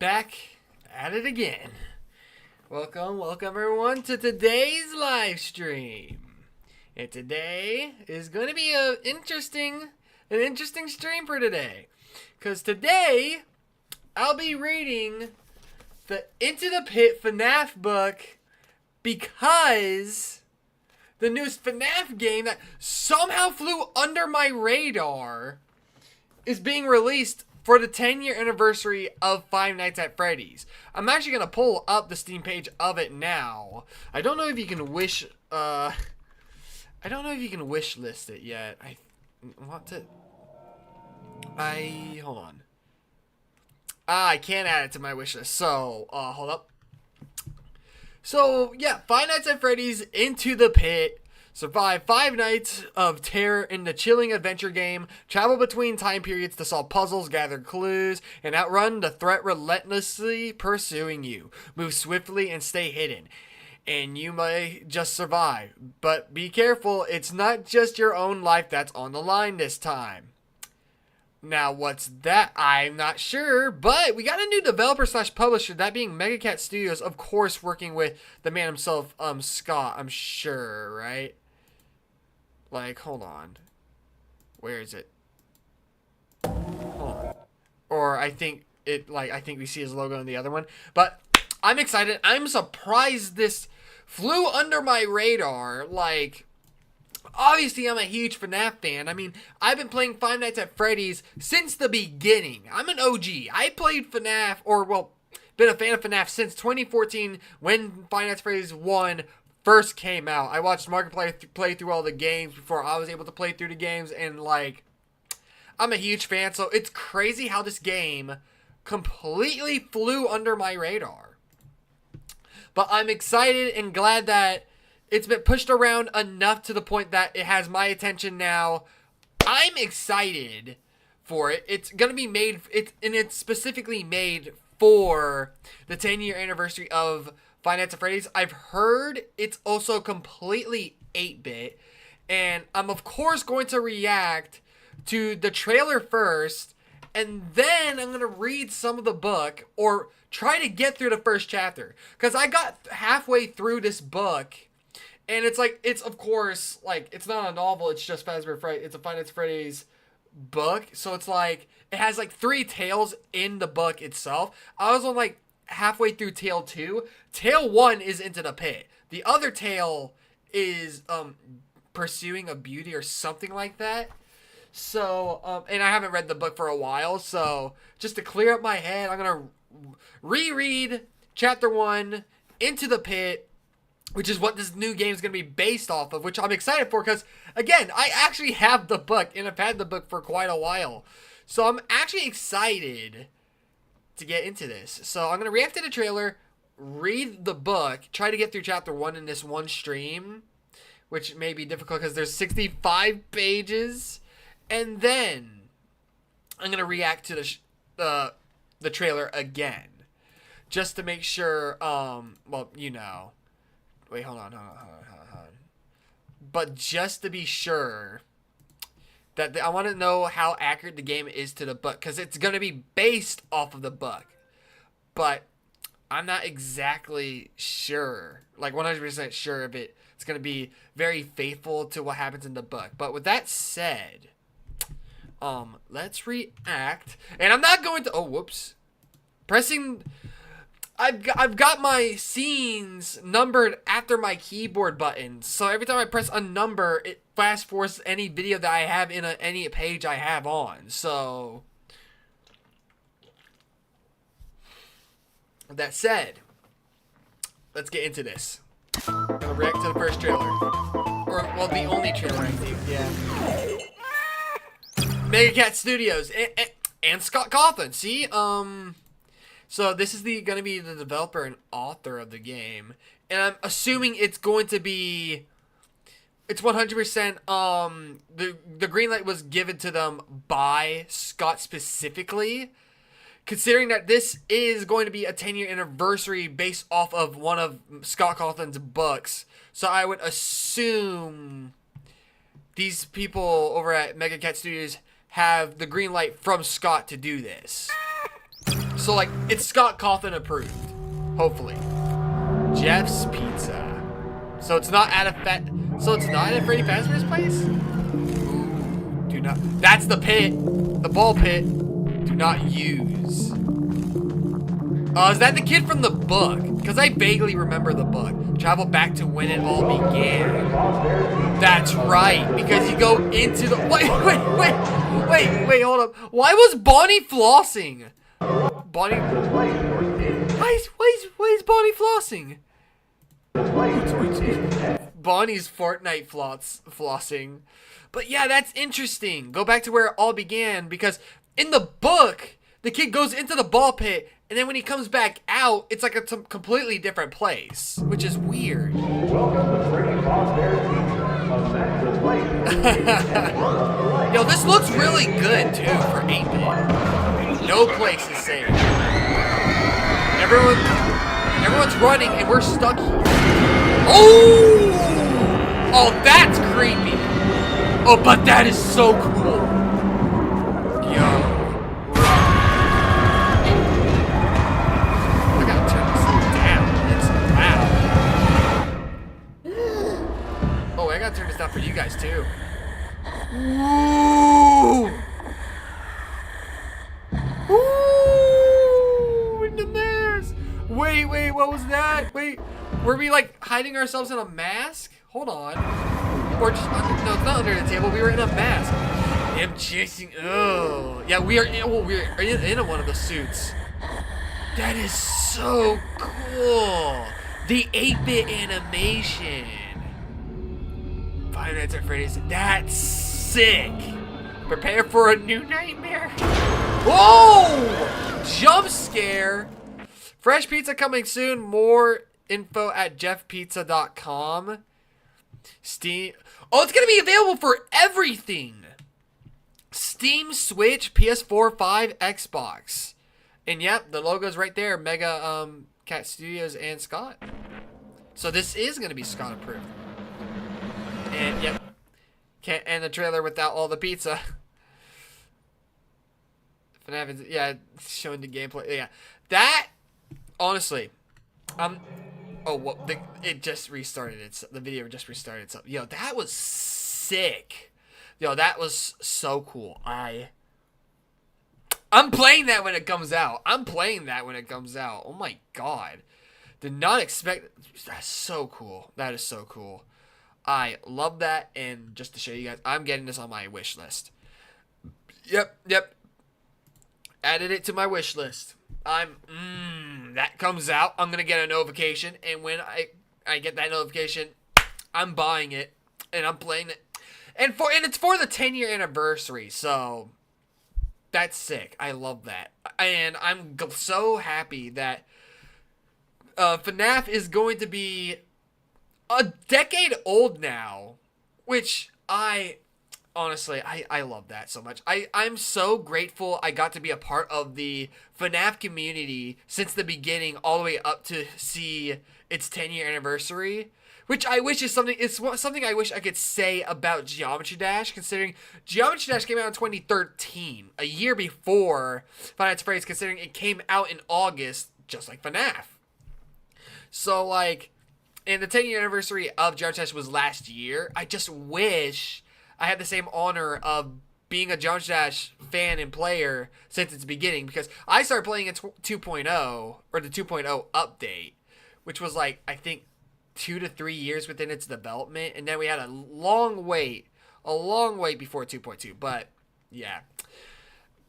back at it again. Welcome everyone to today's live stream. And today is going to be an interesting stream for today. Because today, I'll be reading the Into the Pit FNAF book because the newest FNAF game that somehow flew under my radar is being released for the 10-year anniversary of Five Nights at Freddy's. I'm actually going to pull up the Steam page of it now. I don't know if you can wish list it yet. I want to hold on. I can't add it to my wish list. So, hold up. So, yeah, Five Nights at Freddy's Into the Pit. Survive 5 nights of terror in the chilling adventure game. Travel between time periods to solve puzzles, gather clues, and outrun the threat relentlessly pursuing you. Move swiftly and stay hidden, and you may just survive. But be careful, it's not just your own life that's on the line this time. Now, what's that? I'm not sure, but we got a new developer / publisher, that being Megacat Studios, of course, working with the man himself, Scott, I'm sure, right? Like, hold on. Where is it? Hold on. Or I think we see his logo in the other one. But I'm excited. I'm surprised this flew under my radar. Like, obviously, I'm a huge FNAF fan. I mean, I've been playing Five Nights at Freddy's since the beginning. I'm an OG. I played FNAF, been a fan of FNAF since 2014 when Five Nights at Freddy's 1 first came out. I watched Markiplier play through all the games before I was able to play through the games, and, like, I'm a huge fan, so it's crazy how this game completely flew under my radar. But I'm excited and glad that it's been pushed around enough to the point that it has my attention now. I'm excited for it. It's going to be made, it's specifically made for the 10-year anniversary of Five Nights at Freddy's. I've heard it's also completely 8-bit. And I'm, of course, going to react to the trailer first. And then I'm going to read some of the book or try to get through the first chapter. Because I got halfway through this book. And it's like, it's of course, like, it's not a novel, it's just it's a Five Nights at Freddy's book. So it's like, it has like 3 tales in the book itself. I was on like halfway through tale 2. Tale 1 is Into the Pit. The other tale is Pursuing a Beauty or something like that. So, and I haven't read the book for a while. So just to clear up my head, I'm going to reread chapter 1, Into the Pit, which is what this new game is going to be based off of, which I'm excited for because, again, I actually have the book, and I've had the book for quite a while. So I'm actually excited to get into this. So I'm going to react to the trailer, read the book, try to get through chapter 1 in this one stream, which may be difficult because there's 65 pages. And then I'm going to react to the trailer again, just to make sure, Wait, hold on. But just to be sure that I want to know how accurate the game is to the book, because it's going to be based off of the book. But I'm not exactly sure, like 100% sure if it's going to be very faithful to what happens in the book. But with that said, let's react. And I'm not going to, pressing... I've got my scenes numbered after my keyboard buttons, so every time I press a number, it fast forwards any video that I have in any page I have on. So, with that said, let's get into this. I'm gonna react to the first trailer, or the only trailer I think. Yeah. Megacat Studios and Scott Cawthon. See, So this is going to be the developer and author of the game, and I'm assuming it's going to be, it's 100%. The green light was given to them by Scott specifically, considering that this is going to be a 10-year anniversary based off of one of Scott Cawthon's books. So I would assume these people over at Megacat Studios have the green light from Scott to do this. So like it's Scott Cawthon approved, hopefully. Jeff's Pizza. So it's not at a Freddy Fazbear's place? Ooh, do not. That's the pit. The ball pit. Do not use. Is that the kid from the book? Because I vaguely remember the book. Travel back to when it all began. That's right. Because you go into the... Wait, hold up. Why was Bonnie flossing? Bonnie... Why is Bonnie flossing? Bonnie's Fortnite flossing. But yeah, that's interesting. Go back to where it all began. Because in the book, the kid goes into the ball pit... And then when he comes back out, it's like a completely different place, which is weird. Yo, this looks really good, too, for 8-bit. No place is safe. Everyone's running, and we're stuck here. Oh! Oh, that's creepy. Oh, but that is so cool. Yo. I gotta turn this down for you guys too. Ooh! Ooh! Into this! Wait, what was that? Wait, were we like hiding ourselves in a mask? Hold on. Or just under, no, it's not under the table. We were in a mask. I'm chasing. Oh, yeah, we're in one of the suits. That is so cool. The 8-bit animation. Five Nights at Freddy's. That's sick. Prepare for a new nightmare. Whoa! Jump scare. Fresh pizza coming soon. More info at jeffpizza.com. Steam. Oh, it's going to be available for everything. Steam, Switch, PS4, 5, Xbox. And yep, the logo's right there. Mega Cat Studios and Scott. So this is going to be Scott approved. And yep, can't end the trailer without all the pizza. FNAF is, yeah, showing the gameplay. Yeah, that honestly, oh well, it just restarted. The video just restarted itself. Yo, that was sick. Yo, that was so cool. I'm playing that when it comes out. Oh my god, did not expect. That's so cool. That is so cool. I love that, and just to show you guys, I'm getting this on my wish list. Yep. Added it to my wish list. That comes out, I'm gonna get a notification, and when I get that notification, I'm buying it, and I'm playing it. And it's for the 10-year anniversary, so that's sick. I love that. And I'm so happy that FNAF is going to be a decade old now, which honestly, I love that so much. I'm so grateful I got to be a part of the FNAF community since the beginning all the way up to see its 10-year anniversary, which I wish is something I wish I could say about Geometry Dash, considering Geometry Dash came out in 2013, a year before Five Nights at Freddy's, considering it came out in August, just like FNAF. So, like, and the 10-year anniversary of Geometry Dash was last year. I just wish I had the same honor of being a Geometry Dash fan and player since its beginning, because I started playing in 2.0, or the 2.0 update, which was like, I think, 2 to 3 years within its development, and then we had a long wait before 2.2, but yeah.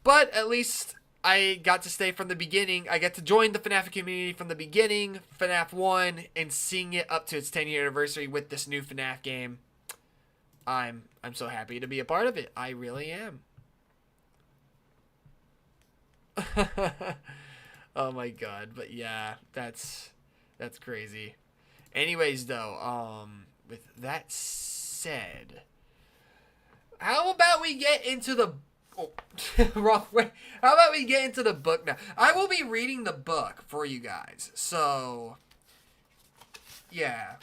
But at least I got to stay from the beginning. I got to join the FNAF community from the beginning, FNAF 1, and seeing it up to its 10-year anniversary with this new FNAF game. I'm so happy to be a part of it. I really am. Oh my god, but yeah, that's crazy. Anyways, though, with that said, how about we get into the wrong way. How about we get into the book now? I will be reading the book for you guys. So, yeah.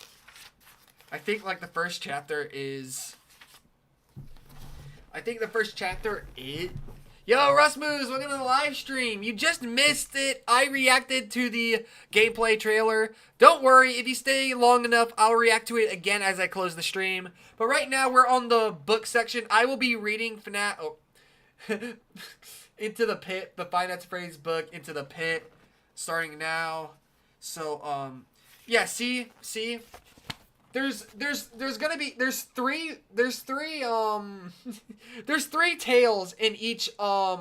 I think, like, the first chapter is... Yo, Rasmus, welcome to the live stream. You just missed it. I reacted to the gameplay trailer. Don't worry, if you stay long enough, I'll react to it again as I close the stream. But right now, we're on the book section. I will be reading FNAF... Oh. Into the Pit, the Five Nights at Freddy's book, Into the Pit, starting now. So, yeah, see? There's gonna be, there's three tales in each of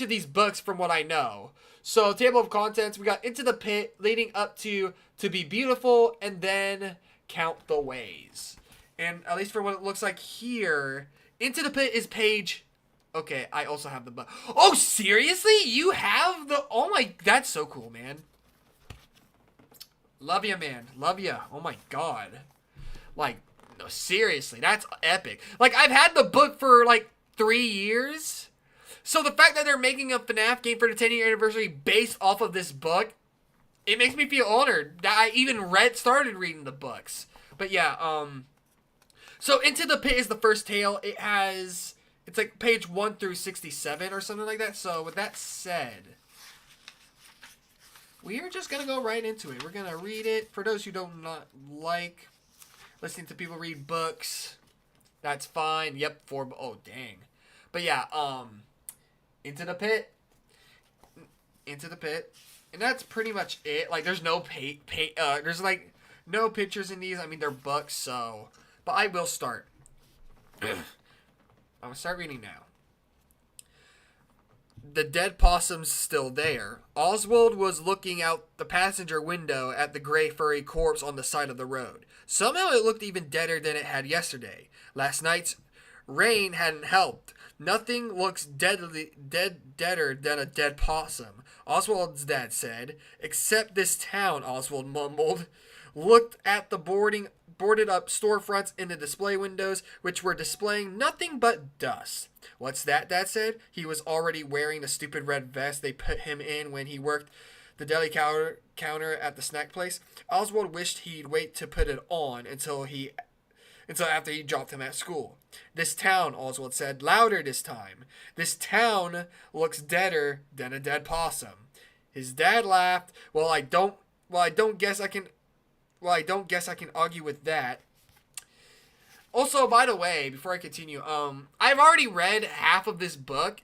these books from what I know. So, table of contents, we got Into the Pit, leading up to Be Beautiful, and then Count the Ways. And at least for what it looks like here, Into the Pit is page... Okay, I also have the book. Oh, seriously? You have the... Oh my... That's so cool, man. Love ya, man. Love ya. Oh my god. Like, no, seriously, that's epic. Like, I've had the book for, like, 3 years. So the fact that they're making a FNAF game for the 10-year anniversary based off of this book, it makes me feel honored that I even started reading the books. But yeah, so Into the Pit is the first tale. It's like page 1 through 67 or something like that. So with that said... we are just going to go right into it. We're going to read it. For those who don't not like listening to people read books, that's fine. Yep, oh, dang. But yeah, Into the Pit. Into the Pit. And that's pretty much it. Like, there's no there's, like, no pictures in these. I mean, they're books, so... But I will start. I'm going to start reading now. The dead possum's still there. Oswald was looking out the passenger window at the gray furry corpse on the side of the road. Somehow it looked even deader than it had yesterday. Last night's rain hadn't helped. Nothing looks deader than a dead possum, Oswald's dad said. Except this town, Oswald mumbled. Looked at the boarded up storefronts in the display windows, which were displaying nothing but dust. What's that, Dad said. He was already wearing the stupid red vest they put him in when he worked the deli counter at the snack place. Oswald wished he'd wait to put it on until after he dropped him at school. This town, Oswald said, louder this time. This town looks deader than a dead possum. His dad laughed. Well, I don't guess I can argue with that. Also, by the way, before I continue, I've already read half of this book,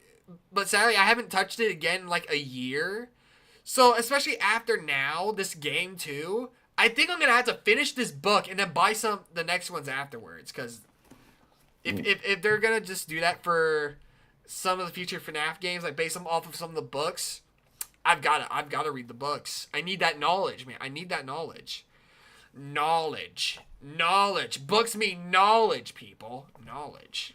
but sadly I haven't touched it again in like a year. So, especially after now, this game too, I think I'm going to have to finish this book and then buy the next ones afterwards. Because if they're going to just do that for some of the future FNAF games, like base them off of some of the books, I've got to read the books. I need that knowledge, man. I need that knowledge. Knowledge. Books mean knowledge, people. Knowledge.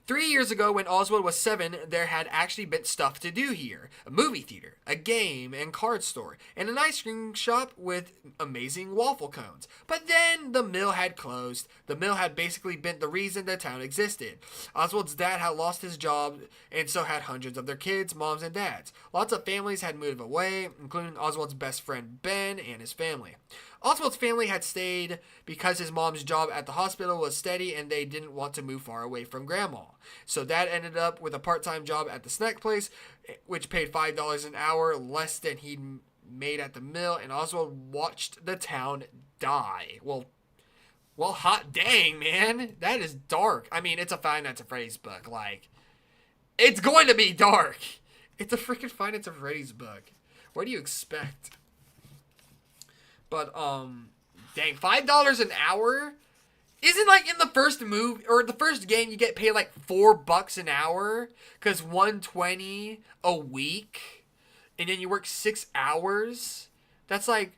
3 years ago, when Oswald was 7, there had actually been stuff to do here. A movie theater, a game and card store, and an ice cream shop with amazing waffle cones. But then the mill had closed. The mill had basically been the reason the town existed. Oswald's dad had lost his job, and so had hundreds of their kids, moms, and dads. Lots of families had moved away, including Oswald's best friend Ben and his family. Oswald's family had stayed because his mom's job at the hospital was steady and they didn't want to move far away from Grandma. So Dad ended up with a part-time job at the snack place, which paid $5 an hour, less than he'd made at the mill, and Oswald watched the town die. Well, hot dang, man. That is dark. I mean, it's a Five Nights at Freddy's book. Like, it's going to be dark. It's a freaking Five Nights at Freddy's book. What do you expect? But, dang, $5 an hour? Isn't like in the first movie, or the first game, you get paid like $4 an hour? Because $120 a week, and then you work 6 hours? That's like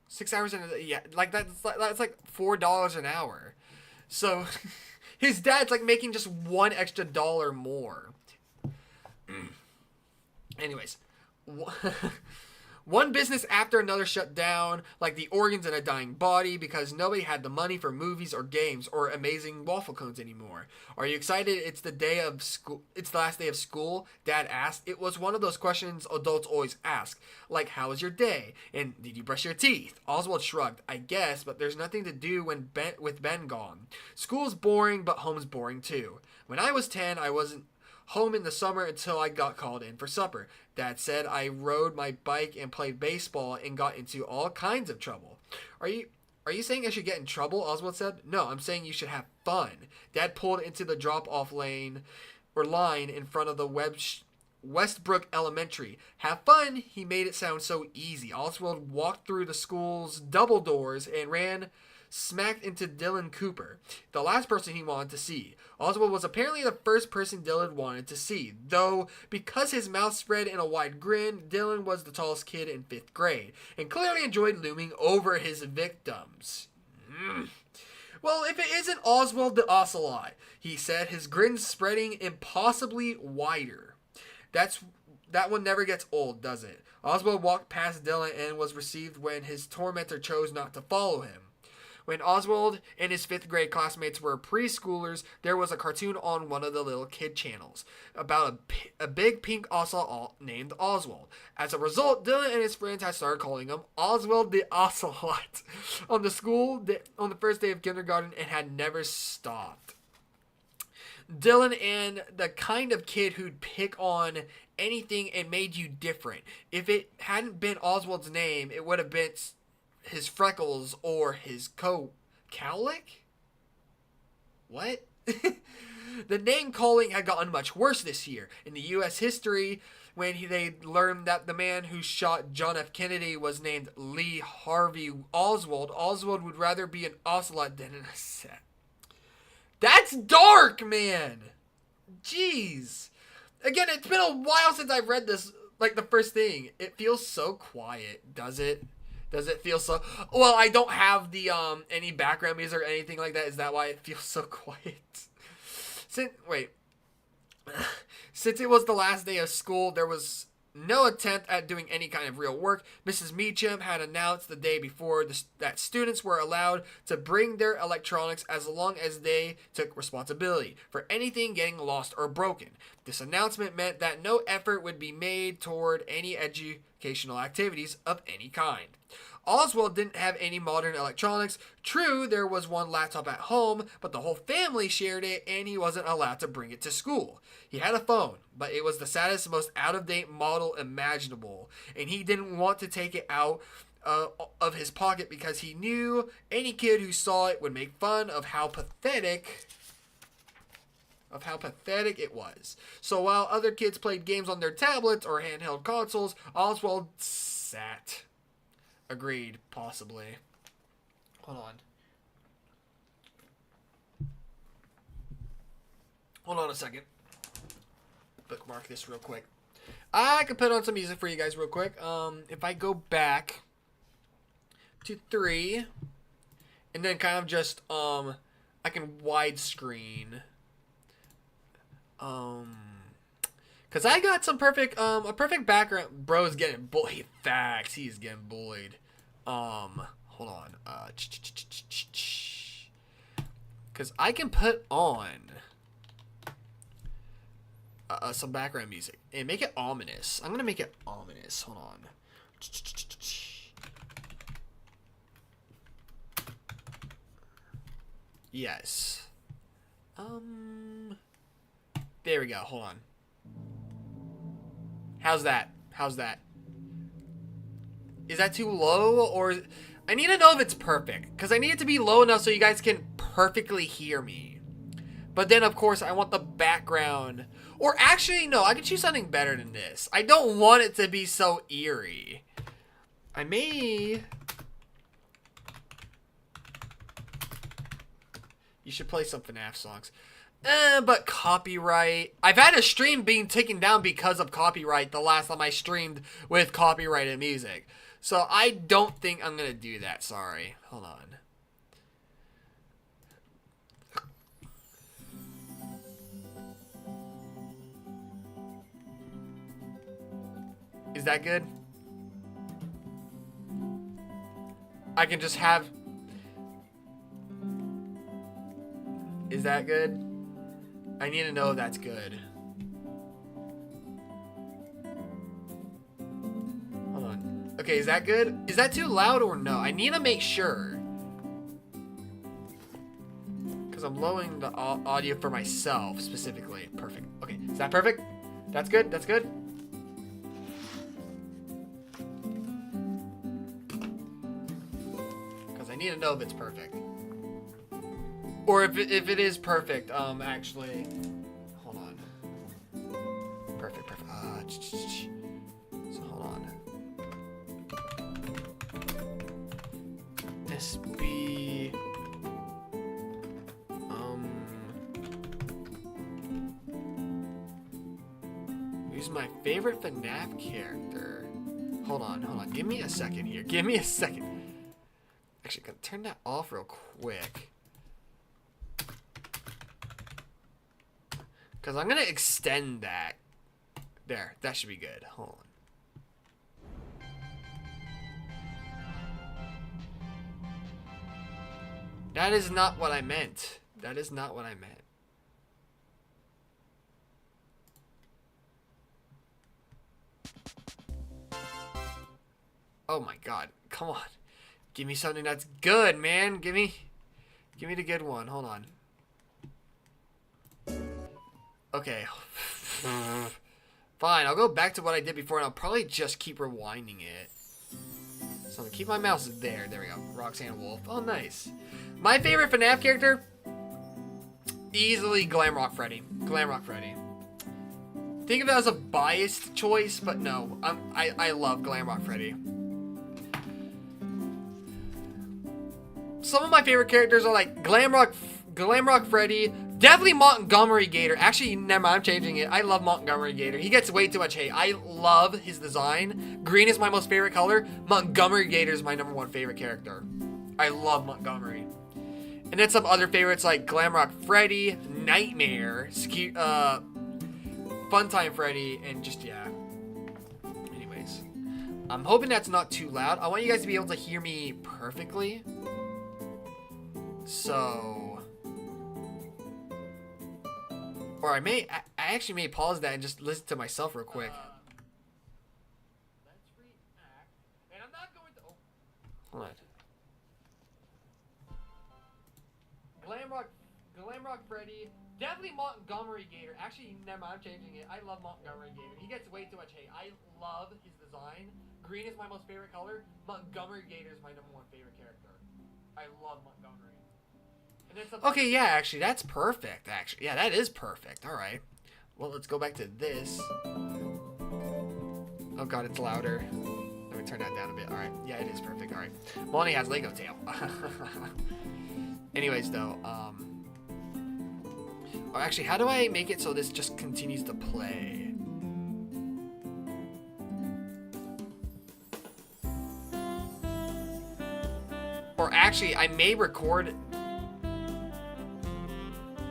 6 hours, yeah, like that's like $4 an hour. So, his dad's like making just $1 extra more. Anyways, One business after another shut down, like the organs in a dying body, because nobody had the money for movies or games or amazing waffle cones anymore. Are you excited? It's the day of school. It's the last day of school. Dad asked. It was one of those questions adults always ask, like, "How was your day?" and "Did you brush your teeth?" Oswald shrugged. "I guess, but there's nothing to do with Ben gone. School's boring, but home's boring too. When I was 10, I wasn't home in the summer until I got called in for supper. Dad said I rode my bike and played baseball and got into all kinds of trouble." Are you saying I should get in trouble?" Oswald said. "No, I'm saying you should have fun." Dad pulled into the drop-off line in front of the Westbrook Elementary. "Have fun?" He made it sound so easy. Oswald walked through the school's double doors and ran smacked into Dylan Cooper, the last person he wanted to see. Oswald was apparently the first person Dylan wanted to see, though because his mouth spread in a wide grin, Dylan was the tallest kid in 5th grade, and clearly enjoyed looming over his victims. "Well, if it isn't Oswald the Ocelot," he said, his grin spreading impossibly wider. That one never gets old, does it?" Oswald walked past Dylan and was received when his tormentor chose not to follow him. When Oswald and his 5th grade classmates were preschoolers, there was a cartoon on one of the little kid channels about a big pink ocelot named Oswald. As a result, Dylan and his friends had started calling him Oswald the Ocelot on the first day of kindergarten and had never stopped. Dylan and the kind of kid who'd pick on anything and made you different. If it hadn't been Oswald's name, it would have been his freckles or his cowlick? What? The name calling had gotten much worse this year. In the U.S. history, when they learned that the man who shot John F. Kennedy was named Lee Harvey Oswald, Oswald would rather be an ocelot than an asset. That's dark, man! Jeez. Again, it's been a while since I've read this, like the first thing. It feels so quiet, does it? Does it feel so... Well, I don't have the any background music or anything like that. Is that why it feels so quiet? Since it was the last day of school, there was no attempt at doing any kind of real work. Mrs. Meacham had announced the day before that students were allowed to bring their electronics as long as they took responsibility for anything getting lost or broken. This announcement meant that no effort would be made toward any educational activities of any kind. Oswald didn't have any modern electronics. True, there was one laptop at home, but the whole family shared it and he wasn't allowed to bring it to school. He had a phone, but it was the saddest, most out-of-date model imaginable, and he didn't want to take it out of his pocket because he knew any kid who saw it would make fun of how pathetic it was. So while other kids played games on their tablets or handheld consoles, Oswald sat. Agreed, possibly. Hold on a second. Bookmark this real quick. I can put on some music for you guys real quick. If I go back to 3, and then kind of just, I can widescreen. Cause I got some a perfect background. Bro's getting bullied. Facts. He's getting bullied. Hold on. Cause I can put on some background music and make it ominous. I'm gonna make it ominous. Hold on. Yes. There we go. Hold on. How's that? Is that too low? Or I need to know if it's perfect, because I need it to be low enough so you guys can perfectly hear me. But then, of course, I want the background. Or actually, no, I can choose something better than this. I don't want it to be so eerie. I may... You should play some FNAF songs. But copyright. I've had a stream being taken down because of copyright the last time I streamed with copyrighted music. So I don't think I'm going to do that. Sorry. Hold on. Is that good? I can just have... Is that good? I need to know if that's good. Hold on. Okay, is that good? Is that too loud or no? I need to make sure. Because I'm lowering the audio for myself specifically. Perfect. Okay, is that perfect? That's good? That's good? Because I need to know if it's perfect. Or if it is perfect, actually, hold on. Perfect. So hold on. SB. Who's my favorite FNAF character? Hold on. Give me a second here. Actually, gonna turn that off real quick. Because I'm going to extend that. There. That should be good. Hold on. That is not what I meant. Oh my god. Come on. Give me something that's good, man. Give me the good one. Hold on. Okay. Fine, I'll go back to what I did before, and I'll probably just keep rewinding it. So I'm gonna keep my mouse there. There we go. Roxanne Wolf. Oh, nice. My favorite FNAF character? Easily Glamrock Freddy. Think of it as a biased choice, but no. I love Glamrock Freddy. Some of my favorite characters are like Glamrock Freddy. Definitely Montgomery Gator. Actually, never mind. I'm changing it. I love Montgomery Gator. He gets way too much hate. I love his design. Green is my most favorite color. Montgomery Gator is my #1 favorite character. I love Montgomery. And then some other favorites like Glamrock Freddy, Nightmare, Funtime Freddy, and just, yeah. Anyways. I'm hoping that's not too loud. I want you guys to be able to hear me perfectly. So... Or I actually may pause that and just listen to myself real quick. Let's react. And I'm not going to... Oh. Hold on. Glamrock Freddy. Definitely Montgomery Gator. Actually, never mind. I'm changing it. I love Montgomery Gator. He gets way too much hate. I love his design. Green is my most favorite color. Montgomery Gator is my #1 favorite character. I love Montgomery. Okay, yeah, actually, that's perfect, actually. Yeah, that is perfect. All right. Well, let's go back to this. Oh, God, it's louder. Let me turn that down a bit. All right. Yeah, it is perfect. All right. Molly has Lego tail. Anyways, though, oh, actually, how do I make it so this just continues to play? Or actually, I may record...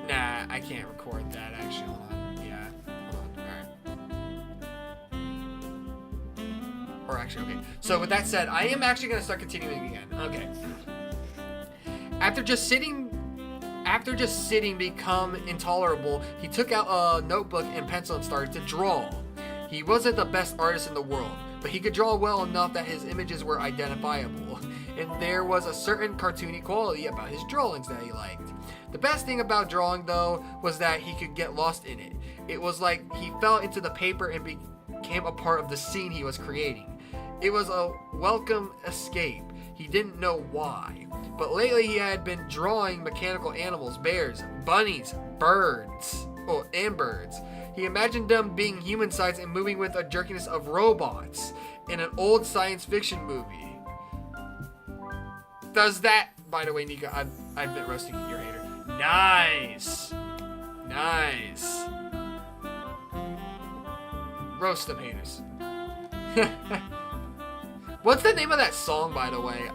Nah, I can't record that, actually. Hold on. Yeah. Hold on. Alright. Or actually, okay. So with that said, I am actually going to start continuing again. Okay. After just sitting become intolerable, he took out a notebook and pencil and started to draw. He wasn't the best artist in the world, but he could draw well enough that his images were identifiable. And there was a certain cartoony quality about his drawings that he liked. The best thing about drawing, though, was that he could get lost in it. It was like he fell into the paper and became a part of the scene he was creating. It was a welcome escape. He didn't know why. But lately he had been drawing mechanical animals, bears, bunnies, birds. Oh, and birds. He imagined them being human sized and moving with a jerkiness of robots in an old science fiction movie. Does that... By the way, Nika, I've been roasting your hater. Nice. Nice. Roast them haters. What's the name of that song, by the way?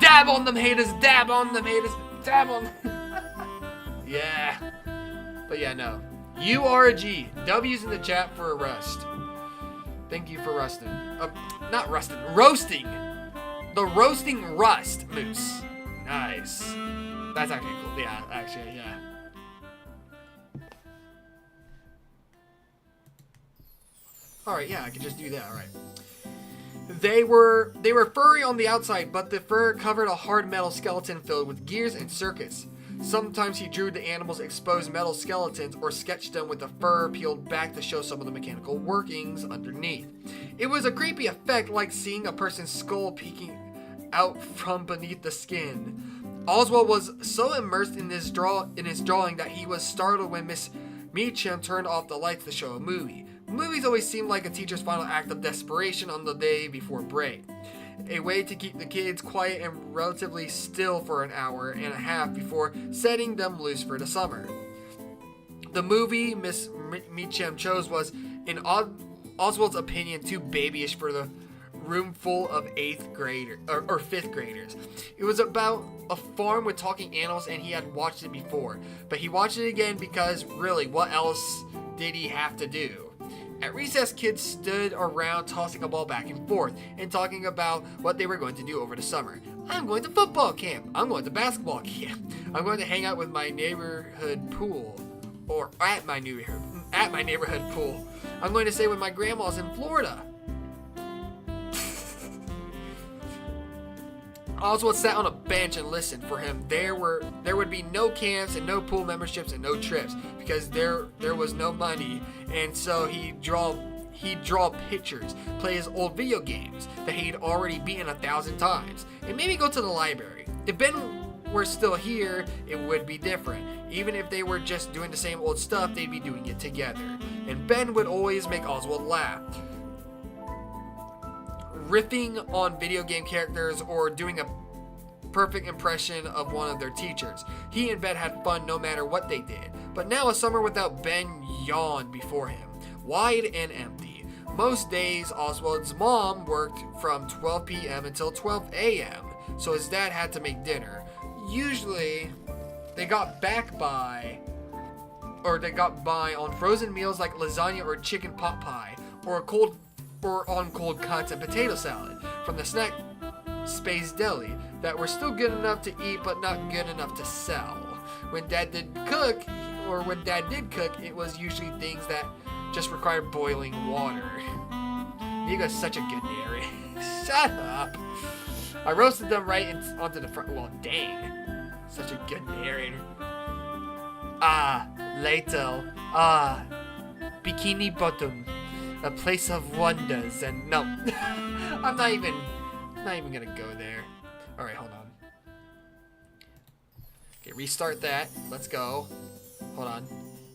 Dab on them haters, dab on them haters, dab on them. Yeah. But yeah, no. You are a G. W's in the chat for a rust. Thank you for rusting. Not rusting, roasting. The roasting rust moose. Nice. That's actually cool. Yeah, actually, yeah. Alright, yeah, I can just do that. Alright. They were furry on the outside, but the fur covered a hard metal skeleton filled with gears and circuits. Sometimes he drew the animals' exposed metal skeletons or sketched them with the fur peeled back to show some of the mechanical workings underneath. It was a creepy effect, like seeing a person's skull peeking out from beneath the skin. Oswald was so immersed in his drawing that he was startled when Miss Meacham turned off the lights to show a movie. Movies always seemed like a teacher's final act of desperation on the day before break. A way to keep the kids quiet and relatively still for an hour and a half before setting them loose for the summer. The movie Miss Meacham chose was, in Oswald's opinion, too babyish for the room full of 5th graders. It was about a farm with talking animals, and he had watched it before, but he watched it again because, really, what else did he have to do? At recess, kids stood around tossing a ball back and forth and talking about what they were going to do over the summer. I'm going to football camp. I'm going to basketball camp. I'm going to hang out with my neighborhood pool, or at my neighborhood pool. I'm going to stay with my grandma's in Florida. Oswald sat on a bench and listened. For him, there would be no camps and no pool memberships and no trips because there was no money, and so he'd draw pictures, play his old video games that he'd already beaten 1,000 times, and maybe go to the library. If Ben were still here, it would be different. Even if they were just doing the same old stuff, they'd be doing it together, and Ben would always make Oswald laugh, riffing on video game characters or doing a perfect impression of one of their teachers. He and Ben had fun no matter what they did, but now a summer without Ben yawned before him, wide and empty. Most days, Oswald's mom worked from 12 p.m. until 12 a.m., so his dad had to make dinner. Usually, they got by on frozen meals like lasagna or chicken pot pie, or on cold cuts and potato salad from the snack space deli that were still good enough to eat but not good enough to sell. When Dad did cook, it was usually things that just required boiling water. Nico's such a good narrator. Shut up. I roasted them right onto the front. Well, dang. Such a good narrator. Later. Bikini Bottom. A place of wonders, and no. I'm not even gonna go there. Alright, hold on. Okay, restart that. Let's go. Hold on.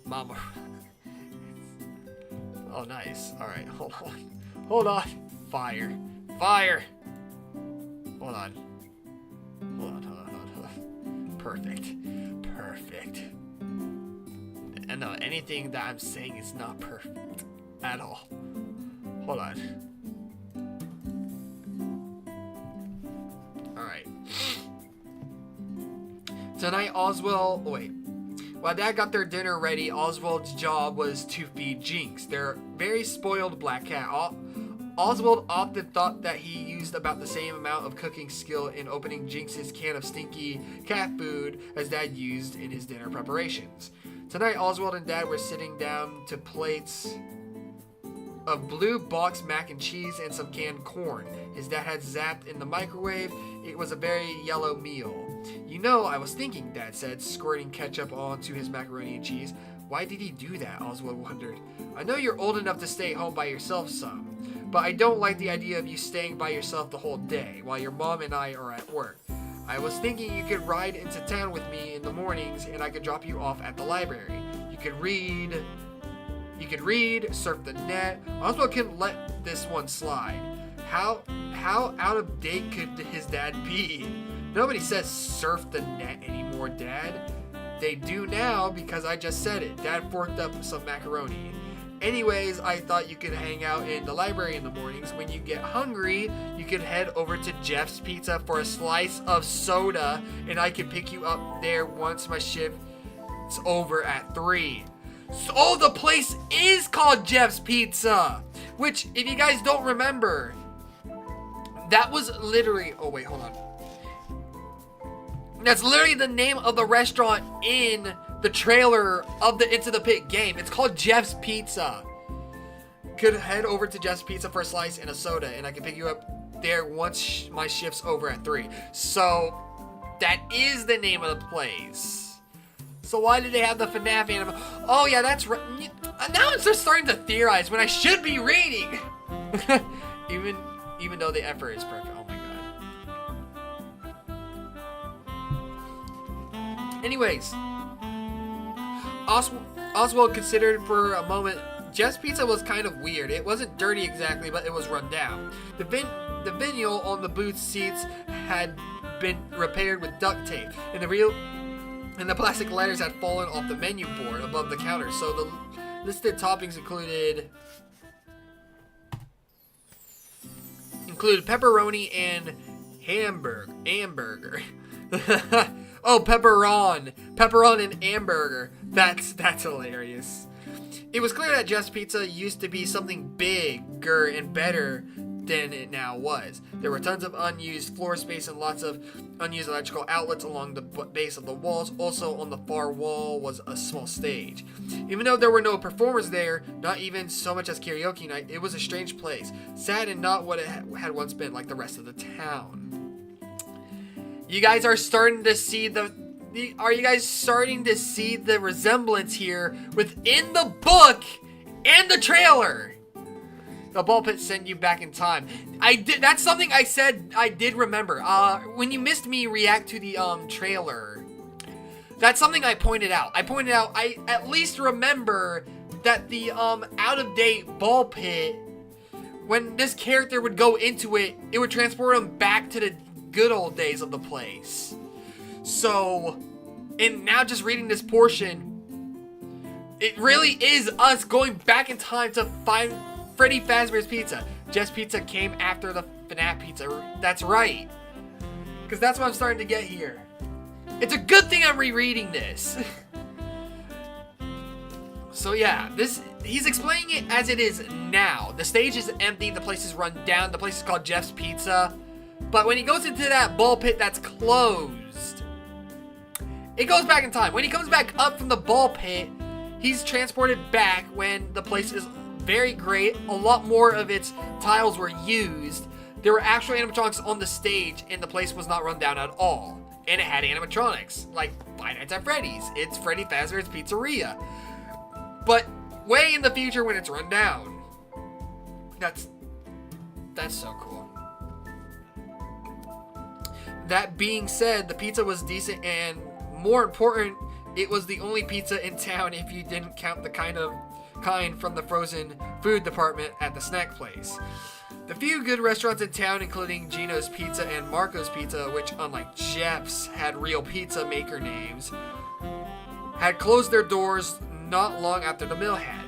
Mama. Oh, nice. Alright, hold on. Hold on. Fire. Fire! Hold on. Hold on. Perfect. And no, anything that I'm saying is not perfect at all. Hold on. Alright. Tonight, while Dad got their dinner ready, Oswald's job was to feed Jinx, their very spoiled black cat. Oswald often thought that he used about the same amount of cooking skill in opening Jinx's can of stinky cat food as Dad used in his dinner preparations. Tonight, Oswald and Dad were sitting down to plates of blue box mac and cheese and some canned corn. His dad had zapped in the microwave. It was a very yellow meal. You know, I was thinking, Dad said, squirting ketchup onto his macaroni and cheese. Why did he do that? Oswald wondered. I know you're old enough to stay home by yourself some, but I don't like the idea of you staying by yourself the whole day while your mom and I are at work. I was thinking you could ride into town with me in the mornings and I could drop you off at the library. You could read, surf the net. Oswald couldn't let this one slide. How out of date could his dad be? Nobody says surf the net anymore, Dad. They do now because I just said it. Dad forked up some macaroni. Anyways, I thought you could hang out in the library in the mornings. When you get hungry, you could head over to Jeff's Pizza for a slice of soda, and I could pick you up there once my shift's over at 3. So the place is called Jeff's Pizza, which, if you guys don't remember, That was literally... Oh, wait, hold on. That's literally the name of the restaurant in the trailer of the Into the Pit game. It's called Jeff's Pizza. Could head over to Jeff's Pizza for a slice and a soda, and I can pick you up there once my shift's over at 3. So, that is the name of the place. So why did they have the FNAF anime? Oh yeah, that's right. Now I'm just starting to theorize when I should be reading. even though the effort is perfect. Oh my god. Anyways, Oswald considered for a moment. Jeff's Pizza was kind of weird. It wasn't dirty exactly, but it was run down. The vinyl on the booth seats had been repaired with duct tape, and the plastic letters had fallen off the menu board above the counter. So the listed toppings included pepperoni and hamburger. Oh, pepperon and hamburger. That's hilarious. It was clear that Jeff's Pizza used to be something bigger and better than it now was. There were tons of unused floor space and lots of unused electrical outlets along the base of the walls. Also on the far wall was a small stage. Even though there were no performers there, not even so much as karaoke night, it was a strange place. Sad and not what it had once been like the rest of the town. You guys are starting to see are you guys starting to see the resemblance here within the book and the trailer? The ball pit sent you back in time. That's something I said I did remember. When you missed me react to the trailer, that's something I pointed out. I at least remember that the out of date ball pit, when this character would go into it, it would transport him back to the good old days of the place. So, and now just reading this portion, it really is us going back in time to find Freddy Fazbear's Pizza. Jeff's Pizza came after the FNAF Pizza. That's right. Because that's what I'm starting to get here. It's a good thing I'm rereading this. So yeah, he's explaining it as it is now. The stage is empty, the place is run down, the place is called Jeff's Pizza. But when he goes into that ball pit that's closed, it goes back in time. When he comes back up from the ball pit, he's transported back when the place is very great. A lot more of its tiles were used. There were actual animatronics on the stage, and the place was not run down at all. And it had animatronics, like Five Nights at Freddy's. It's Freddy Fazbear's Pizzeria. But way in the future when it's run down. That's so cool. That being said, the pizza was decent, and more important, it was the only pizza in town if you didn't count the kind from the frozen food department at the snack place. The few good restaurants in town, including Gino's Pizza and Marco's Pizza, which unlike Jeff's had real pizza maker names, had closed their doors not long after the mill had.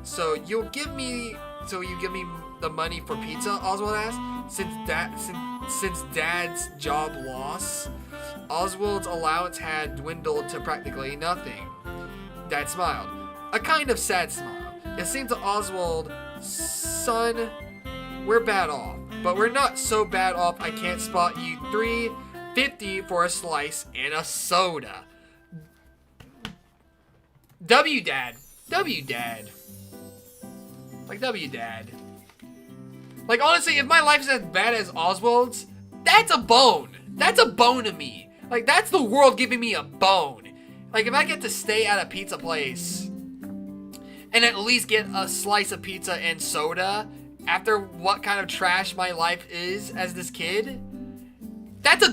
So you give me the money for pizza? Oswald asked. Since Dad's job loss, Oswald's allowance had dwindled to practically nothing. Dad smiled, a kind of sad smile. It seemed to Oswald, son, we're bad off, but we're not so bad off I can't spot you $3.50 for a slice and a soda. W Dad. Like W Dad. Like honestly, if my life is as bad as Oswald's, that's a bone. That's a bone to me. Like that's the world giving me a bone. Like if I get to stay at a pizza place and at least get a slice of pizza and soda after what kind of trash my life is as this kid, that's a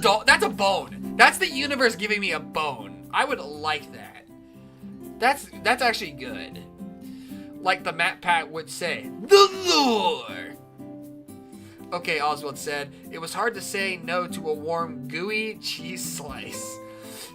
bone. That's the universe giving me a bone. I would like that. That's actually good. Like the Matt Pat would say, the lore. Okay, Oswald said. It was hard to say no to a warm, gooey cheese slice.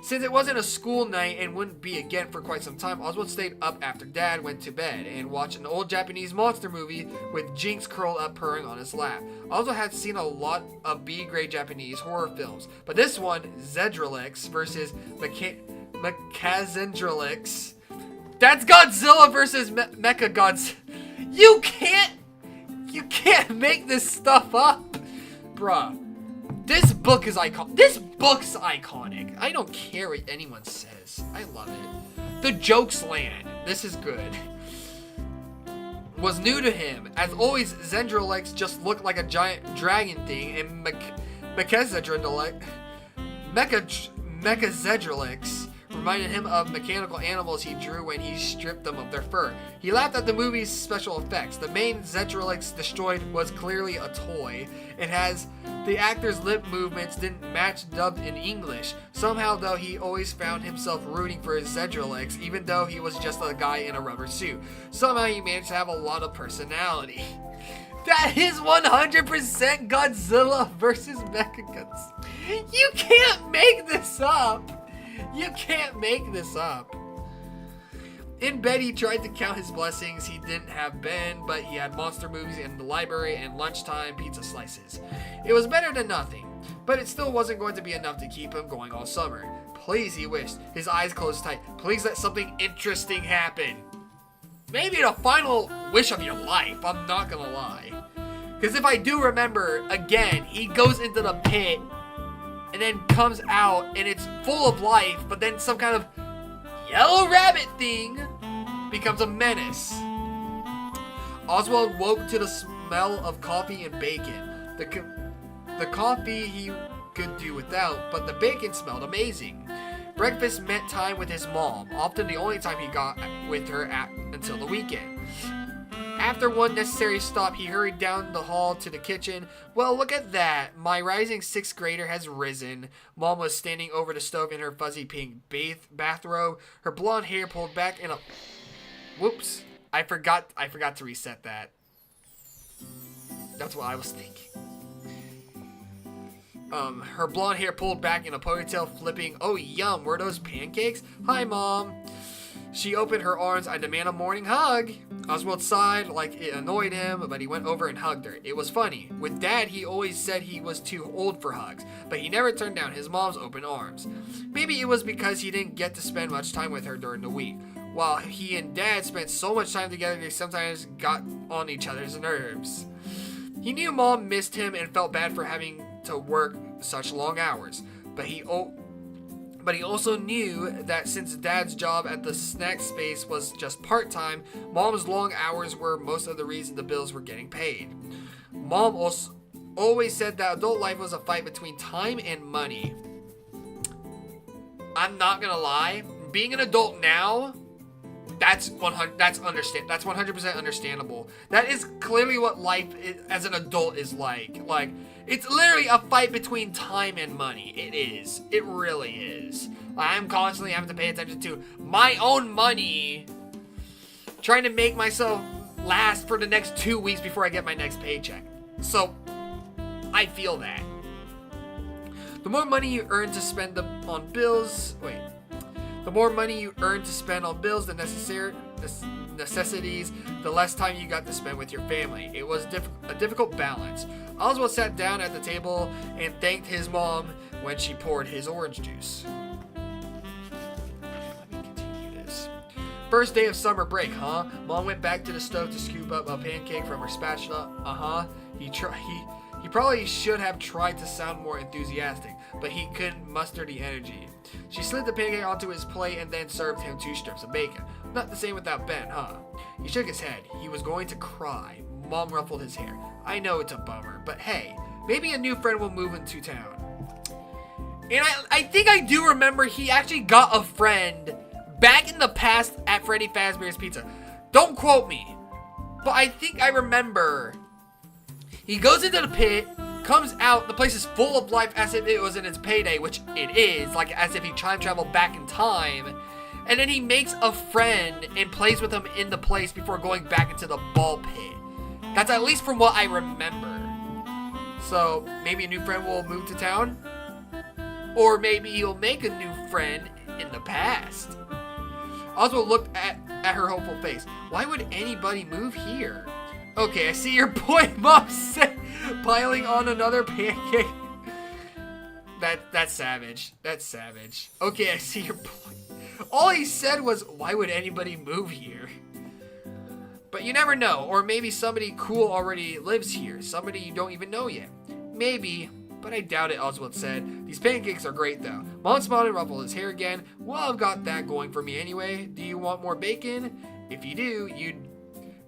Since it wasn't a school night and wouldn't be again for quite some time, Oswald stayed up after Dad went to bed and watched an old Japanese monster movie with Jinx curled up purring on his lap. Oswald had seen a lot of B-grade Japanese horror films, but this one, Zedrelix versus Mechazendralix, that's Godzilla versus Mechagodzilla. You can't make this stuff up. Bruh. This book is iconic. This book's iconic. I don't care what anyone says. I love it. The Jokes Land. This is good. Was new to him. As always, Zendrilics just looked like a giant dragon thing, and Mechazedrilics reminded him of mechanical animals he drew when he stripped them of their fur. He laughed at the movie's special effects. The main Zedrilics destroyed was clearly a toy. It has the actor's lip movements didn't match dubbed in English. Somehow, though, he always found himself rooting for his Zedrilics, even though he was just a guy in a rubber suit. Somehow, he managed to have a lot of personality. That is 100% Godzilla versus Mechaguts. You can't make this up. You can't make this up. In bed, he tried to count his blessings. He didn't have Ben, but he had monster movies in the library and lunchtime pizza slices. It was better than nothing, but it still wasn't going to be enough to keep him going all summer. Please, he wished, his eyes closed tight. Please let something interesting happen. Maybe the final wish of your life, I'm not gonna lie. Because if I do remember, again, he goes into the pit and then comes out and it's full of life, but then some kind of yellow rabbit thing becomes a menace. Oswald woke to the smell of coffee and bacon. The coffee he could do without, but the bacon smelled amazing. Breakfast meant time with his mom, often the only time he got with her until the weekend. After one necessary stop, he hurried down the hall to the kitchen. Well, look at that. My rising 6th grader has risen. Mom was standing over the stove in her fuzzy pink bathrobe, her blonde hair pulled back in a... Whoops. I forgot to reset that. That's what I was thinking. Her blonde hair pulled back in a ponytail, flipping. Oh, yum. Were those pancakes? Hi, Mom. She opened her arms. I demand a morning hug. Oswald sighed like it annoyed him, but he went over and hugged her. It was funny. With Dad, he always said he was too old for hugs, but he never turned down his mom's open arms. Maybe it was because he didn't get to spend much time with her during the week. While he and Dad spent so much time together, they sometimes got on each other's nerves. He knew Mom missed him and felt bad for having to work such long hours, but he also knew that since Dad's job at the snack space was just part-time, Mom's long hours were most of the reason the bills were getting paid. Mom also always said that adult life was a fight between time and money. I'm not gonna lie, being an adult now, that's 100% understandable. That is clearly what life as an adult is like. Like, it's literally a fight between time and money. It is. It really is. I'm constantly having to pay attention to my own money, trying to make myself last for the next 2 weeks before I get my next paycheck. So, I feel that. The more money you earn to spend on bills... The more money you earn to spend on bills, the necessities, the less time you got to spend with your family. It was a difficult balance. Oswald sat down at the table and thanked his mom when she poured his orange juice. Let me continue this. First day of summer break, huh? Mom went back to the stove to scoop up a pancake from her spatula. He probably should have tried to sound more enthusiastic, but he couldn't muster the energy. She slid the pancake onto his plate and then served him 2 strips of bacon. Not the same without Ben, huh? He shook his head. He was going to cry. Mom ruffled his hair. I know it's a bummer, but hey, maybe a new friend will move into town. And I think I do remember he actually got a friend back in the past at Freddy Fazbear's Pizza. Don't quote me, but I think I remember. He goes into the pit, comes out, the place is full of life as if it was in its payday, which it is, like as if he time traveled back in time. And then he makes a friend and plays with him in the place before going back into the ball pit. That's at least from what I remember. So maybe a new friend will move to town? Or maybe he'll make a new friend in the past. Oswald looked at her hopeful face. Why would anybody move here? Okay, I see your point, Mom said, piling on another pancake. That's savage. That's savage. Okay, I see your point. All he said was, why would anybody move here? But you never know, or maybe somebody cool already lives here, somebody you don't even know yet. Maybe, but I doubt it, Oswald said. These pancakes are great, though. Mom smiled and ruffled his hair again. Well, I've got that going for me anyway. Do you want more bacon? If you do, you'd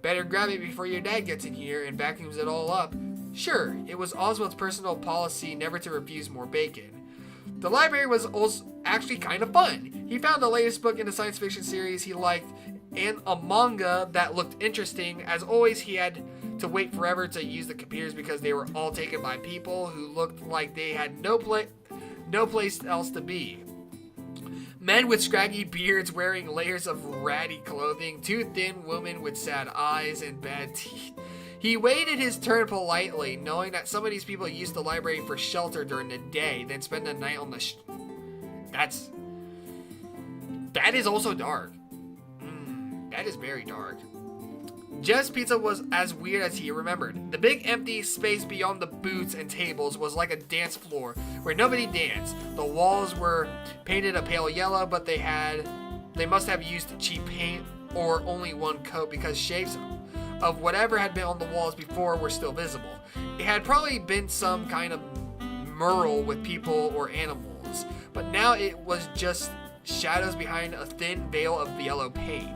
better grab it before your dad gets in here and vacuums it all up. Sure, it was Oswald's personal policy never to refuse more bacon. The library was also actually kind of fun. He found the latest book in the science fiction series he liked and a manga that looked interesting. As always, he had to wait forever to use the computers because they were all taken by people who looked like they had no place else to be. Men with scraggy beards wearing layers of ratty clothing, two thin women with sad eyes and bad teeth. He waited his turn politely, knowing that some of these people used the library for shelter during the day, then spend the night on the that is also dark. That is very dark. Jeff's pizza was as weird as he remembered. The big empty space beyond the booths and tables was like a dance floor where nobody danced. The walls were painted a pale yellow, but they must have used cheap paint or only one coat because shapes of whatever had been on the walls before were still visible. It had probably been some kind of mural with people or animals, but now it was just shadows behind a thin veil of yellow paint.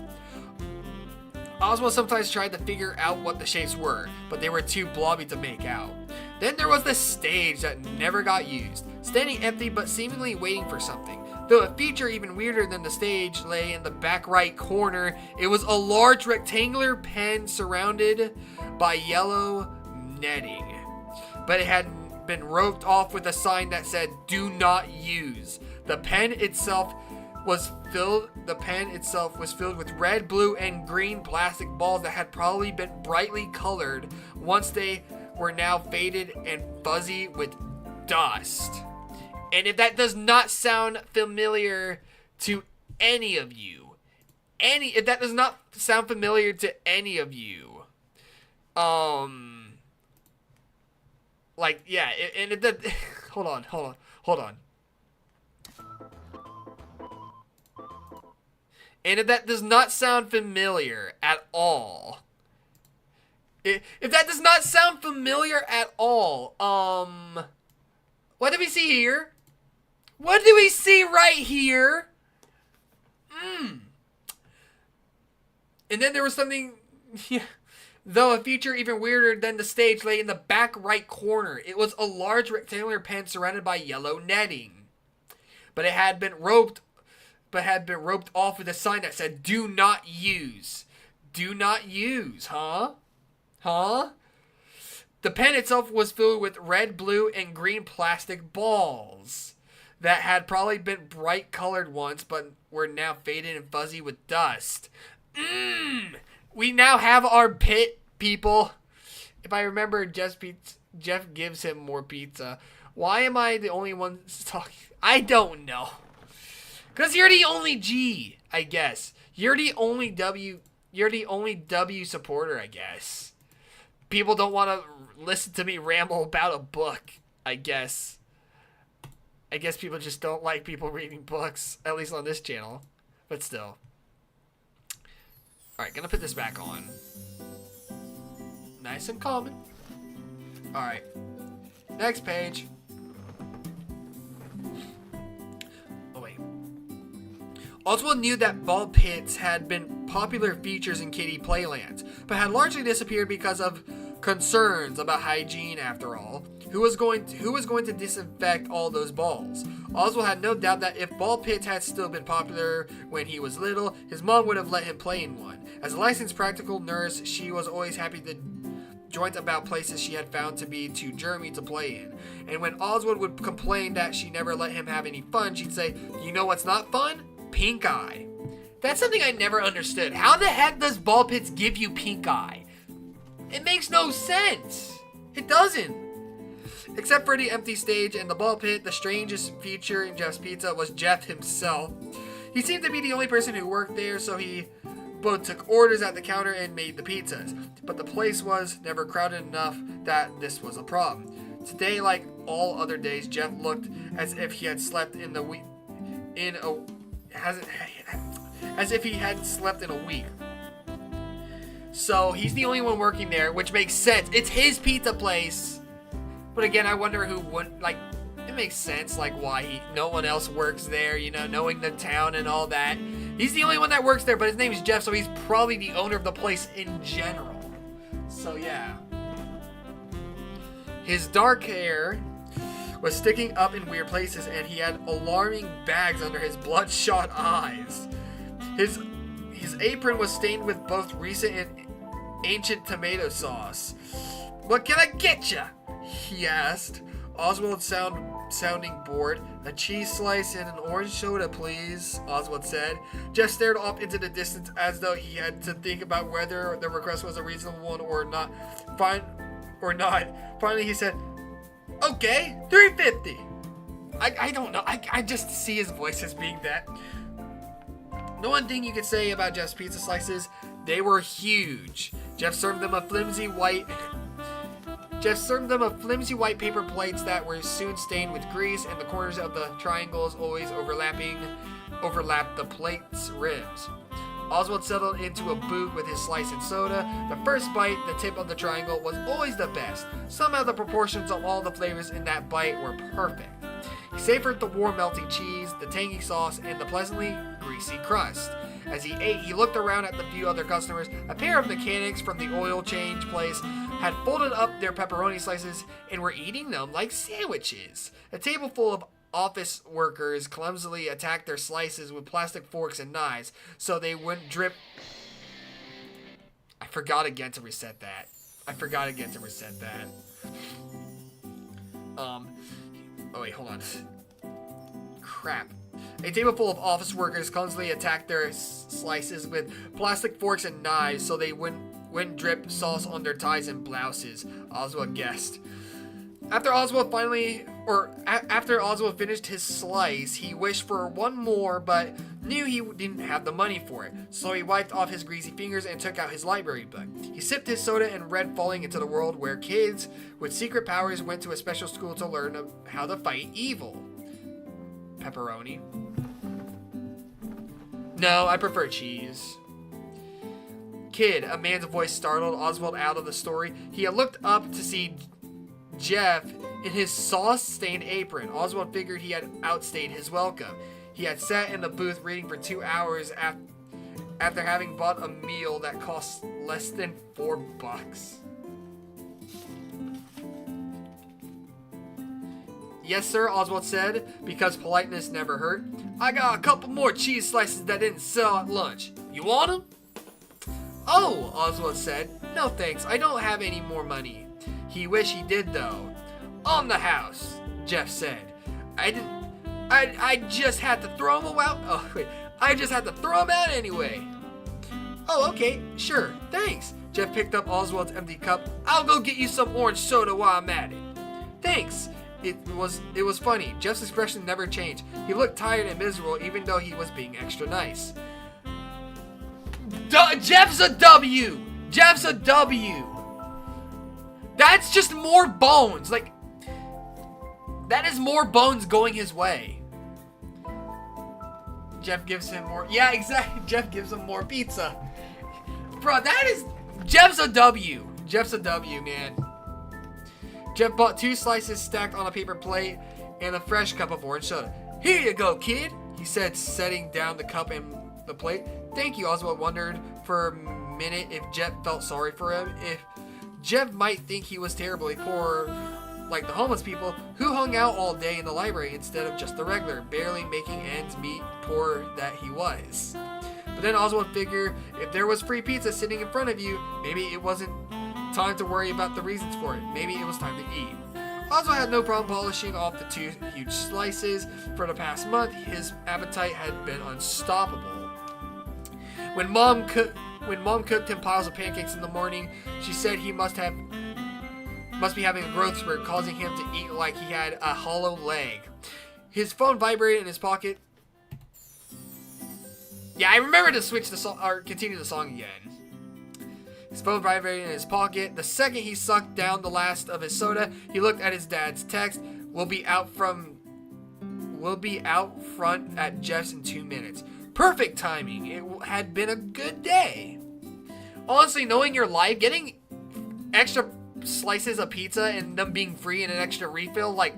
Oswald sometimes tried to figure out what the shapes were, but they were too blobby to make out. Then there was the stage that never got used, standing empty but seemingly waiting for something. Though a feature even weirder than the stage lay in the back right corner, it was a large rectangular pen surrounded by yellow netting. But it had been roped off with a sign that said, "Do not use." The pen itself was filled with red, blue, and green plastic balls that had probably been brightly colored once they were now faded and fuzzy with dust. And if that does not sound familiar to any of you, and if hold on. And if that does not sound familiar at all, what do we see here? What do we see right here? And then there was something, though a feature even weirder than the stage lay in the back right corner. It was a large rectangular pen surrounded by yellow netting. But it had been roped off with a sign that said, "Do not use." Do not use, huh? The pen itself was filled with red, blue, and green plastic balls that had probably been bright colored once, but were now faded and fuzzy with dust. We now have our pit, people. If I remember, Jeff gives him more pizza. Why am I the only one talking? I don't know. Because you're the only G, I guess. You're the only W supporter, I guess. People don't want to listen to me ramble about a book, I guess. I guess people just don't like people reading books, at least on this channel. But still. Alright, gonna put this back on. Nice and common. Alright. Next page. Oswald knew that ball pits had been popular features in kiddie playlands, but had largely disappeared because of concerns about hygiene after all. Who was going to disinfect all those balls? Oswald had no doubt that if ball pits had still been popular when he was little, his mom would have let him play in one. As a licensed practical nurse, she was always happy to joint about places she had found to be too germy to play in. And when Oswald would complain that she never let him have any fun, she'd say, "You know what's not fun? Pink eye." That's something I never understood. How the heck does ball pits give you pink eye? It makes no sense. It doesn't. Except for the empty stage and the ball pit, the strangest feature in Jeff's Pizza was Jeff himself. He seemed to be the only person who worked there, so he both took orders at the counter and made the pizzas. But the place was never crowded enough that this was a problem. Today, like all other days, Jeff looked as if he had slept in a week. So he's the only one working there, which makes sense. It's his pizza place. But again, I wonder who would, like, it makes sense, like, why no one else works there, you know, knowing the town and all that. He's the only one that works there, but his name is Jeff, so he's probably the owner of the place in general. So, yeah. His dark hair was sticking up in weird places, and he had alarming bags under his bloodshot eyes. His apron was stained with both recent and ancient tomato sauce. "What can I get ya?" he asked. Oswald sounding bored. "A cheese slice and an orange soda, please," Oswald said. Jeff stared off into the distance as though he had to think about whether the request was a reasonable one or not. Finally, he said, "Okay, $3.50. I don't know. I just see his voice as being that. The one thing you could say about Jeff's pizza slices, they were huge. Jeff served them a flimsy white paper plates that were soon stained with grease, and the corners of the triangles always overlapped the plate's rims. Oswald settled into a boot with his slice and soda. The first bite, the tip of the triangle, was always the best. Somehow the proportions of all the flavors in that bite were perfect. He savored the warm melting cheese, the tangy sauce, and the pleasantly greasy crust. As he ate, he looked around at the few other customers. A pair of mechanics from the oil change place had folded up their pepperoni slices and were eating them like sandwiches. A table full of office workers clumsily attacked their slices with plastic forks and knives so they wouldn't drip. I forgot again to reset that. Oh wait, hold on. Crap. A table full of office workers clumsily attacked their slices with plastic forks and knives so they wouldn't drip sauce on their ties and blouses, Oswald guessed. After Oswald finished his slice, he wished for one more, but knew he didn't have the money for it. So he wiped off his greasy fingers and took out his library book. He sipped his soda and read Falling into the World, where kids with secret powers went to a special school to learn how to fight evil. Pepperoni. No, I prefer cheese. Kid, a man's voice startled Oswald out of the story. He had looked up to see Jeff in his sauce-stained apron. Oswald figured he had outstayed his welcome. He had sat in the booth reading for 2 hours after having bought a meal that cost less than $4. "Yes, sir," Oswald said, because politeness never hurt. "I got a couple more cheese slices that didn't sell at lunch. You want them?" "Oh," Oswald said. "No thanks, I don't have any more money." He wished he did, though. "On the house," Jeff said. I just had to throw them out. Oh, wait. I just had to throw them out anyway." "Oh, okay, sure, thanks." Jeff picked up Oswald's empty cup. "I'll go get you some orange soda while I'm at it." "Thanks." It was funny. Jeff's expression never changed. He looked tired and miserable, even though he was being extra nice. Jeff's a W. Jeff's a W. That's just more bones. Like, that is more bones going his way. Jeff gives him more. Yeah, exactly. Jeff gives him more pizza. Bro, Jeff's a W. Jeff's a W, man. Jeff bought 2 slices stacked on a paper plate and a fresh cup of orange soda. "Here you go, kid," he said, setting down the cup and the plate. "Thank you." Oswald wondered for a minute if Jeff felt sorry for him. If Jeff might think he was terribly poor, like the homeless people who hung out all day in the library instead of just the regular, barely making ends meet poor that he was. But then Oswald figured if there was free pizza sitting in front of you, maybe it wasn't time to worry about the reasons for it. Maybe it was time to eat. Oswald had no problem polishing off the 2 huge slices. For the past month, his appetite had been unstoppable. When Mom cooked him piles of pancakes in the morning, she said he must be having a growth spurt, causing him to eat like he had a hollow leg. His phone vibrated in his pocket. Yeah, I remember to switch the song or continue the song again. His phone vibrated in his pocket. The second he sucked down the last of his soda, he looked at his dad's text. We'll be out front at Jeff's in 2 minutes. Perfect timing. It had been a good day. Honestly, knowing your life, getting extra slices of pizza and them being free and an extra refill, like,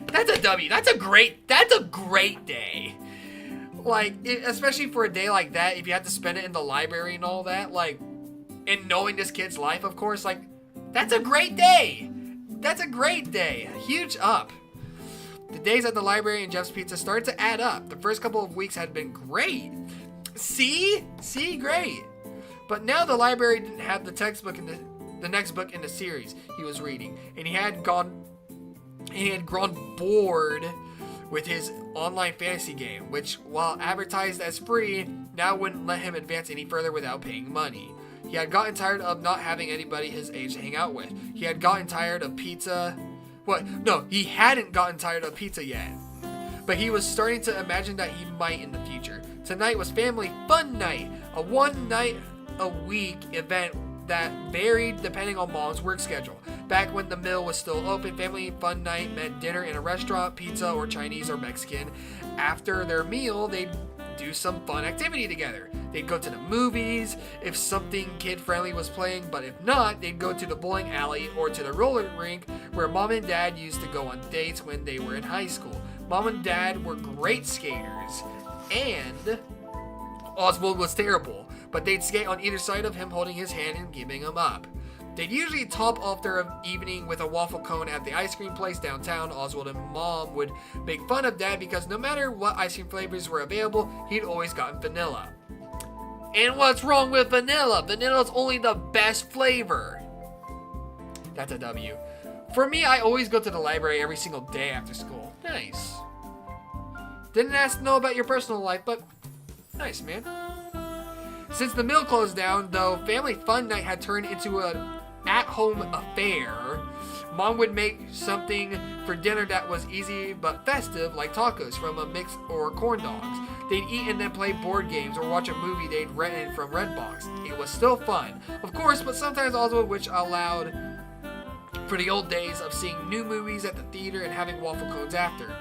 that's a W. That's a great day. Like, especially for a day like that, if you have to spend it in the library and all that, like, and knowing this kid's life, of course, like, that's a great day. That's a great day. A huge up. The days at the library and Jeff's Pizza started to add up. The first couple of weeks had been great. See, great. But now the library didn't have the textbook in the next book in the series he was reading, and he had grown bored with his online fantasy game, which, while advertised as free, now wouldn't let him advance any further without paying money. He had gotten tired of not having anybody his age to hang out with. He had gotten tired of pizza. No, he hadn't gotten tired of pizza yet. But he was starting to imagine that he might in the future. Tonight was family fun night, a one-night-a-week event that varied depending on Mom's work schedule. Back when the mill was still open, family fun night meant dinner in a restaurant, pizza or Chinese or Mexican. After their meal, they'd do some fun activity together. They'd go to the movies if something kid-friendly was playing, but if not, they'd go to the bowling alley or to the roller rink where Mom and Dad used to go on dates when they were in high school. Mom and Dad were great skaters, and Oswald was terrible, but they'd skate on either side of him, holding his hand and giving him up. They'd usually top off their evening with a waffle cone at the ice cream place downtown. Oswald and Mom would make fun of Dad because no matter what ice cream flavors were available, he'd always gotten vanilla. And what's wrong with vanilla? Vanilla's only the best flavor. That's a W. For me, I always go to the library every single day after school. Nice. Didn't ask to know about your personal life, but nice, man. Since the mill closed down, though, family fun night had turned into an at-home affair. Mom would make something for dinner that was easy but festive, like tacos from a mix or corn dogs. They'd eat and then play board games or watch a movie they'd rented from Redbox. It was still fun, of course, but sometimes also which allowed for the old days of seeing new movies at the theater and having waffle cones after.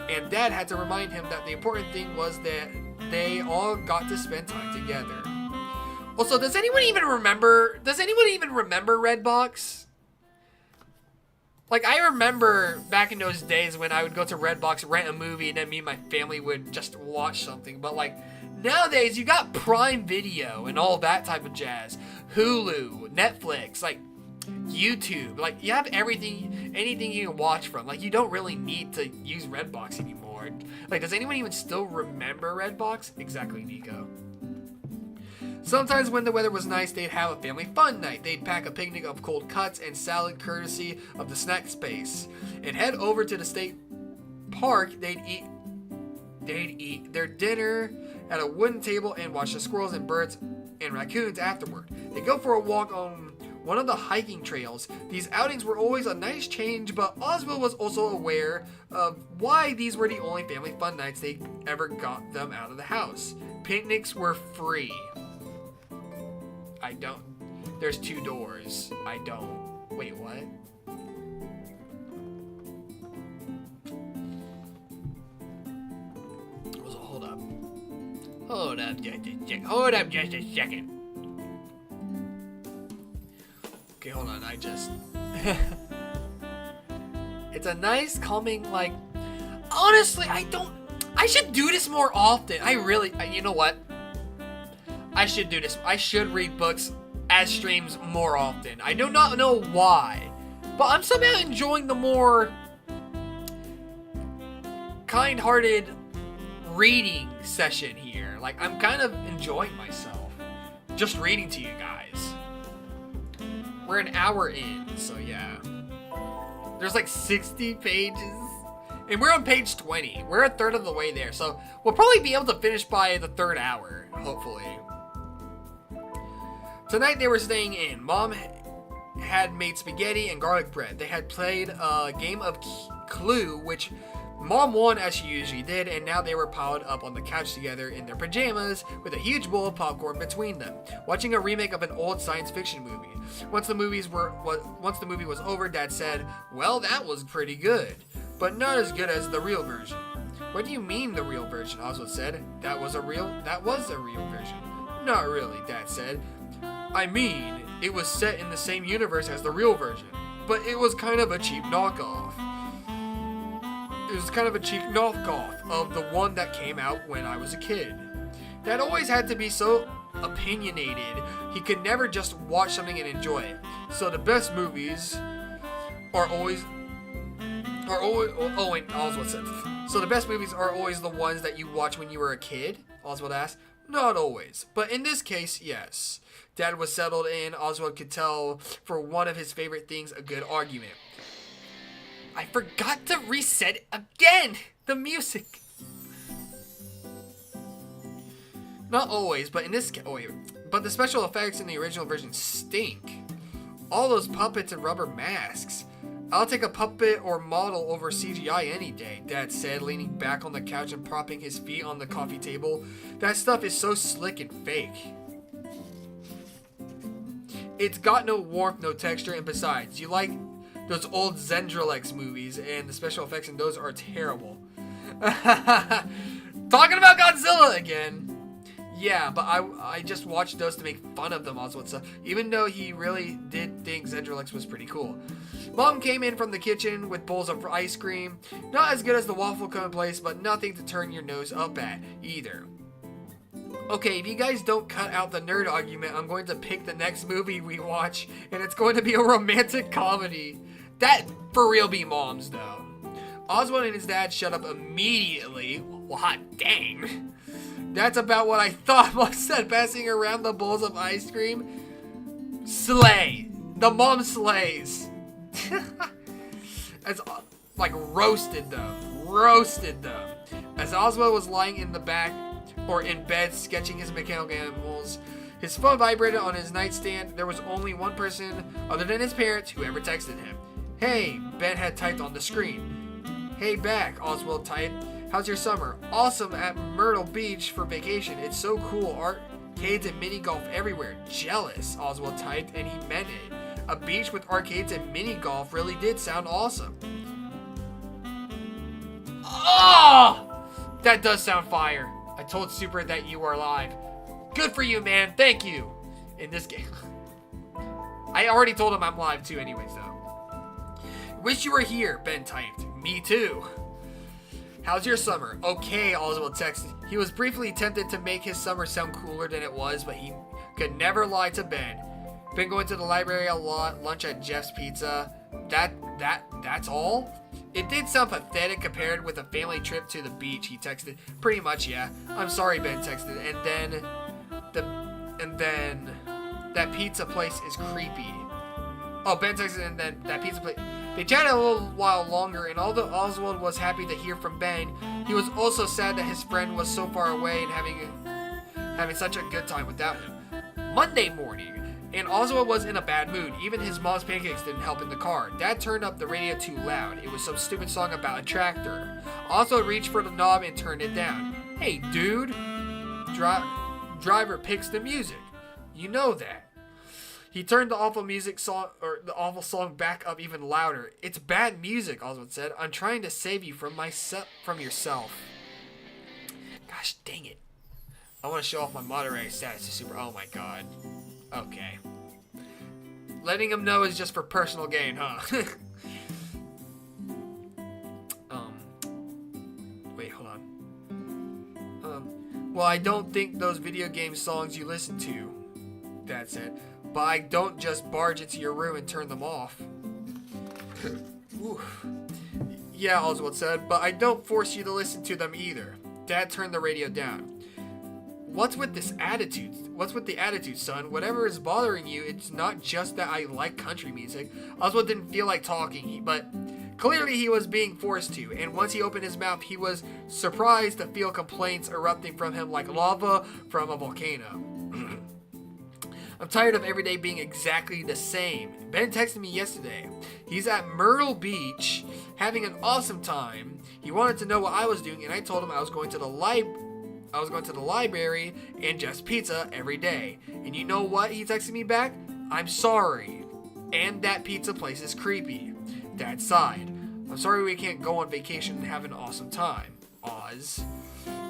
And Dad had to remind him that the important thing was that they all got to spend time together. Also, does anyone even remember Redbox? Like, I remember back in those days when I would go to Redbox, rent a movie, and then me and my family would just watch something. But, like, nowadays, you got Prime Video and all that type of jazz. Hulu, Netflix, like, YouTube. Like, you have anything you can watch from. Like, you don't really need to use Redbox anymore. Like, does anyone even still remember Redbox? Exactly, Nico. Sometimes when the weather was nice, they'd have a family fun night. They'd pack a picnic of cold cuts and salad courtesy of the snack space and head over to the state park. They'd eat their dinner at a wooden table and watch the squirrels and birds and raccoons afterward. They'd go for a walk on one of the hiking trails. These outings were always a nice change, but Oswald was also aware of why these were the only family fun nights they ever got them out of the house. Picnics were free. I don't. There's 2 doors. I don't. Wait, what? Hold up. Hold up just a second. Okay, hold on. It's a nice, calming, like... Honestly, I should do this more often. You know what? I should do this. I should read books as streams more often. I do not know why, but I'm somehow enjoying the more kind-hearted reading session here. Like, I'm kind of enjoying myself just reading to you guys. We're an hour in, so yeah. There's like 60 pages, and we're on page 20. We're a third of the way there, so we'll probably be able to finish by the 3rd hour, hopefully. Tonight they were staying in. Mom had made spaghetti and garlic bread. They had played a game of Clue, which Mom won as she usually did, and now they were piled up on the couch together in their pajamas with a huge bowl of popcorn between them, watching a remake of an old science fiction movie. Once the movie was over, Dad said, "Well, that was pretty good, but not as good as the real version." "What do you mean the real version?" Oswald said. That was a real version." "Not really," Dad said. "I mean, it was set in the same universe as the real version, but it was kind of a cheap knockoff. It was kind of a cheap knockoff of the one that came out when I was a kid. Dad always had to be so opinionated. He could never just watch something and enjoy it. So the best movies are always Oswald said. So the best movies are always the ones that you watch when you were a kid? Oswald asked. Not always, but in this case, yes. Dad was settled in. Oswald could tell for one of his favorite things, a good argument. I forgot to reset it again! The music! Not always, but in this case... Oh, wait. But the special effects in the original version stink. All those puppets and rubber masks. I'll take a puppet or model over CGI any day, Dad said, leaning back on the couch and propping his feet on the coffee table. That stuff is so slick and fake. It's got no warmth, no texture, and besides, you like those old Zendrelex movies, and the special effects in those are terrible. Talking about Godzilla again. Yeah, but I just watched those to make fun of them, Oswald said, even though he really did think Zendrelex was pretty cool. Mom came in from the kitchen with bowls of ice cream. Not as good as the waffle cone place, but nothing to turn your nose up at either. Okay, if you guys don't cut out the nerd argument, I'm going to pick the next movie we watch, and it's going to be a romantic comedy. That for real be Mom's, though. Oswald and his dad shut up immediately. Well, hot dang. That's about what I thought, Mom said, passing around the bowls of ice cream. Slay. The mom slays. As, like, roasted them. As Oswald was lying in the back, or in bed, sketching his mechanical animals, his phone vibrated on his nightstand. There was only one person, other than his parents, who ever texted him. Hey, Ben had typed on the screen. Hey, back, Oswald typed. How's your summer? Awesome at Myrtle Beach for vacation. It's so cool. Arcades and mini golf everywhere. Jealous, Oswald typed, and he meant it. A beach with arcades and mini golf really did sound awesome. Oh! That does sound fire. I told Super that you were alive. Good for you, man. Thank you. In this game. I already told him I'm live too anyways, though. Wish you were here, Ben typed. Me too. How's your summer? Okay, Oswald texted. He was briefly tempted to make his summer sound cooler than it was, but he could never lie to Ben. Been going to the library a lot, lunch at Jeff's Pizza. That's all? It did sound pathetic compared with a family trip to the beach, he texted. Pretty much, yeah. I'm sorry, Ben texted. And then that pizza place is creepy. Oh, Ben texted, and then that pizza place. They chatted a little while longer, and although Oswald was happy to hear from Ben, he was also sad that his friend was so far away and having such a good time without him. Monday morning, and Oswald was in a bad mood. Even his mom's pancakes didn't help in the car. Dad turned up the radio too loud. It was some stupid song about a tractor. Oswald reached for the knob and turned it down. Hey, dude. Driver picks the music. You know that. He turned the awful song back up even louder. It's bad music, Oswald said. I'm trying to save you from yourself. Gosh dang it. I want to show off my moderator status to Super. Oh my god. Okay. Letting him know is just for personal gain, huh? Wait, hold on. Well, I don't think those video game songs you listen to, Dad said. But I don't just barge into your room and turn them off. Yeah, Oswald said, but I don't force you to listen to them either. Dad turned the radio down. What's with this attitude? What's with the attitude, son? Whatever is bothering you, it's not just that I like country music. Oswald didn't feel like talking, but clearly he was being forced to, and once he opened his mouth, he was surprised to feel complaints erupting from him like lava from a volcano. I'm tired of every day being exactly the same. Ben texted me yesterday. He's at Myrtle Beach having an awesome time. He wanted to know what I was doing, and I told him I was going to the library and Jeff's Pizza every day. And you know what? He texted me back. I'm sorry. And that pizza place is creepy. Dad sighed. I'm sorry we can't go on vacation and have an awesome time. Oz.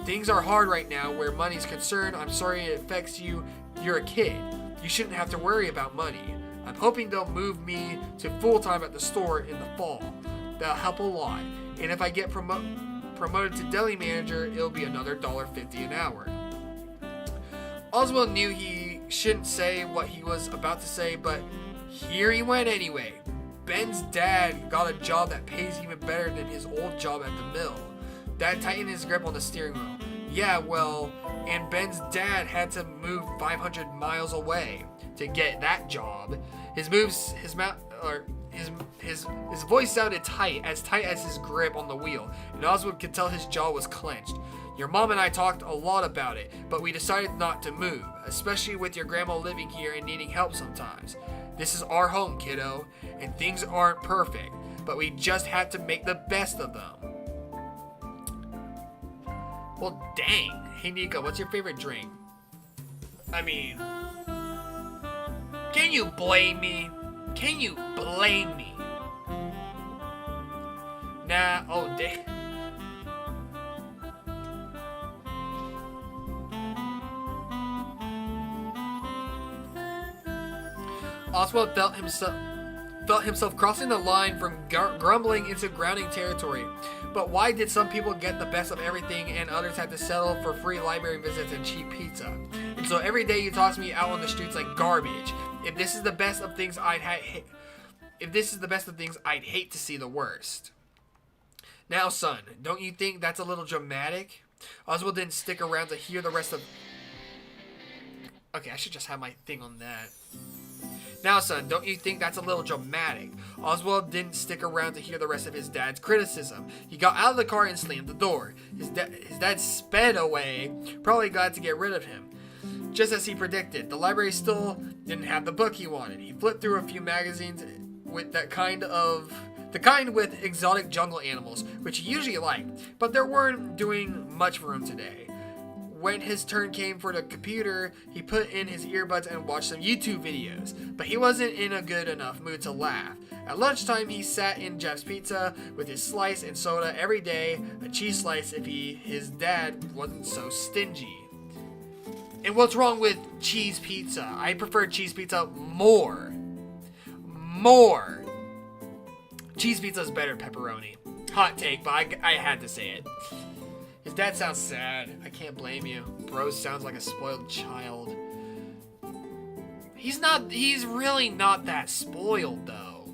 Things are hard right now where money's concerned. I'm sorry it affects you. You're a kid. You shouldn't have to worry about money. I'm hoping they'll move me to full-time at the store in the fall. That'll help a lot. And if I get promoted to deli manager, it'll be another $1.50 an hour. Oswald knew he shouldn't say what he was about to say, but here he went anyway. Ben's dad got a job that pays even better than his old job at the mill. Dad tightened his grip on the steering wheel. Yeah, well, and Ben's dad had to move 500 miles away to get that job. His voice sounded tight as his grip on the wheel, and Oswald could tell his jaw was clenched. Your mom and I talked a lot about it, but we decided not to move, especially with your grandma living here and needing help sometimes. This is our home, kiddo, and things aren't perfect, but we just had to make the best of them. Well, dang. Hey, Nico, what's your favorite drink? I mean, can you blame me? Can you blame me? Nah, oh, dang. Oswald felt himself crossing the line from grumbling into grounding territory. But why did some people get the best of everything and others had to settle for free library visits and cheap pizza? And so every day you toss me out on the streets like garbage. If this is the best of things, I'd hate to see the worst. Now, son, don't you think that's a little dramatic? Oswald didn't stick around to hear the rest of... Okay, I should just have my thing on that. Now, son, don't you think that's a little dramatic? Oswald didn't stick around to hear the rest of his dad's criticism. He got out of the car and slammed the door. His dad sped away, probably glad to get rid of him. Just as he predicted, the library still didn't have the book he wanted. He flipped through a few magazines with the kind with exotic jungle animals, which he usually liked, but they weren't doing much for him today. When his turn came for the computer, he put in his earbuds and watched some YouTube videos, but he wasn't in a good enough mood to laugh. At lunchtime, he sat in Jeff's Pizza with his slice and soda every day, a cheese slice if his dad wasn't so stingy. And what's wrong with cheese pizza? I prefer cheese pizza more. Cheese pizza is better than pepperoni. Hot take, but I had to say it. His dad sounds sad. I can't blame you. Bro sounds like a spoiled child. He's really not that spoiled, though.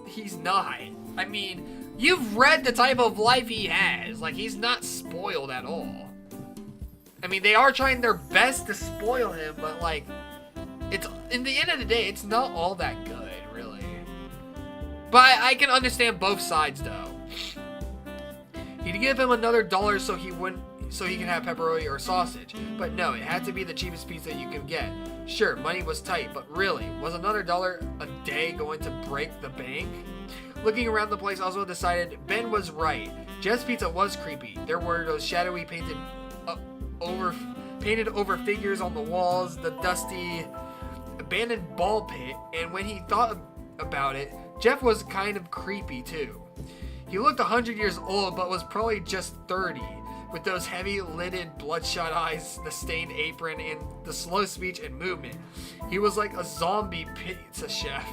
He's not. I mean, you've read the type of life he has. Like, he's not spoiled at all. I mean, they are trying their best to spoil him, but, like, it's, in the end of the day, it's not all that good, really. But I can understand both sides, though. He'd give him another $1 so he can have pepperoni or sausage. But no, it had to be the cheapest pizza you could get. Sure, money was tight, but really, was another $1 a day going to break the bank? Looking around the place, Oswald decided Ben was right. Jeff's Pizza was creepy. There were those shadowy painted over figures on the walls, the dusty, abandoned ball pit, and when he thought about it, Jeff was kind of creepy too. He looked 100 years old, but was probably just 30, with those heavy-lidded, bloodshot eyes, the stained apron, and the slow speech and movement. He was like a zombie pizza chef.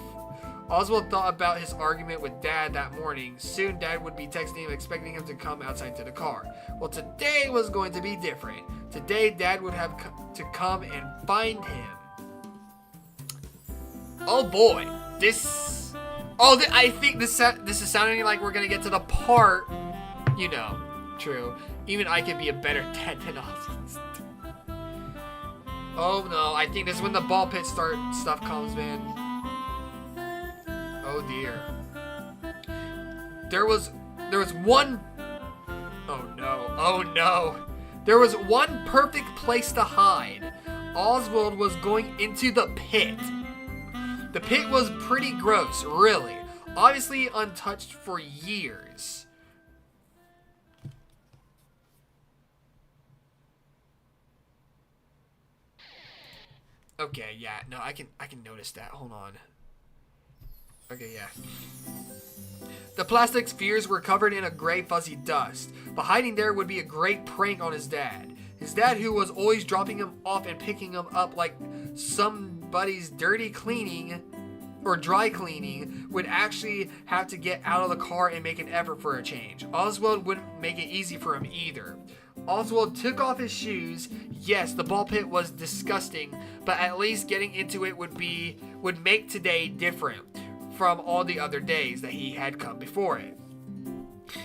Oswald thought about his argument with Dad that morning. Soon Dad would be texting him, expecting him to come outside to the car. Well, today was going to be different. Today, Dad would have to come and find him. Oh boy, I think this is sounding like we're gonna get to the part, you know, true. Even I could be a better dad than Oswald. Oh no, I think this is when the ball pit stuff comes, man. Oh dear. There was one. Oh no. There was one perfect place to hide. Oswald was going into the pit. The pit was pretty gross, really. Obviously untouched for years. Okay, yeah, no, I can notice that. Hold on. Okay, yeah. The plastic spheres were covered in a gray fuzzy dust, but hiding there would be a great prank on his dad. His dad, who was always dropping him off and picking him up like somebody's dirty cleaning or dry cleaning, would actually have to get out of the car and make an effort for a change. Oswald wouldn't make it easy for him either. Oswald took off his shoes. Yes, the ball pit was disgusting, but at least getting into it would make today different from all the other days that he had come before it.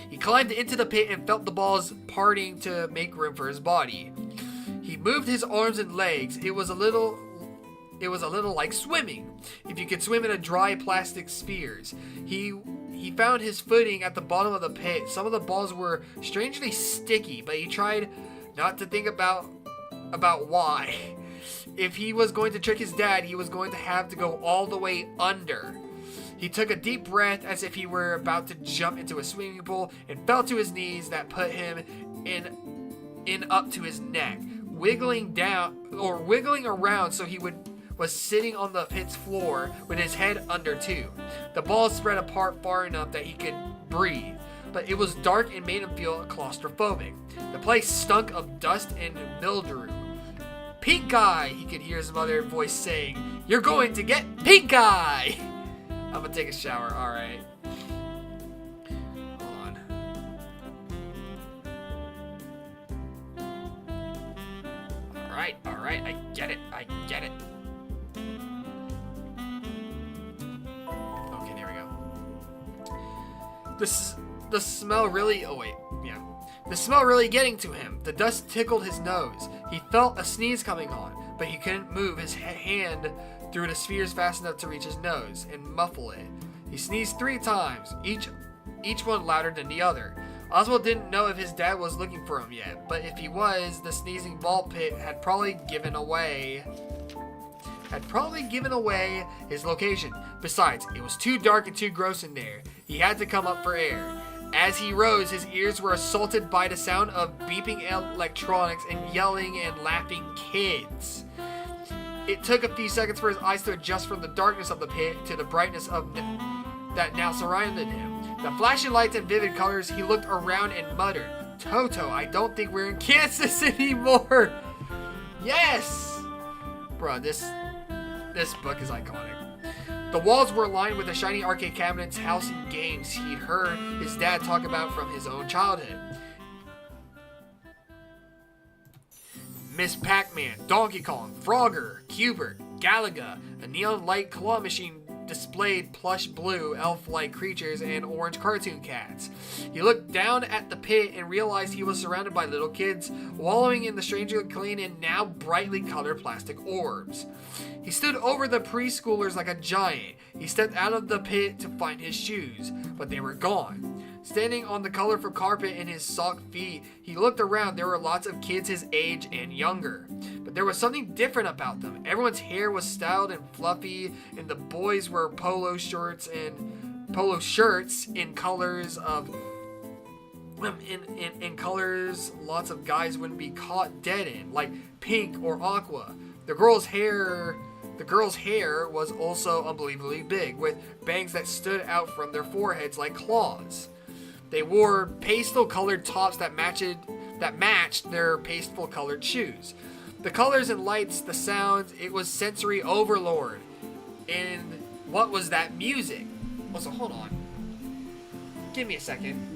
He climbed into the pit and felt the balls parting to make room for his body. He moved his arms and legs. It was a little like swimming, if you could swim in a dry plastic spheres. He found his footing at the bottom of the pit. Some of the balls were strangely sticky, but he tried not to think about why. If he was going to trick his dad, he was going to have to go all the way under. He took a deep breath as if he were about to jump into a swimming pool and fell to his knees that put him in up to his neck, wiggling around so he was sitting on the pit's floor with his head under too. The balls spread apart far enough that he could breathe, but it was dark and made him feel claustrophobic. The place stunk of dust and mildew. "Pink eye," he could hear his mother's voice saying. "You're going to get pink eye." I'm gonna take a shower, alright. Hold on. Alright, I get it. Okay, there we go. The smell really, the smell really getting to him. The dust tickled his nose. He felt a sneeze coming on, but he couldn't move his hand through the spheres fast enough to reach his nose and muffle it. He sneezed 3 times, each one louder than the other. Oswald didn't know if his dad was looking for him yet, but if he was, the sneezing ball pit had probably given away his location. Besides, it was too dark and too gross in there. He had to come up for air. As he rose, his ears were assaulted by the sound of beeping electronics and yelling and laughing kids. It took a few seconds for his eyes to adjust from the darkness of the pit to the brightness that now surrounded him. The flashing lights and vivid colors, he looked around and muttered, "Toto, I don't think we're in Kansas anymore." Yes! Bro, this book is iconic. The walls were lined with the shiny arcade cabinets housing games he'd heard his dad talk about from his own childhood. Miss Pac-Man, Donkey Kong, Frogger, Cubert, Galaga, a neon light claw machine displayed plush blue elf-like creatures and orange cartoon cats. He looked down at the pit and realized he was surrounded by little kids wallowing in the strangely clean and now brightly colored plastic orbs. He stood over the preschoolers like a giant. He stepped out of the pit to find his shoes, but they were gone. Standing on the colorful carpet in his socked feet, he looked around. There were lots of kids his age and younger, but there was something different about them. Everyone's hair was styled and fluffy, and the boys were polo shirts in colors lots of guys wouldn't be caught dead in, like pink or aqua. The girl's hair was also unbelievably big, with bangs that stood out from their foreheads like claws. They wore pastel-colored tops that matched their pastel-colored shoes. The colors and lights, the sounds, it was sensory overload. And what was that music? Also, hold on. Give me a second.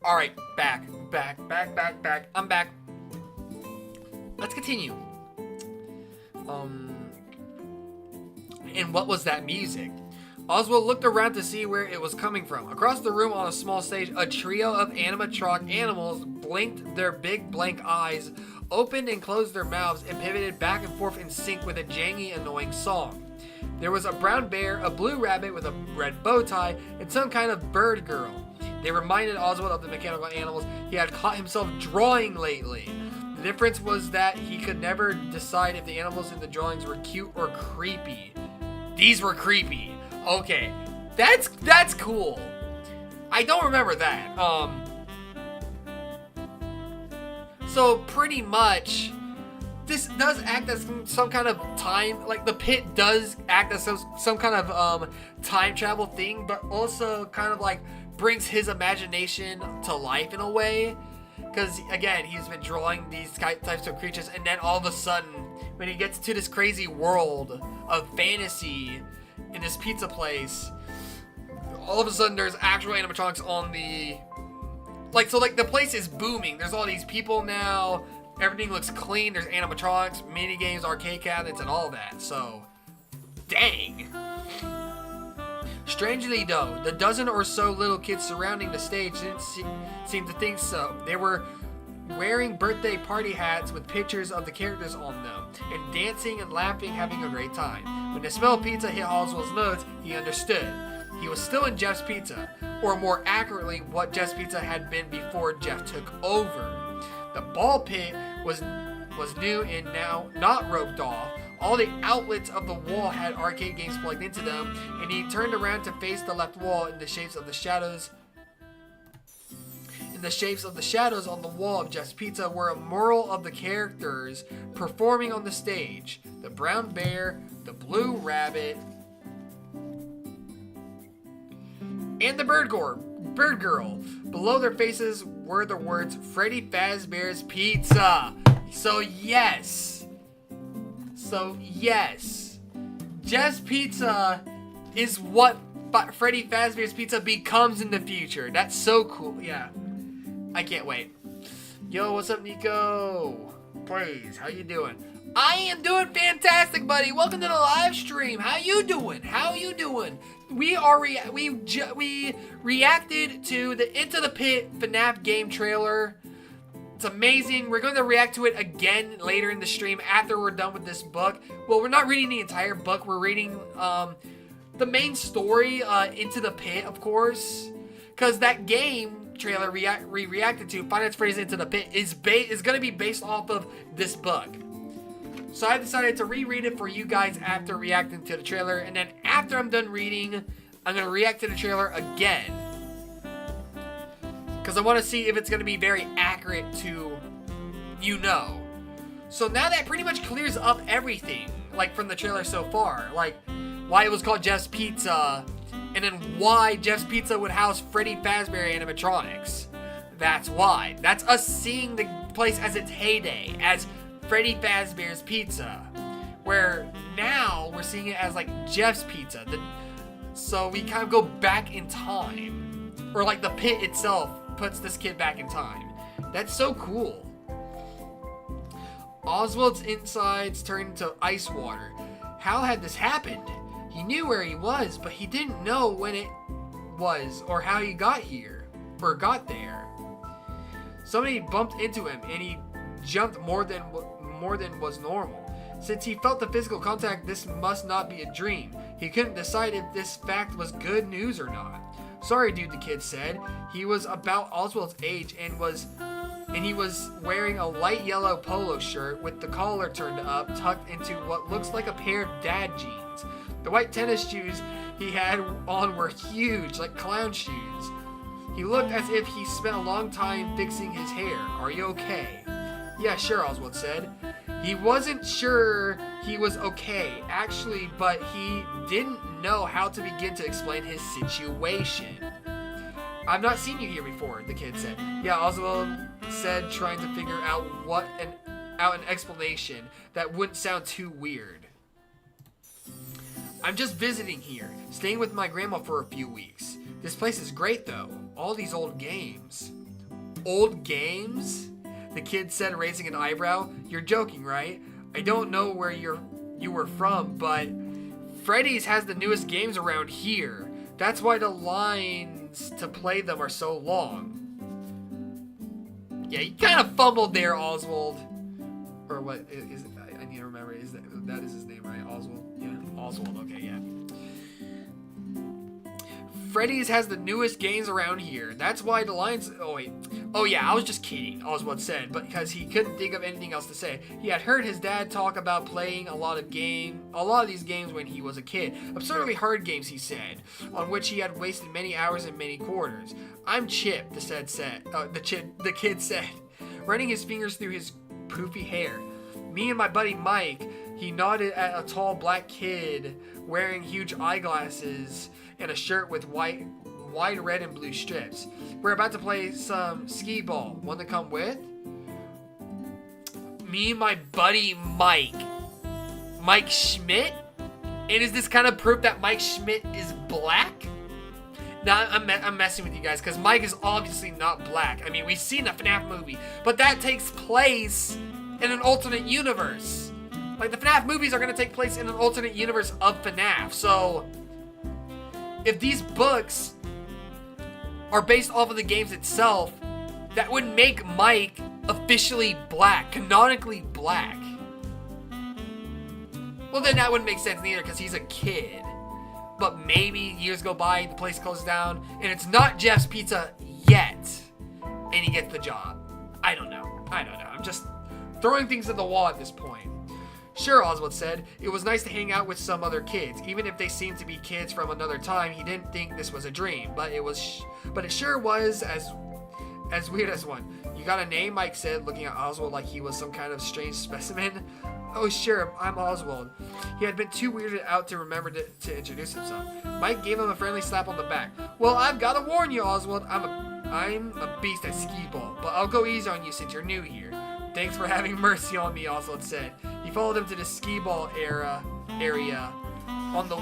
Alright, back. I'm back. Let's continue. And what was that music? Oswald looked around to see where it was coming from. Across the room on a small stage, a trio of animatronic animals blinked their big blank eyes, opened and closed their mouths, and pivoted back and forth in sync with a jangy, annoying song. There was a brown bear, a blue rabbit with a red bow tie, and some kind of bird girl. They reminded Oswald of the mechanical animals he had caught himself drawing lately. The difference was that he could never decide if the animals in the drawings were cute or creepy. These were creepy. Okay, that's cool. I don't remember that. So pretty much, this does act as some kind of time, like the pit does act as some kind of time travel thing, but also kind of like brings his imagination to life in a way. Because again, he's been drawing these types of creatures, and then all of a sudden, when he gets to this crazy world of fantasy in this pizza place, all of a sudden there's actual animatronics on the... Like the place is booming. There's all these people now. Everything looks clean. There's animatronics, mini games, arcade cabinets, and all that. So, dang. Strangely though, the dozen or so little kids surrounding the stage didn't seem to think so. They were wearing birthday party hats with pictures of the characters on them, and dancing and laughing, having a great time. When the smell of pizza hit Oswald's nose, he understood. He was still in Jeff's Pizza, or more accurately, what Jeff's Pizza had been before Jeff took over. The ball pit was new and now not roped off. All the outlets of the wall had arcade games plugged into them, and he turned around to face the left wall in the shapes of the shadows. In the shapes of the shadows on the wall of Jeff's Pizza were a mural of the characters performing on the stage. The brown bear, the blue rabbit, and the bird girl. Below their faces were the words Freddy Fazbear's Pizza. So yes, Jeff's Pizza is what Freddy Fazbear's Pizza becomes in the future. That's so cool. Yeah, I can't wait. Yo, what's up, Nico? Praise, how you doing? I am doing fantastic, buddy. Welcome to the live stream. How you doing? We reacted to the Into the Pit FNAF game trailer. It's amazing. We're going to react to it again later in the stream after we're done with this book. Well, we're not reading the entire book. We're reading the main story, Into the Pit, of course. Because that game trailer we reacted to, Five Nights at Freddy's Into the Pit, is going to be based off of this book. So I decided to reread it for you guys after reacting to the trailer. And then after I'm done reading, I'm going to react to the trailer again. Because I want to see if it's going to be very accurate to, So now that pretty much clears up everything, like from the trailer so far. Like, why it was called Jeff's Pizza, and then why Jeff's Pizza would house Freddy Fazbear animatronics. That's why. That's us seeing the place as its heyday, as Freddy Fazbear's Pizza. Where now we're seeing it as like Jeff's Pizza. So we kind of go back in time. Or like the pit itself puts this kid back in time. That's so cool. Oswald's insides turned to ice water. How had this happened? He knew where he was, but he didn't know when it was or how he got here or got there. Somebody bumped into him and he jumped more than was normal. Since he felt the physical contact, this must not be a dream. He couldn't decide if this fact was good news or not. Sorry, dude, the kid said. He was about Oswald's age and he was wearing a light yellow polo shirt with the collar turned up, tucked into what looks like a pair of dad jeans. The white tennis shoes he had on were huge, like clown shoes. He looked as if he spent a long time fixing his hair. Are you okay? Yeah, sure, Oswald said. He wasn't sure he was okay, actually, but he didn't know how to begin to explain his situation. I've not seen you here before, the kid said. Yeah, Oswald said, trying to figure out an explanation that wouldn't sound too weird. I'm just visiting here, staying with my grandma for a few weeks. This place is great, though. All these old games. Old games? The kid said, raising an eyebrow. You're joking, right? I don't know where you were from, but Freddy's has the newest games around here. That's why the lines to play them are so long. Yeah, you kind of fumbled there, Oswald. Or what is it? I need to remember. That is his name, right? Oswald? Yeah, Oswald. Okay, yeah. Freddy's has the newest games around here. That's why the lines... Oh, wait. Oh, yeah, I was just kidding, Oswald said, but because he couldn't think of anything else to say. He had heard his dad talk about playing a lot of these games when he was a kid. Absurdly hard games, he said, on which he had wasted many hours and many quarters. I'm Chip, the kid said, running his fingers through his poofy hair. Me and my buddy Mike, he nodded at a tall black kid wearing huge eyeglasses and a shirt with wide red and blue strips. We're about to play some skee ball. Want to come with? Me and my buddy Mike. Mike Schmidt? And is this kind of proof that Mike Schmidt is black? Now, I'm messing with you guys, because Mike is obviously not black. I mean, we've seen the FNAF movie, but that takes place in an alternate universe. Like, the FNAF movies are going to take place in an alternate universe of FNAF, so... If these books are based off of the games itself, that would make Mike officially black, canonically black. Well, then that wouldn't make sense neither, because he's a kid. But maybe years go by, the place closes down, and it's not Jeff's Pizza yet, and he gets the job. I don't know. I'm just throwing things at the wall at this point. Sure, Oswald said. It was nice to hang out with some other kids. Even if they seemed to be kids from another time, he didn't think this was a dream. But it sure was as weird as one. You got a name? Mike said, looking at Oswald like he was some kind of strange specimen. Oh, sure, I'm Oswald. He had been too weirded out to remember to introduce himself. Mike gave him a friendly slap on the back. Well, I've got to warn you, Oswald. I'm a beast at skee ball, but I'll go easy on you since you're new here. Thanks for having mercy on me, Oswald said. He followed him to the skee ball area. On the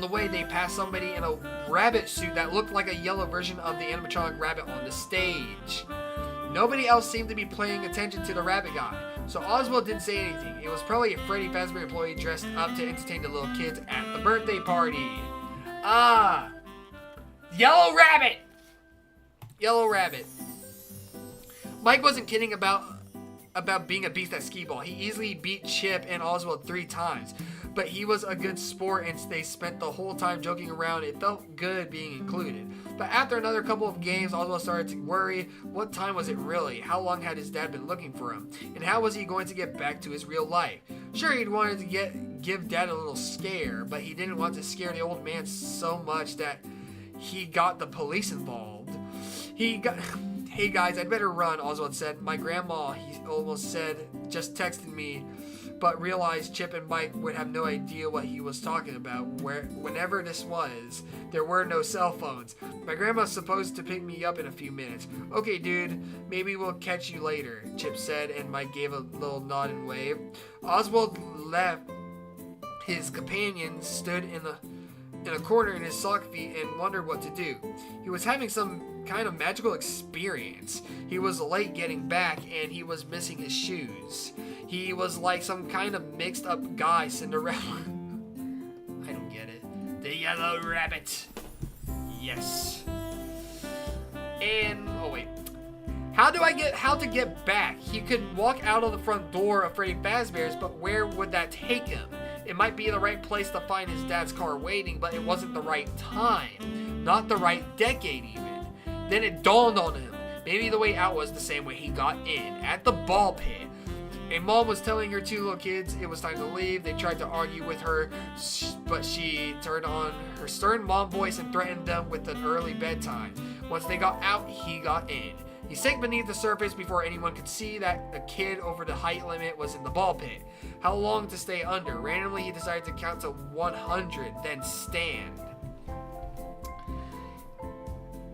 way, they passed somebody in a rabbit suit that looked like a yellow version of the animatronic rabbit on the stage. Nobody else seemed to be paying attention to the rabbit guy, so Oswald didn't say anything. It was probably a Freddy Fazbear employee dressed up to entertain the little kids at the birthday party. Ah! Yellow Rabbit! Yellow Rabbit. Mike wasn't kidding about being a beast at skee ball. He easily beat Chip and Oswald 3 times, but he was a good sport and they spent the whole time joking around. It felt good being included. But after another couple of games, Oswald started to worry. What time was it really? How long had his dad been looking for him? And how was he going to get back to his real life? Sure, he'd wanted to give Dad a little scare, but he didn't want to scare the old man so much that he got the police involved. Hey guys, I'd better run, Oswald said. My grandma, he almost said, just texted me, but realized Chip and Mike would have no idea what he was talking about. Whenever this was, there were no cell phones. My grandma's supposed to pick me up in a few minutes. Okay, dude, maybe we'll catch you later, Chip said, and Mike gave a little nod and wave. Oswald left. His companion stood in a corner in his sock feet and wondered what to do. He was having some kind of magical experience. He was late getting back and he was missing his shoes. He was like some kind of mixed up guy Cinderella. I don't get it. The Yellow Rabbit. Yes. And oh wait. How to get back? He could walk out of the front door of Freddy Fazbear's, but where would that take him? It might be the right place to find his dad's car waiting, but it wasn't the right time. Not the right decade even. Then it dawned on him. Maybe the way out was the same way he got in, at the ball pit. A mom was telling her 2 little kids it was time to leave. They tried to argue with her, but she turned on her stern mom voice and threatened them with an early bedtime. Once they got out, he got in. He sank beneath the surface before anyone could see that the kid over the height limit was in the ball pit. How long to stay under? Randomly, he decided to count to 100, then stand.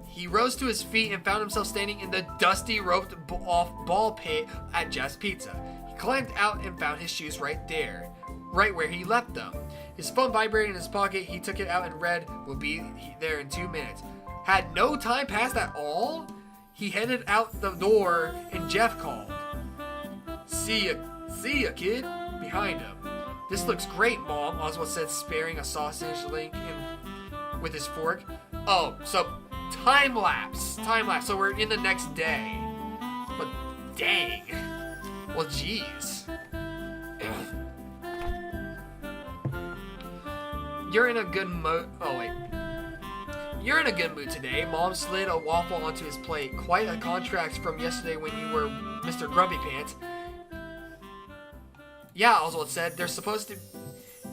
He rose to his feet and found himself standing in the dusty, roped-off ball pit at Jeff's Pizza. He climbed out and found his shoes right there, right where he left them. His phone vibrated in his pocket. He took it out and read, "Will be there in 2 minutes." Had no time passed at all? He headed out the door and Jeff called. See ya, kid," behind him. "This looks great, Mom," Oswald said, sparing a sausage link with his fork. Oh, so time lapse. So we're in the next day. But dang. Well, geez. You're in a good mood. Oh, wait. You're in a good mood today. Mom slid a waffle onto his plate. Quite a contrast from yesterday when you were Mr. Grumpy Pants. Yeah, Oswald said. They're supposed to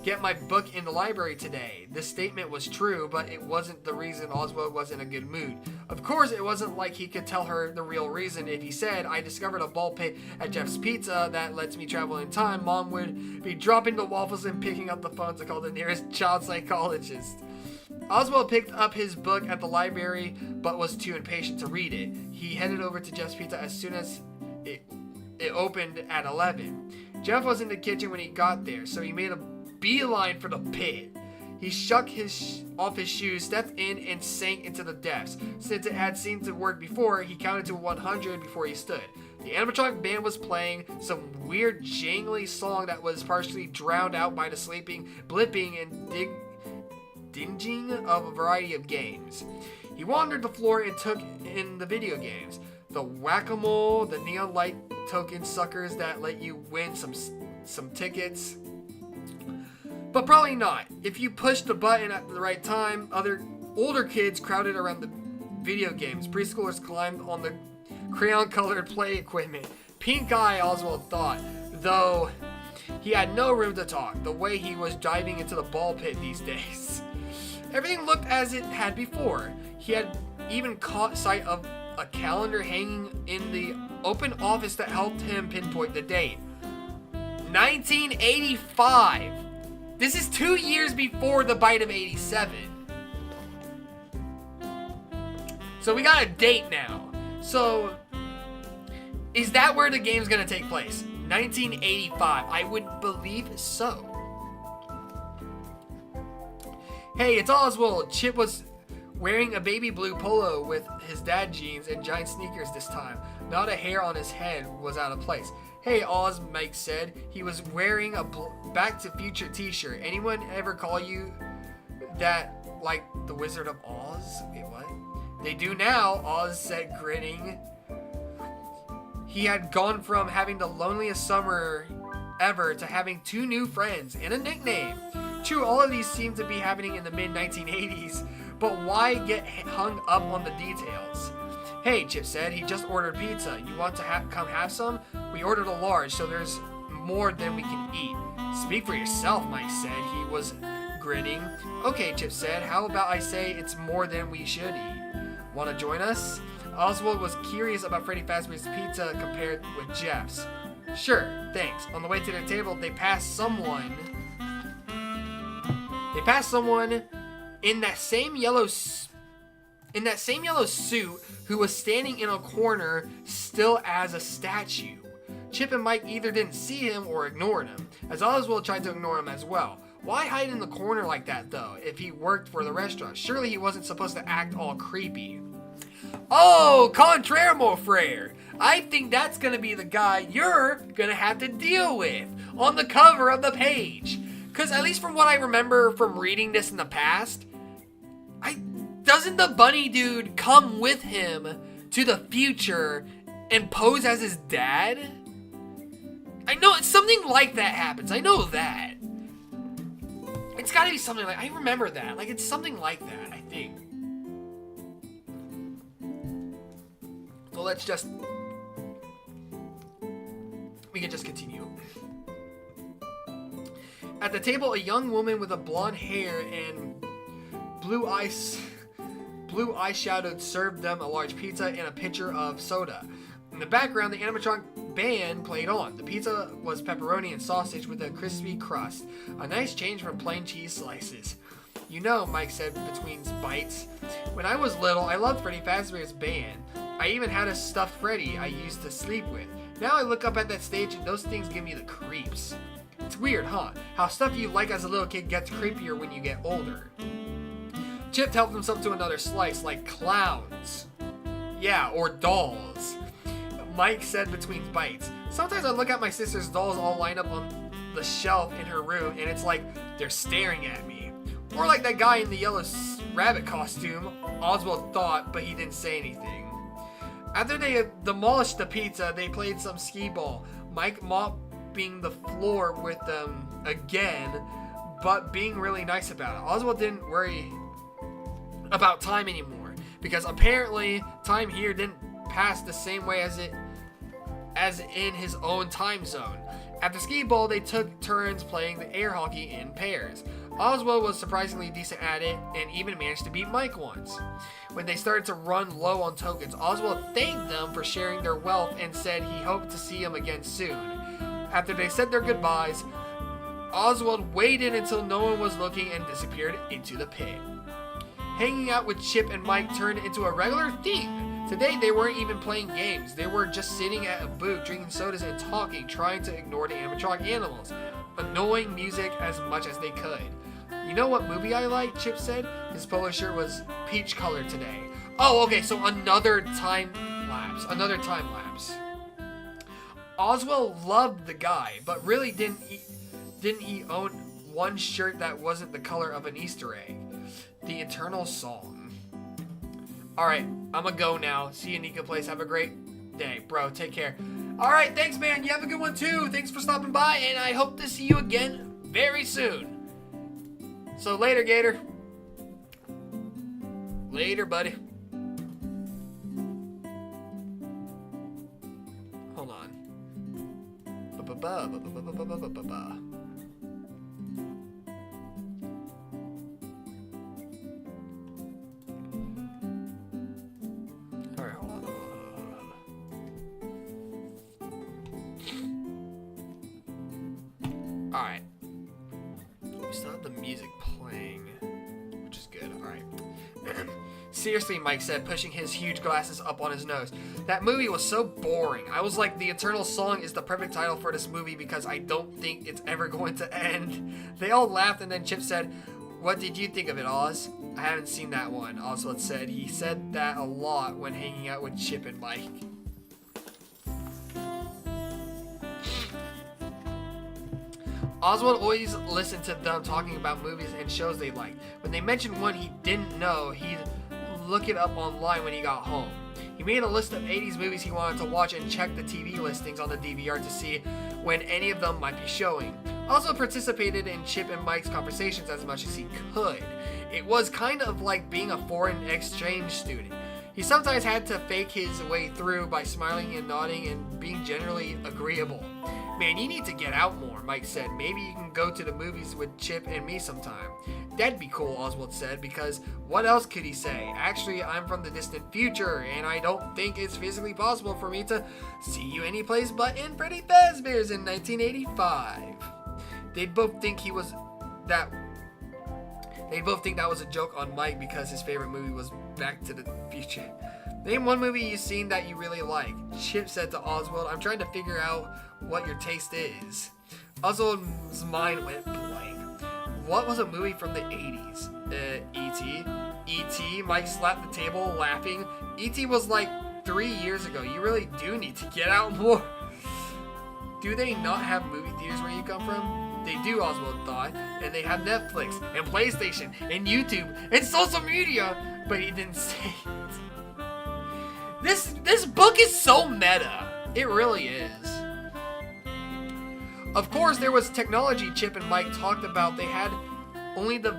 get my book in the library today. This statement was true, but it wasn't the reason Oswald was in a good mood. Of course, it wasn't like he could tell her the real reason. If he said, I discovered a ball pit at Jeff's Pizza that lets me travel in time, Mom would be dropping the waffles and picking up the phone to call the nearest child psychologist. Oswald picked up his book at the library, but was too impatient to read it. He headed over to Jeff's Pizza as soon as it opened at 11. Jeff was in the kitchen when he got there, so he made a beeline for the pit. He shook off his shoes, stepped in, and sank into the depths. Since it had seemed to work before, he counted to 100 before he stood. The animatronic band was playing some weird jangly song that was partially drowned out by the sleeping, blipping, and dinging of a variety of games. He wandered the floor and took in the video games. The whack-a-mole, the neon light token suckers that let you win some tickets. But probably not. If you pushed the button at the right time, older kids crowded around the video games. Preschoolers climbed on the crayon-colored play equipment. Pink eye, Oswald thought, though he had no room to talk, the way he was diving into the ball pit these days. Everything looked as it had before. He had even caught sight of a calendar hanging in the open office that helped him pinpoint the date. 1985! This is 2 years before the bite of 87. So we got a date now. So, is that where the game's gonna take place? 1985. I would believe so. Hey, it's Oswald. Chip was wearing a baby blue polo with his dad jeans and giant sneakers this time. Not a hair on his head was out of place. Hey, Oz, Mike said. He was wearing a Back to Future t-shirt. Anyone ever call you that, like the Wizard of Oz? Wait, what? They do now, Oz said, grinning. He had gone from having the loneliest summer ever to having 2 new friends and a nickname. True, all of these seem to be happening in the mid-1980s, but why get hung up on the details? Hey, Chip said, he just ordered pizza. You want to come have some? We ordered a large, so there's more than we can eat. Speak for yourself, Mike said. He was grinning. Okay, Chip said, how about I say it's more than we should eat? Want to join us? Oswald was curious about Freddy Fazbear's Pizza compared with Jeff's. Sure, thanks. On the way to their table, they passed someone in that same yellow suit who was standing in a corner still as a statue. Chip and Mike either didn't see him or ignored him, as Oswald tried to ignore him as well. Why hide in the corner like that, though, if he worked for the restaurant? Surely he wasn't supposed to act all creepy. Oh, contraire, mon frere. I think that's going to be the guy you're going to have to deal with on the cover of the page. Because at least from what I remember from reading this in the past, doesn't the bunny dude come with him to the future and pose as his dad? I know it's something like that happens. I know that. It's got to be something like, I remember that. Like, it's something like that, I think. So let's just, we can just continue. At the table, a young woman with a blonde hair and blue eyeshadowed served them a large pizza and a pitcher of soda. In the background, the animatronic band played on. The pizza was pepperoni and sausage with a crispy crust. A nice change from plain cheese slices. You know, Mike said between bites. When I was little, I loved Freddy Fazbear's band. I even had a stuffed Freddy I used to sleep with. Now I look up at that stage and those things give me the creeps. It's weird, huh? How stuff you like as a little kid gets creepier when you get older. Chip helped himself to another slice, like clowns. Yeah, or dolls. Mike said between bites. Sometimes I look at my sister's dolls all lined up on the shelf in her room and it's like they're staring at me. Or like that guy in the yellow rabbit costume, Oswald thought, but he didn't say anything. After they demolished the pizza, they played some skee ball. Mike mopping the floor with them again, but being really nice about it. Oswald didn't worry about time anymore, because apparently time here didn't pass the same way as in his own time zone. At the skee ball, they took turns playing the air hockey in pairs. Oswald was surprisingly decent at it and even managed to beat Mike once. When they started to run low on tokens, Oswald thanked them for sharing their wealth and said he hoped to see them again soon. After they said their goodbyes, Oswald waited until no one was looking and disappeared into the pit. Hanging out with Chip and Mike turned into a regular theme. Today, they weren't even playing games. They were just sitting at a booth, drinking sodas and talking, trying to ignore the animatronic animals, annoying music as much as they could. You know what movie I like? Chip said. His polo shirt was peach colored today. Oh, okay, so another time lapse. Oswald loved the guy, but really didn't he own one shirt that wasn't the color of an Easter egg? The Eternal Song. Alright, I'm gonna go now. See you, Nika Place. Have a great day. Bro, take care. Alright, thanks, man. You have a good one, too. Thanks for stopping by, and I hope to see you again very soon. So, later, Gator. Later, buddy. Hold on. Alright, hold on. Alright. We still have the music playing, which is good. Alright. Seriously, Mike said, pushing his huge glasses up on his nose. That movie was so boring. I was like, The Eternal Song is the perfect title for this movie because I don't think it's ever going to end. They all laughed, and then Chip said, what did you think of it, Oz? I haven't seen that one, Oswald said. He said that a lot when hanging out with Chip and Mike. Oswald always listened to them talking about movies and shows they liked. When they mentioned one he didn't know, he'd look it up online when he got home. He made a list of 80s movies he wanted to watch and checked the TV listings on the DVR to see when any of them might be showing. Oswald participated in Chip and Mike's conversations as much as he could. It was kind of like being a foreign exchange student. He sometimes had to fake his way through by smiling and nodding and being generally agreeable. Man, you need to get out more, Mike said. Maybe you can go to the movies with Chip and me sometime. That'd be cool, Oswald said, because what else could he say? Actually, I'm from the distant future, and I don't think it's physically possible for me to see you anyplace but in Freddy Fazbear's in 1985. They'd both think that was a joke on Mike because his favorite movie was Back to the Future. Name one movie you've seen that you really like. Chip said to Oswald, I'm trying to figure out what your taste is. Oswald's mind went blank. What was a movie from the 80s? E.T. E.T. Mike slapped the table, laughing. E.T. was like 3 years ago. You really do need to get out more. Do they not have movie theaters where you come from? They do, Oswald thought. And they have Netflix, and PlayStation, and YouTube, and social media. But he didn't say it. This book is so meta. It really is. Of course, there was technology Chip and Mike talked about. They had only the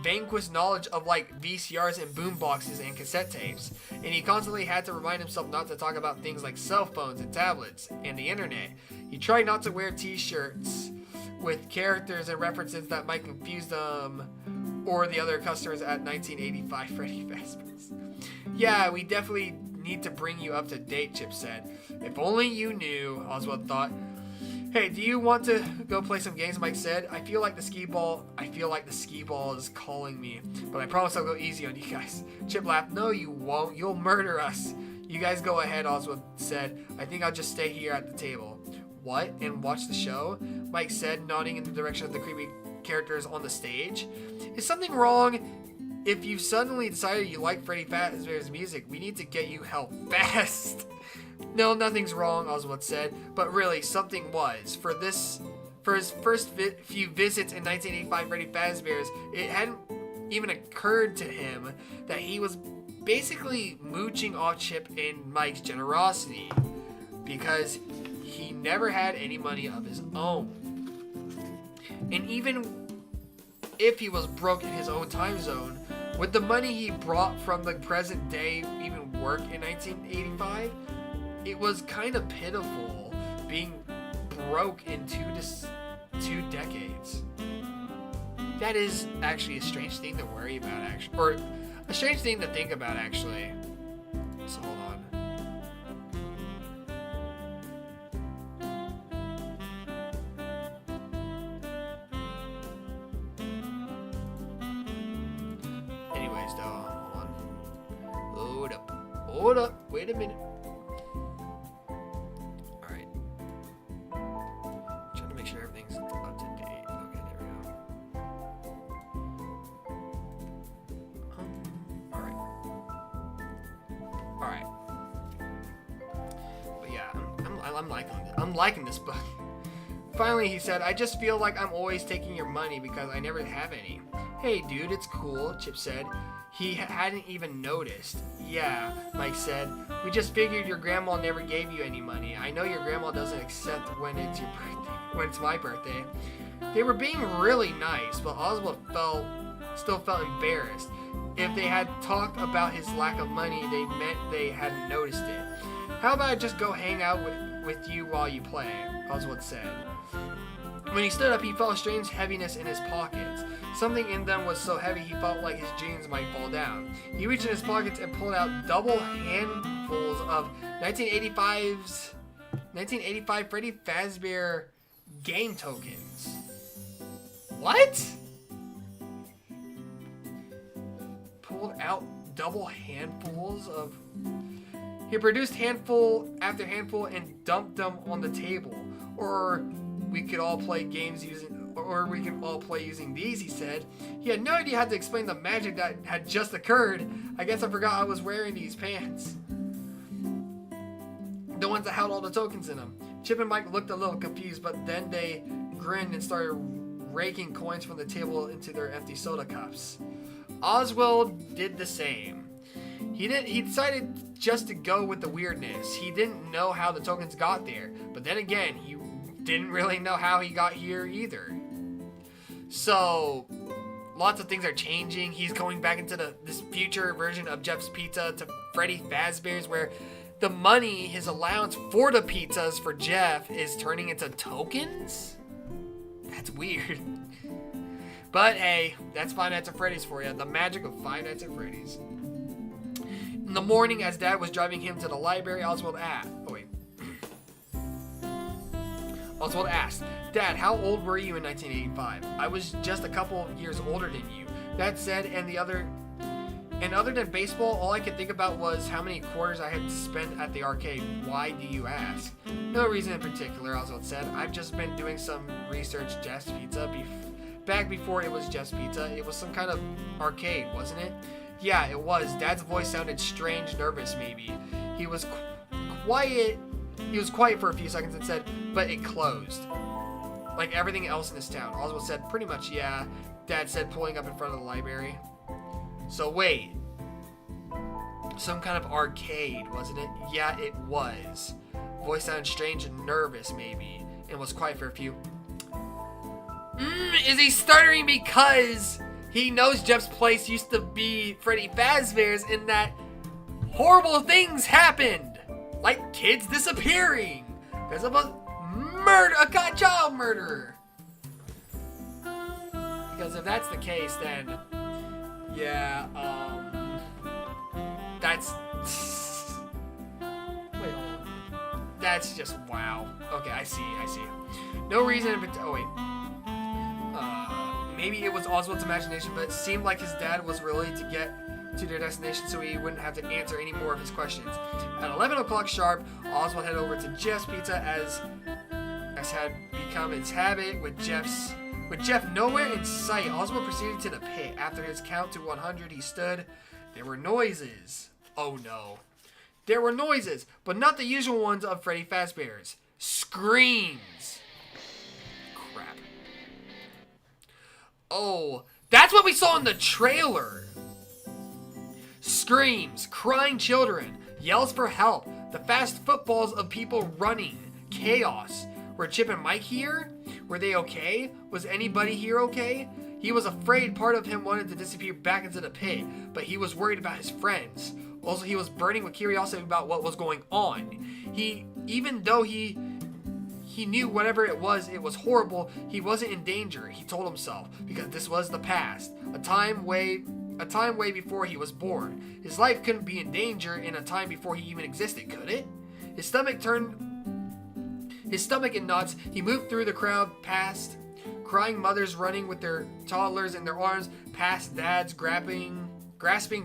vanquished knowledge of like VCRs and boomboxes and cassette tapes. And he constantly had to remind himself not to talk about things like cell phones and tablets and the internet. He tried not to wear t-shirts with characters and references that might confuse them or the other customers at 1985 Freddy Fazbear's. Yeah, we definitely need to bring you up to date, Chip said. If only you knew, Oswald thought. Hey, do you want to go play some games? Mike said. I feel like the skee ball is calling me, but I promise I'll go easy on you guys. Chip laughed. No, you won't. You'll murder us. You guys go ahead, Oswald said. I think I'll just stay here at the table. What? And watch the show? Mike said, nodding in the direction of the creepy characters on the stage. Is something wrong? If you've suddenly decided you like Freddy Fazbear's music, we need to get you help fast. No, nothing's wrong, Oswald said, but really, something was. For his first few visits in 1985 Freddy Fazbear's, it hadn't even occurred to him that he was basically mooching off Chip and Mike's generosity. Because he never had any money of his own. And even if he was broke in his own time zone, would the money he brought from the present day even work in 1985? It was kind of pitiful being broke in two decades. That is actually a strange thing to worry about, actually. Or a strange thing to think about, actually. So hold on. Anyways, though, hold on. Hold up. Wait a minute. Alright. Trying to make sure everything's up to date. Okay, there we go. Alright. But yeah, I'm liking this book. Finally, he said, I just feel like I'm always taking your money because I never have any. Hey, dude, it's cool, Chip said. He hadn't even noticed. Yeah, Mike said. We just figured your grandma never gave you any money. I know your grandma doesn't accept when it's your birthday, when it's my birthday. They were being really nice, but Oswald still felt embarrassed. If they had talked about his lack of money, they meant they hadn't noticed it. How about I just go hang out with you while you play, Oswald said. When he stood up, he felt a strange heaviness in his pockets. Something in them was so heavy he felt like his jeans might fall down. He reached in his pockets and pulled out double handfuls of 1985 Freddy Fazbear game tokens. What? Pulled out double handfuls of... He produced handful after handful and dumped them on the table. Or we could all play using these, he said. He had no idea how to explain the magic that had just occurred. I guess I forgot I was wearing these pants. The ones that held all the tokens in them. Chip and Mike looked a little confused, but then they grinned and started raking coins from the table into their empty soda cups. Oswald did the same. He decided just to go with the weirdness. He didn't know how the tokens got there, but then again, he didn't really know how he got here either. So, lots of things are changing. He's going back into this future version of Jeff's Pizza to Freddy Fazbear's, where the money, his allowance for the pizzas for Jeff, is turning into tokens? That's weird. But hey, that's Five Nights at Freddy's for you. The magic of Five Nights at Freddy's. In the morning, as Dad was driving him to the library, Oswald asked, Dad, how old were you in 1985? I was just a couple of years older than you. Dad said, and other than baseball, all I could think about was how many quarters I had spent at the arcade. Why do you ask? No reason in particular, Oswald said. I've just been doing some research. Jeff's Pizza. Back before it was Jeff's Pizza, it was some kind of arcade, wasn't it? Yeah, it was. Dad's voice sounded strange, nervous maybe. He was quiet for a few seconds and said, but it closed. Like everything else in this town. Oswald said, pretty much, yeah. Dad said, pulling up in front of the library. So wait. Some kind of arcade, wasn't it? Yeah, it was. Voice sounded strange and nervous maybe. And was quiet for a few. Is he stuttering because he knows Jeff's place used to be Freddy Fazbear's and that horrible things happened? Like kids disappearing because of a child murderer. Because if that's the case, then yeah, that's wait, hold on. That's just wow. Okay, I see. No reason, but oh wait. Maybe it was Oswald's imagination, but it seemed like his dad was willing to get to their destination so he wouldn't have to answer any more of his questions. At 11 o'clock sharp, Oswald headed over to Jeff's Pizza as had become its habit. With Jeff nowhere in sight, Oswald proceeded to the pit. After his count to 100, he stood. There were noises. Oh no. There were noises, but not the usual ones of Freddy Fazbear's. Screams. Crap. Oh, that's what we saw in the trailer. Screams, crying children, yells for help, the fast footfalls of people running, chaos. Were Chip and Mike here? Were they okay? Was anybody here okay? He was afraid part of him wanted to disappear back into the pit, but he was worried about his friends. Also, he was burning with curiosity about what was going on. Even though he knew whatever it was horrible, he wasn't in danger, he told himself, because this was the past, a time way before he was born. His life couldn't be in danger in a time before he even existed, could it? His stomach in knots. He moved through the crowd, past crying mothers running with their toddlers in their arms, past dads grasping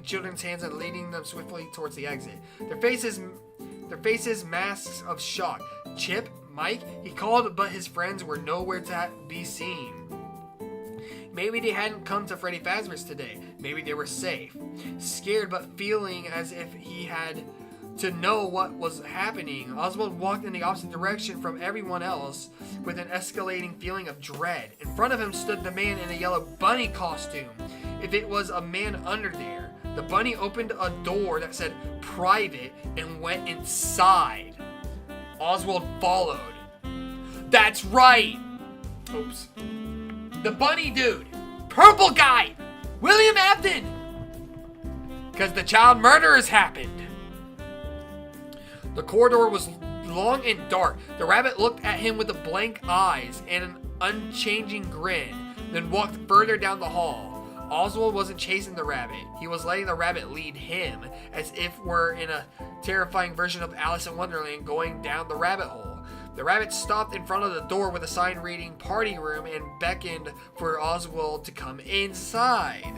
children's hands and leading them swiftly towards the exit. Their faces masks of shock. Chip, Mike, he called, but his friends were nowhere to be seen. Maybe they hadn't come to Freddy Fazbear's today. Maybe they were safe. Scared but feeling as if he had to know what was happening, Oswald walked in the opposite direction from everyone else with an escalating feeling of dread. In front of him stood the man in a yellow bunny costume. If it was a man under there, the bunny opened a door that said private and went inside. Oswald followed. That's right! Oops. The bunny dude. Purple guy! William Afton! Because the child murderers happened. The corridor was long and dark. The rabbit looked at him with the blank eyes and an unchanging grin, then walked further down the hall. Oswald wasn't chasing the rabbit. He was letting the rabbit lead him, as if we're in a terrifying version of Alice in Wonderland going down the rabbit hole. The rabbit stopped in front of the door with a sign reading "Party Room" and beckoned for Oswald to come inside.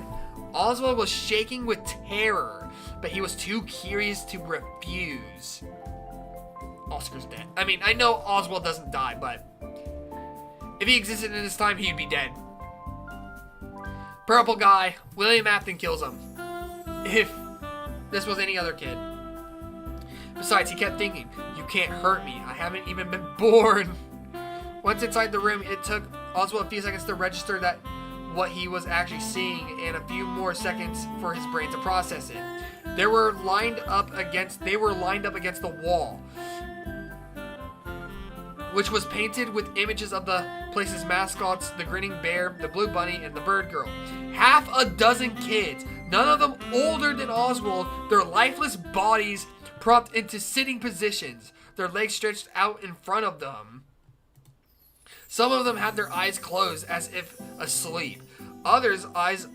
Oswald was shaking with terror, but he was too curious to refuse. Oscar's dead. I mean, I know Oswald doesn't die, but if he existed in this time, he'd be dead. Purple guy, William Afton kills him. If this was any other kid. Besides, he kept thinking, you can't hurt me. I haven't even been born. Once inside the room, it took Oswald a few seconds to register that what he was actually seeing, and a few more seconds for his brain to process it. They were lined up against the wall, which was painted with images of the place's mascots, the grinning bear, the blue bunny, and the bird girl. Half a dozen kids, none of them older than Oswald, their lifeless bodies propped into sitting positions, their legs stretched out in front of them. Some of them had their eyes closed as if asleep. Others' eyes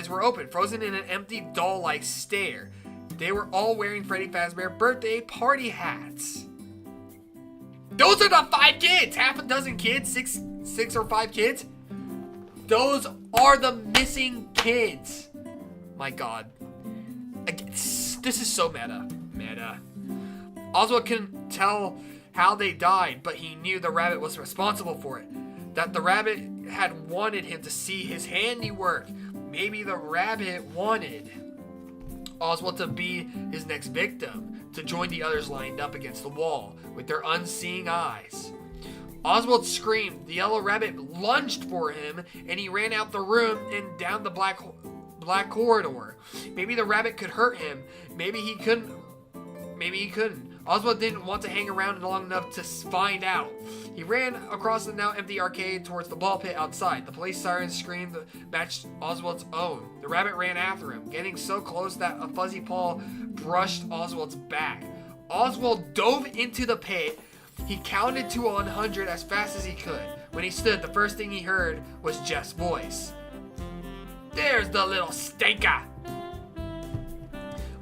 were open, frozen in an empty doll-like stare. They were all wearing Freddy Fazbear birthday party hats. Those are the 5 kids! Half a dozen kids? Six or 5 kids? Those are the missing kids. My God. This is so meta. Oswald couldn't tell how they died, but he knew the rabbit was responsible for it. That the rabbit had wanted him to see his handiwork. Maybe the rabbit wanted Oswald to be his next victim, to join the others lined up against the wall with their unseeing eyes. Oswald screamed. The yellow rabbit lunged for him, and he ran out the room and down the black corridor. Maybe the rabbit could hurt him. Maybe he couldn't. Oswald didn't want to hang around long enough to find out. He ran across the now empty arcade towards the ball pit outside. The police siren screamed matched Oswald's own. The rabbit ran after him, getting so close that a fuzzy paw brushed Oswald's back. Oswald dove into the pit. He counted to 100 as fast as he could. When he stood, the first thing he heard was Jeff's voice. "There's the little stinker!"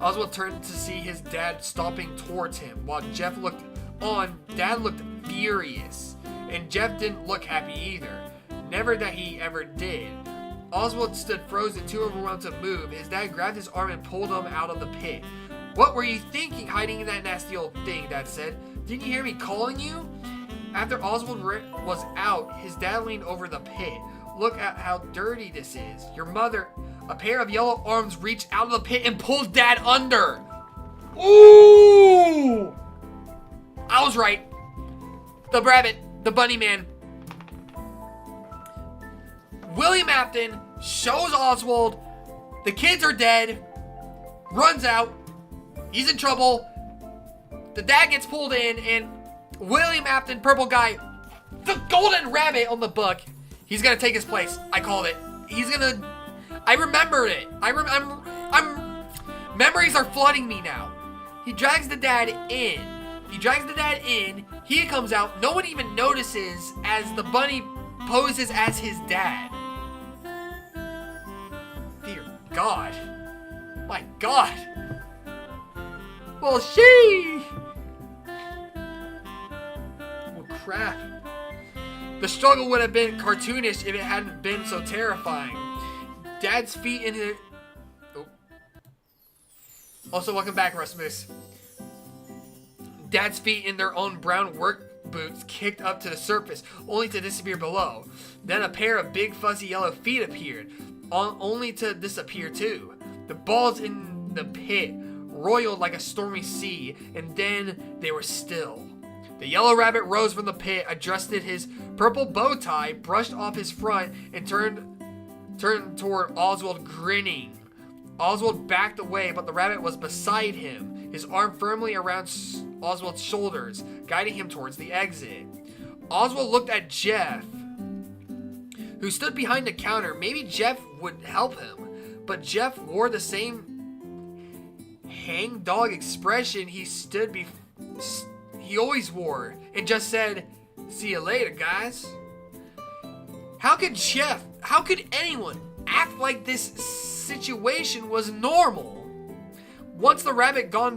Oswald turned to see his dad stomping towards him. While Jeff looked on, Dad looked furious. And Jeff didn't look happy either. Never that he ever did. Oswald stood frozen, too overwhelmed to move. His dad grabbed his arm and pulled him out of the pit. "What were you thinking, hiding in that nasty old thing?" Dad said. "Didn't you hear me calling you?" After Oswald was out, his dad leaned over the pit. "Look at how dirty this is. Your mother..." A pair of yellow arms reached out of the pit and pulled Dad under. Ooh! I was right. The rabbit, the bunny man. William Afton shows Oswald. The kids are dead. Runs out. He's in trouble. The dad gets pulled in, and William Afton, purple guy, the golden rabbit on the book. He's gonna take his place. I called it. I remembered it. Memories are flooding me now. He drags the dad in. He comes out. No one even notices as the bunny poses as his dad. Dear God. My God. Well, oh, crap. The struggle would have been cartoonish if it hadn't been so terrifying. Dad's feet in his... Oh. Also, welcome back, Rasmus. Dad's feet in their own brown work boots kicked up to the surface, only to disappear below. Then a pair of big fuzzy yellow feet appeared, only to disappear too. The balls in the pit roiled like a stormy sea, and then they were still. The yellow rabbit rose from the pit, adjusted his purple bow tie, brushed off his front, and turned toward Oswald, grinning. Oswald backed away, but the rabbit was beside him, his arm firmly around Oswald's shoulders, guiding him towards the exit. Oswald looked at Jeff, who stood behind the counter. Maybe Jeff would help him, but Jeff wore the same hangdog expression he always wore, and just said, "See you later, guys." How could anyone act like this situation was normal? Once the rabbit got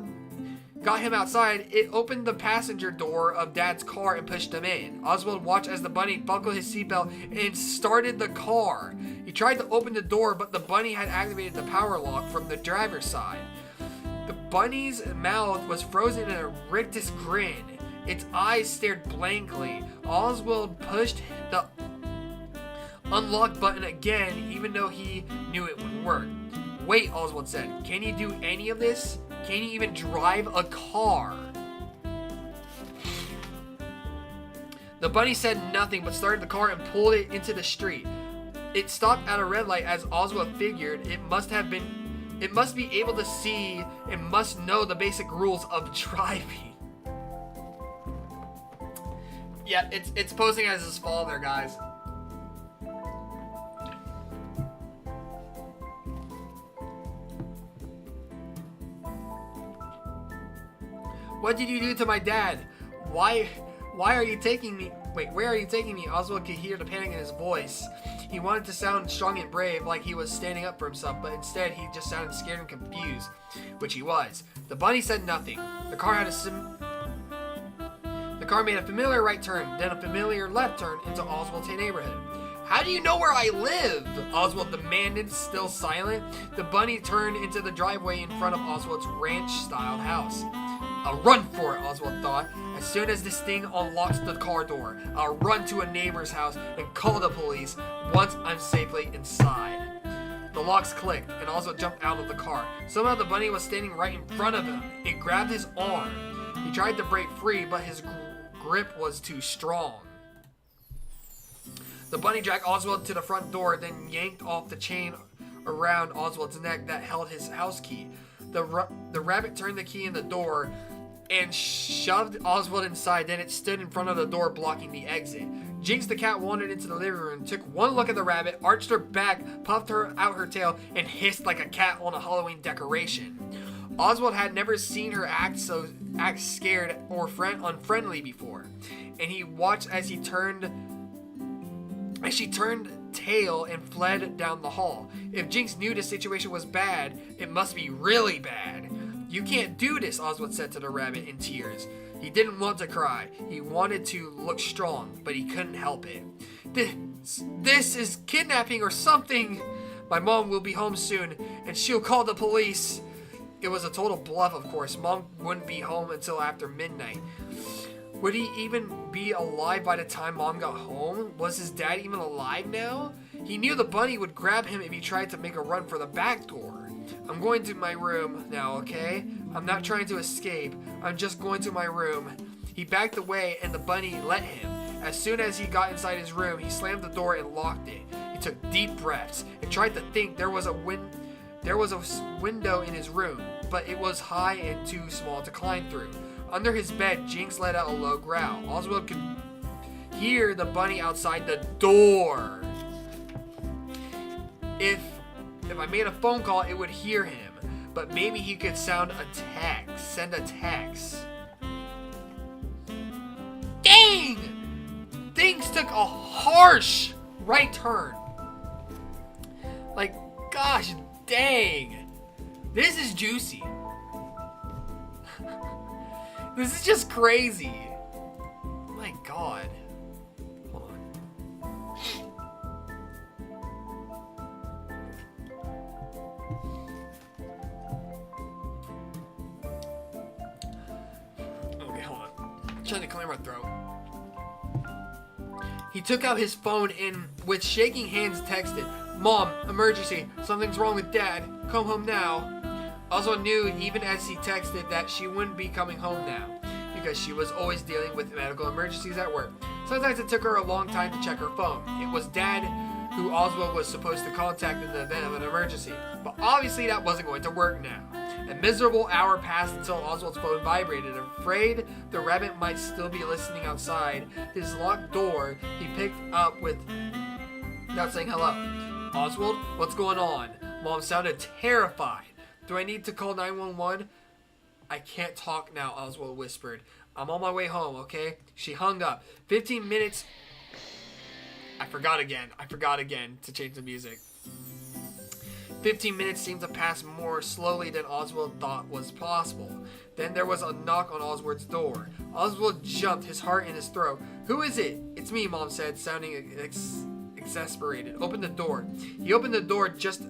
him outside, it opened the passenger door of Dad's car and pushed him in. Oswald watched as the bunny buckled his seatbelt and started the car. He tried to open the door, but the bunny had activated the power lock from the driver's side. The bunny's mouth was frozen in a rictus grin. Its eyes stared blankly. Oswald pushed the unlock button again, even though he knew it would work. "Wait," Oswald said. "Can you do any of this? Can you even drive a car?" The bunny said nothing, but started the car and pulled it into the street. It stopped at a red light, as Oswald figured it must be able to see and must know the basic rules of driving. Yeah, it's posing as his father, guys. "What did you do to my dad? Why are you taking me? Wait, where are you taking me?" Oswald could hear the panic in his voice. He wanted to sound strong and brave, like he was standing up for himself, but instead he just sounded scared and confused, which he was. The bunny said nothing. The car made a familiar right turn, then a familiar left turn into Oswald's neighborhood. "How do you know where I live?" Oswald demanded, still silent. The bunny turned into the driveway in front of Oswald's ranch-style house. "I'll run for it," Oswald thought. "As soon as this thing unlocks the car door, I'll run to a neighbor's house and call the police once I'm safely inside." The locks clicked, and Oswald jumped out of the car. Somehow the bunny was standing right in front of him. It grabbed his arm. He tried to break free, but his grip was too strong. The bunny dragged Oswald to the front door, then yanked off the chain around Oswald's neck that held his house key. The rabbit turned the key in the door and shoved Oswald inside. Then it stood in front of the door, blocking the exit. Jinx the cat wandered into the living room, took one look at the rabbit, arched her back, puffed out her tail, and hissed like a cat on a Halloween decoration. Oswald had never seen her act scared or unfriendly before, and he watched as she turned tail and fled down the hall. If Jinx knew the situation was bad, it must be really bad. "You can't do this," Oswald said to the rabbit in tears. He didn't want to cry. He wanted to look strong, but he couldn't help it. This is kidnapping or something. My mom will be home soon, and she'll call the police." It was a total bluff, of course. Mom wouldn't be home until after midnight. Would he even be alive by the time Mom got home? Was his dad even alive now? He knew the bunny would grab him if he tried to make a run for the back door. "I'm going to my room now, okay? I'm not trying to escape. I'm just going to my room." He backed away, and the bunny let him. As soon as he got inside his room, he slammed the door and locked it. He took deep breaths and tried to think. There was a window in his room, but it was high and too small to climb through. Under his bed, Jinx let out a low growl. Oswald could hear the bunny outside the door. If I made a phone call, it would hear him. But maybe he could send a text. Dang! Things took a harsh right turn. Like, gosh dang. This is juicy. This is just crazy. My God. Hold on. Okay, hold on. I'm trying to clear my throat. He took out his phone and with shaking hands texted, "Mom, emergency. Something's wrong with Dad. Come home now." Oswald knew even as he texted that she wouldn't be coming home now because she was always dealing with medical emergencies at work. Sometimes it took her a long time to check her phone. It was Dad who Oswald was supposed to contact in the event of an emergency, but obviously that wasn't going to work now. A miserable hour passed until Oswald's phone vibrated. Afraid the rabbit might still be listening outside his locked door, he picked up without saying hello. "Oswald, what's going on?" Mom sounded terrified. "Do I need to call 911? "I can't talk now," Oswald whispered. "I'm on my way home, okay?" She hung up. 15 minutes... I forgot again to change the music. 15 minutes seemed to pass more slowly than Oswald thought was possible. Then there was a knock on Oswald's door. Oswald jumped, his heart in his throat. "Who is it?" "It's me," Mom said, sounding exasperated. "Open the door." He opened the door just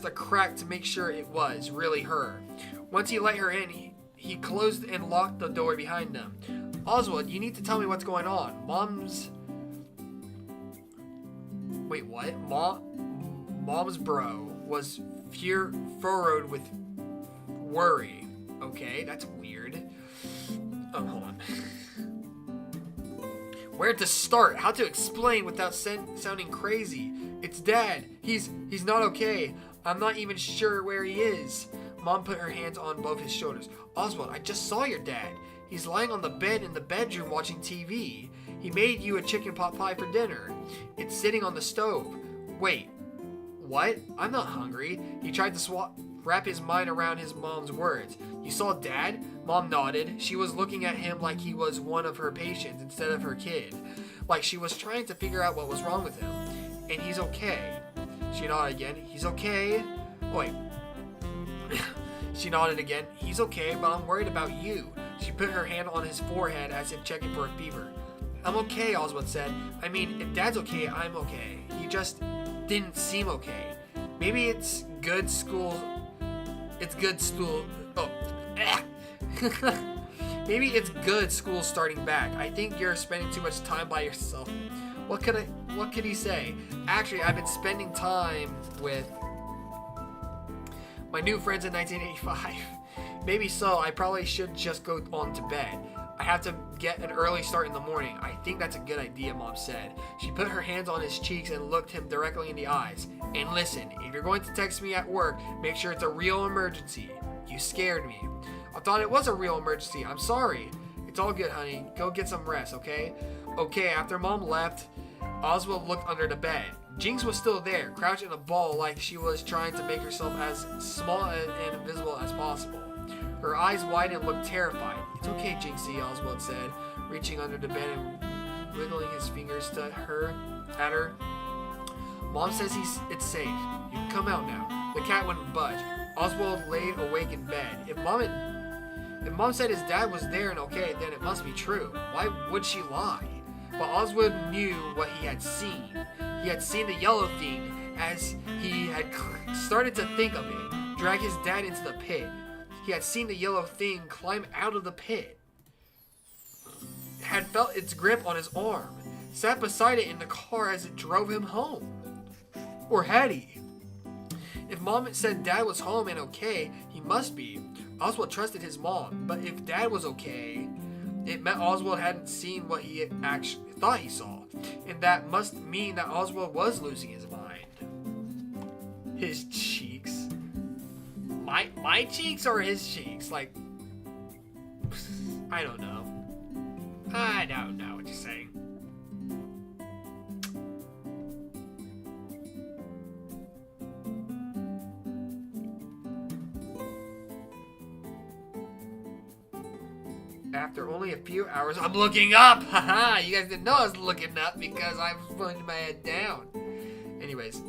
a crack to make sure it was really her. Once he let her in, he closed and locked the door behind them. "Oswald, you need to tell me what's going on. Wait, what? Mom's bro was furrowed with worry." Okay, that's weird. Hold on. Where to start? How to explain without sounding crazy? "It's Dad. He's not okay. I'm not even sure where he is." Mom put her hands on both his shoulders. "Oswald, I just saw your dad. He's lying on the bed in the bedroom watching TV. He made you a chicken pot pie for dinner. It's sitting on the stove." "Wait, what? I'm not hungry." He tried to wrap his mind around his mom's words. "You saw Dad?" Mom nodded. She was looking at him like he was one of her patients instead of her kid. Like she was trying to figure out what was wrong with him. "And he's okay." She nodded again. "He's okay." Wait. She nodded again. "He's okay, but I'm worried about you." She put her hand on his forehead as if checking for a fever. "I'm okay," Oswald said. "I mean, if Dad's okay, I'm okay. He just didn't seem okay. Maybe it's good school. Oh. Maybe it's good school starting back. I think you're spending too much time by yourself." What could he say? "Actually, I've been spending time with my new friends in 1985. Maybe so. I probably should just go on to bed. I have to get an early start in the morning." "I think that's a good idea," Mom said. She put her hands on his cheeks and looked him directly in the eyes. "And listen, if you're going to text me at work, make sure it's a real emergency. You scared me." "I thought it was a real emergency. I'm sorry." "It's all good, honey. Go get some rest, okay?" Okay, after Mom left, Oswald looked under the bed. Jinx was still there, crouched in a ball like she was trying to make herself as small and invisible as possible. Her eyes widened and looked terrified. "It's okay, Jinxie," Oswald said, reaching under the bed and wiggling his fingers at her. "Mom says it's safe. You can come out now." The cat wouldn't budge. Oswald laid awake in bed. If Mom said his dad was there and okay, then it must be true. Why would she lie? But Oswald knew what he had seen. He had seen the yellow thing as he had started to think of it, drag his dad into the pit. He had seen the yellow thing climb out of the pit, had felt its grip on his arm, sat beside it in the car as it drove him home. Or had he? If Mom said Dad was home and okay, he must be. Oswald trusted his mom, but if Dad was okay, it meant Oswald hadn't seen what he actually thought he saw, and that must mean that Oswald was losing his mind. His cheeks. My cheeks or his cheeks? Like, I don't know. I don't know what you're saying. After only a few hours, I'm looking up! Haha! You guys didn't know I was looking up because I was putting my head down. Anyways.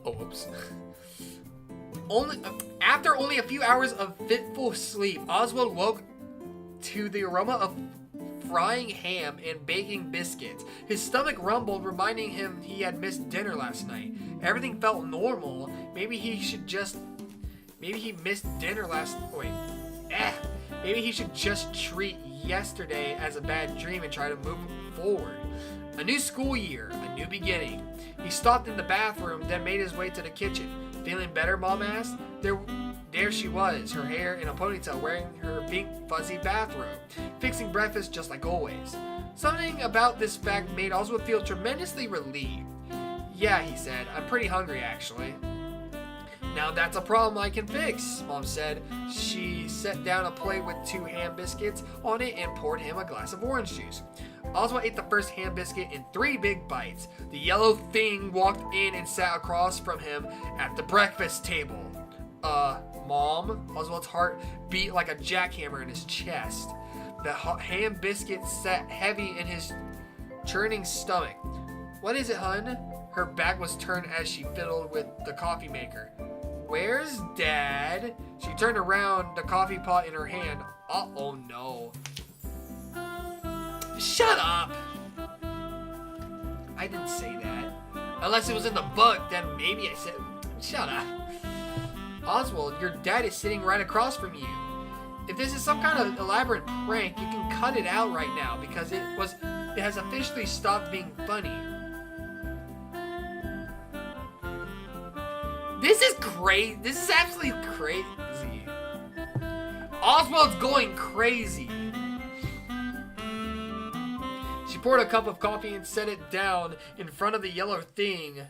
Oh, whoops. After only a few hours of fitful sleep, Oswald woke to the aroma of frying ham and baking biscuits. His stomach rumbled, reminding him he had missed dinner last night. Everything felt normal. Maybe he missed dinner last... Maybe he should just treat yesterday as a bad dream and try to move forward. A new school year, a new beginning. He stopped in the bathroom, then made his way to the kitchen. Feeling better, Mom asked? There she was, her hair in a ponytail, wearing her pink fuzzy bathrobe, fixing breakfast just like always. Something about this fact made Oswald feel tremendously relieved. Yeah, he said, I'm pretty hungry actually. Now that's a problem I can fix, Mom said. She set down a plate with 2 ham biscuits on it and poured him a glass of orange juice. Oswald ate the first ham biscuit in 3 big bites. The yellow thing walked in and sat across from him at the breakfast table. Mom? Oswald's heart beat like a jackhammer in his chest. The ham biscuit sat heavy in his churning stomach. What is it, hun? Her back was turned as she fiddled with the coffee maker. Where's Dad? She turned around, the coffee pot in her hand. Oh no. Shut up! I didn't say that. Unless it was in the book, then maybe I said... Shut up. Oswald, your dad is sitting right across from you. If this is some kind of elaborate prank, you can cut it out right now because it has officially stopped being funny. This is crazy. This is absolutely crazy. Oswald's going crazy. She poured a cup of coffee and set it down in front of the yellow thing,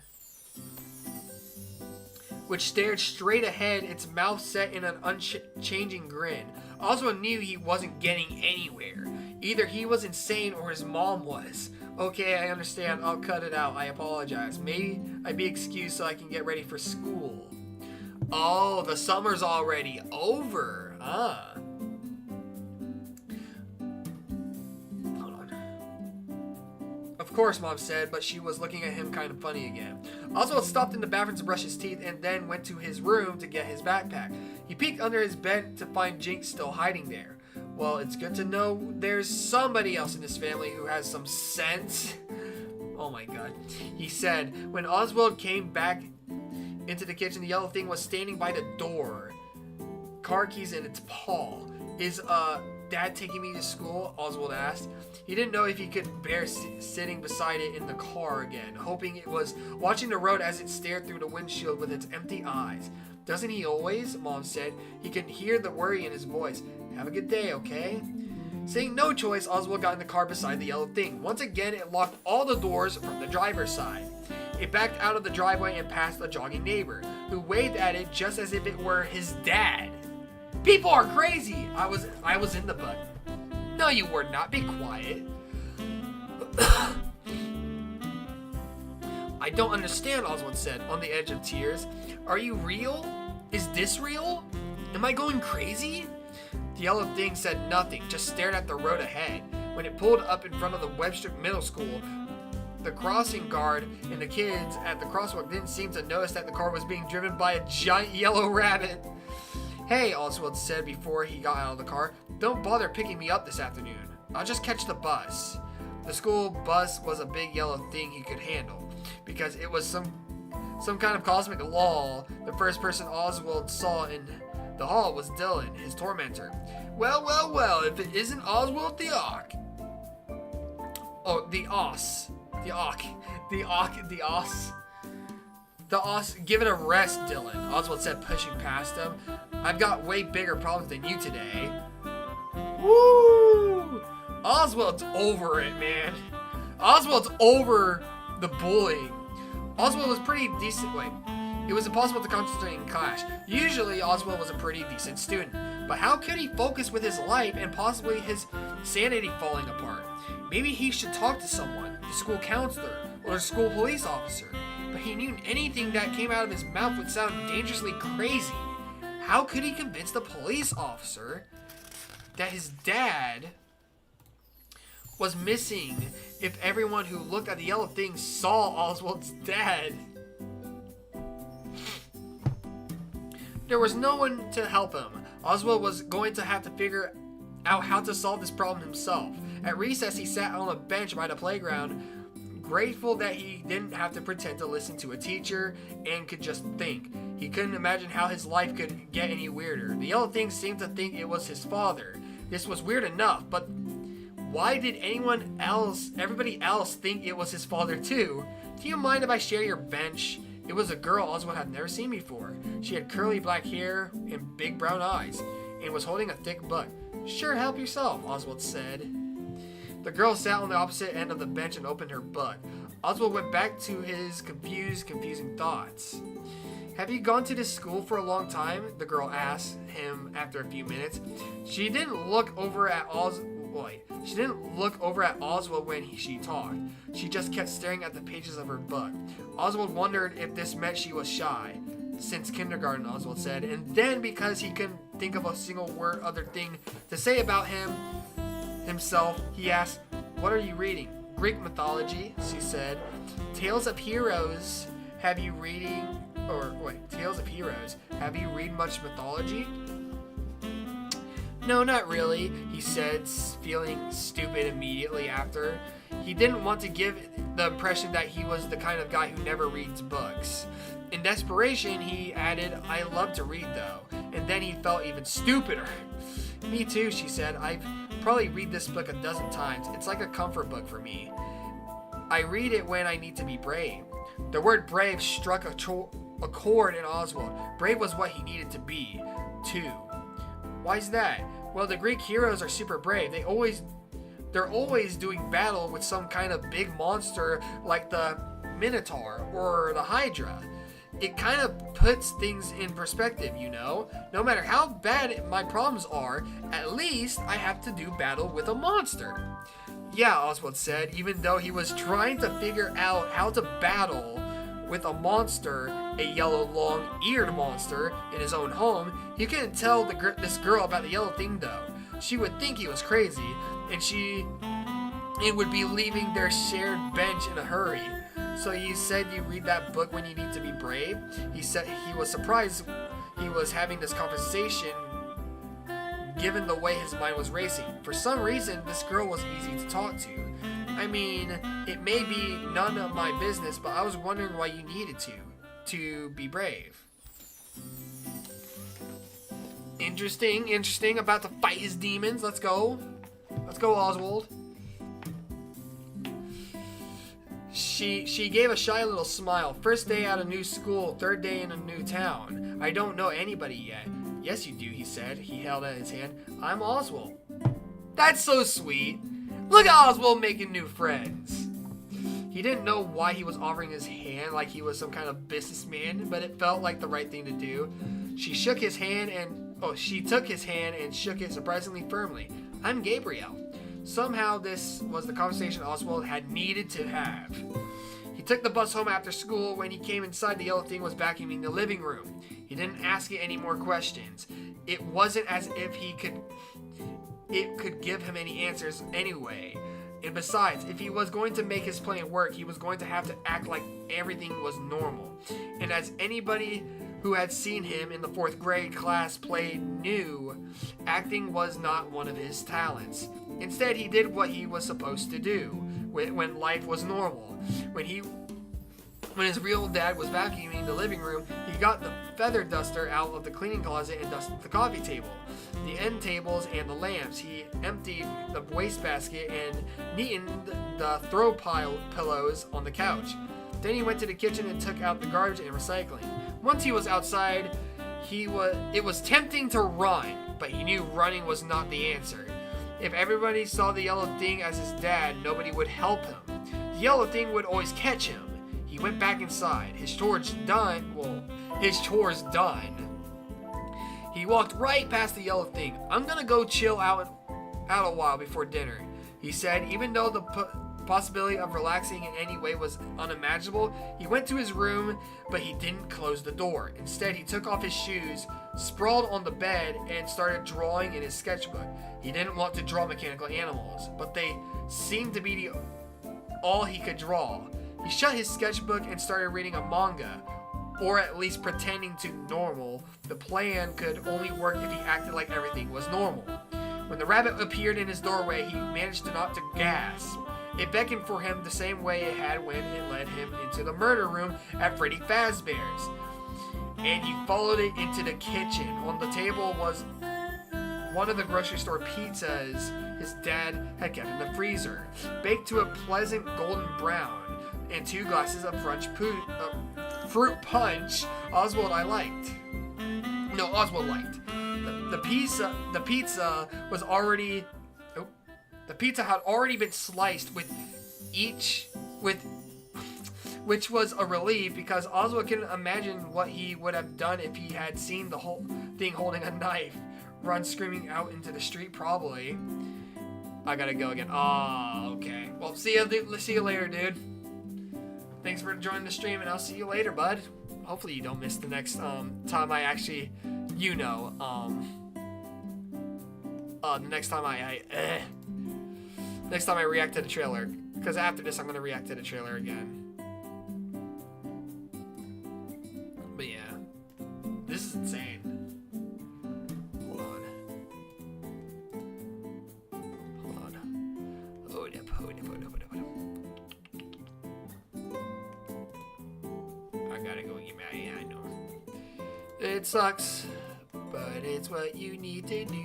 which stared straight ahead, its mouth set in an unchanging grin. Oswald knew he wasn't getting anywhere. Either he was insane or his mom was. Okay, I understand. I'll cut it out. I apologize. Maybe I'd be excused so I can get ready for school. Oh, the summer's already over. Hold on. Of course, Mom said, but she was looking at him kind of funny again. Oswald stopped in the bathroom to brush his teeth and then went to his room to get his backpack. He peeked under his bed to find Jinx still hiding there. Well, it's good to know there's somebody else in this family who has some sense. Oh my god. He said. When Oswald came back into the kitchen, the yellow thing was standing by the door, car keys in its paw. Is Dad taking me to school? Oswald asked. He didn't know if he could bear sitting beside it in the car again, hoping it was watching the road as it stared through the windshield with its empty eyes. Doesn't he always? Mom said. He could hear the worry in his voice. Have a good day, okay? Saying no choice, Oswald got in the car beside the yellow thing. Once again, it locked all the doors from the driver's side. It backed out of the driveway and passed a jogging neighbor, who waved at it just as if it were his dad. People are crazy! I was in the book. No, you were not. Be quiet. I don't understand, Oswald said, on the edge of tears. Are you real? Is this real? Am I going crazy? The yellow thing said nothing, just stared at the road ahead. When it pulled up in front of the Webster Middle School, the crossing guard and the kids at the crosswalk didn't seem to notice that the car was being driven by a giant yellow rabbit. Hey, Oswald said before he got out of the car, don't bother picking me up this afternoon. I'll just catch the bus. The school bus was a big yellow thing he could handle, because it was some kind of cosmic law. The first person Oswald saw in the hall was Dylan, his tormentor. Well, if it isn't Oswald the Ock. Oh, the Oss. The Ock. The Ock. The Oss. The Oss. Give it a rest, Dylan, Oswald said, pushing past him. I've got way bigger problems than you today. Woo! Oswald's over it, man. Oswald's over the bullying. Oswald was pretty decent. It was impossible to concentrate in class. Usually, Oswald was a pretty decent student. But how could he focus with his life and possibly his sanity falling apart? Maybe he should talk to someone, the school counselor or the school police officer. But he knew anything that came out of his mouth would sound dangerously crazy. How could he convince the police officer that his dad was missing if everyone who looked at the yellow thing saw Oswald's dad? There was no one to help him. Oswald was going to have to figure out how to solve this problem himself. At recess, he sat on a bench by the playground, grateful that he didn't have to pretend to listen to a teacher and could just think. He couldn't imagine how his life could get any weirder. The yellow thing seemed to think it was his father. This was weird enough, but why did everybody else think it was his father too? Do you mind if I share your bench? It was a girl Oswald had never seen before. She had curly black hair and big brown eyes, and was holding a thick book. Sure, help yourself, Oswald said. The girl sat on the opposite end of the bench and opened her book. Oswald went back to his confusing thoughts. Have you gone to this school for a long time? The girl asked him after a few minutes. She didn't look over at Oswald when she talked. She just kept staring at the pages of her book. Oswald wondered if this meant she was shy. Since kindergarten, Oswald said, and then because he couldn't think of a single other thing to say about himself, he asked, "What are you reading?" "Greek mythology," she said. Tales of Heroes. Have you read much mythology?" "No, not really," he said, feeling stupid immediately after. He didn't want to give the impression that he was the kind of guy who never reads books. In desperation, he added, "I love to read, though." And then he felt even stupider. "Me too," she said. "I've probably read this book a dozen times. It's like a comfort book for me. I read it when I need to be brave." The word brave struck a chord in Oswald. Brave was what he needed to be, too. Why's that? Well, the Greek heroes are super brave. They're always doing battle with some kind of big monster like the Minotaur or the Hydra. It kind of puts things in perspective, you know? No matter how bad my problems are, at least I have to do battle with a monster. "Yeah," Oswald said, even though he was trying to figure out how to battle with a monster, a yellow long-eared monster, in his own home. He couldn't tell this girl about the yellow thing, though. She would think he was crazy, and would be leaving their shared bench in a hurry. "So you said you read that book when you need to be brave?" He said he was surprised he was having this conversation given the way his mind was racing. For some reason, this girl was easy to talk to. "I mean, it may be none of my business, but I was wondering why you needed to be brave." Interesting. About to fight his demons. Let's go, Oswald. She gave a shy little smile. "First day at a new school, third day in a new town. I don't know anybody yet." "Yes, you do," he said. He held out his hand. "I'm Oswald." That's so sweet. Look at Oswald making new friends. He didn't know why he was offering his hand like he was some kind of businessman, but it felt like the right thing to do. She took his hand and shook it surprisingly firmly. "I'm Gabriel." Somehow this was the conversation Oswald had needed to have. He took the bus home after school. When he came inside, the yellow thing was vacuuming the living room. He didn't ask it any more questions. It wasn't as if it could give him any answers anyway. And besides, if he was going to make his plan work, he was going to have to act like everything was normal. And as anybody who had seen him in the 4th grade class play knew, acting was not one of his talents. Instead, he did what he was supposed to do when life was normal. When his real dad was vacuuming the living room, he got the feather duster out of the cleaning closet and dusted the coffee table, the end tables, and the lamps. He emptied the wastebasket and neatened the throw pillows on the couch. Then he went to the kitchen and took out the garbage and recycling. Once he was outside, it was tempting to run, but he knew running was not the answer. If everybody saw the yellow thing as his dad, nobody would help him. The yellow thing would always catch him. He went back inside. His chores done. He walked right past the yellow thing. I'm gonna go chill out a while before dinner, he said. Even though the possibility of relaxing in any way was unimaginable, he went to his room, but he didn't close the door. Instead, he took off his shoes, sprawled on the bed, and started drawing in his sketchbook. He didn't want to draw mechanical animals, but they seemed to be all he could draw. He shut his sketchbook and started reading a manga, or at least pretending to normal. The plan could only work if he acted like everything was normal. When the rabbit appeared in his doorway, he managed not to gasp. It beckoned for him the same way it had when it led him into the murder room at Freddy Fazbear's. And he followed it into the kitchen. On the table was one of the grocery store pizzas his dad had kept in the freezer, baked to a pleasant golden brown, and 2 glasses of fruit punch Oswald liked. The pizza had already been sliced which was a relief, because Oswald couldn't imagine what he would have done if he had seen the whole thing holding a knife run screaming out into the street. Probably. I gotta go again. Oh, okay. Well, see you later, dude. Thanks for joining the stream, and I'll see you later, bud. Hopefully you don't miss the next time I actually, the next time next time I react to the trailer, because after this I'm gonna react to the trailer again. But yeah, this is insane. Hold on. Hold up. I gotta go get my, yeah, I know. It sucks, but it's what you need to do.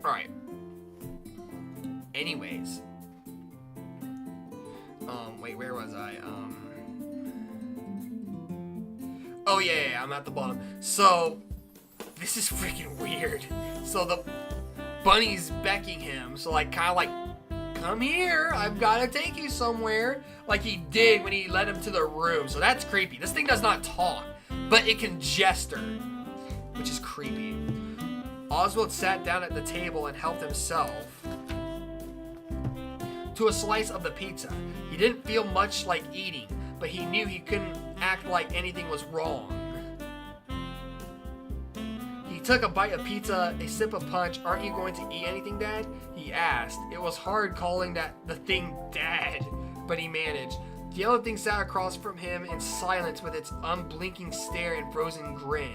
Alright. Anyways. Wait, where was I? Oh yeah, I'm at the bottom. So, this is freaking weird. So the bunny's beckoning him. So like, kind of like, come here, I've got to take you somewhere. Like he did when he led him to the room. So that's creepy. This thing does not talk, but it can gesture, which is creepy. Oswald sat down at the table and helped himself to a slice of the pizza. He didn't feel much like eating, but he knew he couldn't act like anything was wrong. He took a bite of pizza, a sip of punch. Aren't you going to eat anything, Dad? He asked. It was hard calling the thing Dad, but he managed. The yellow thing sat across from him in silence with its unblinking stare and frozen grin.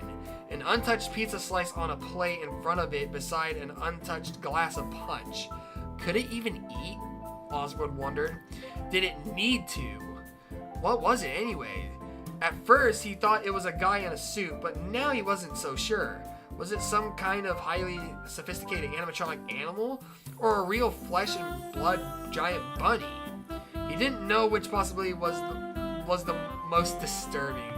An untouched pizza slice on a plate in front of it beside an untouched glass of punch. Could it even eat? Oswald wondered. Did it need to? What was it anyway? At first he thought it was a guy in a suit, but now he wasn't so sure. Was it some kind of highly sophisticated animatronic animal, or a real flesh and blood giant bunny? He didn't know which possibly was the most disturbing.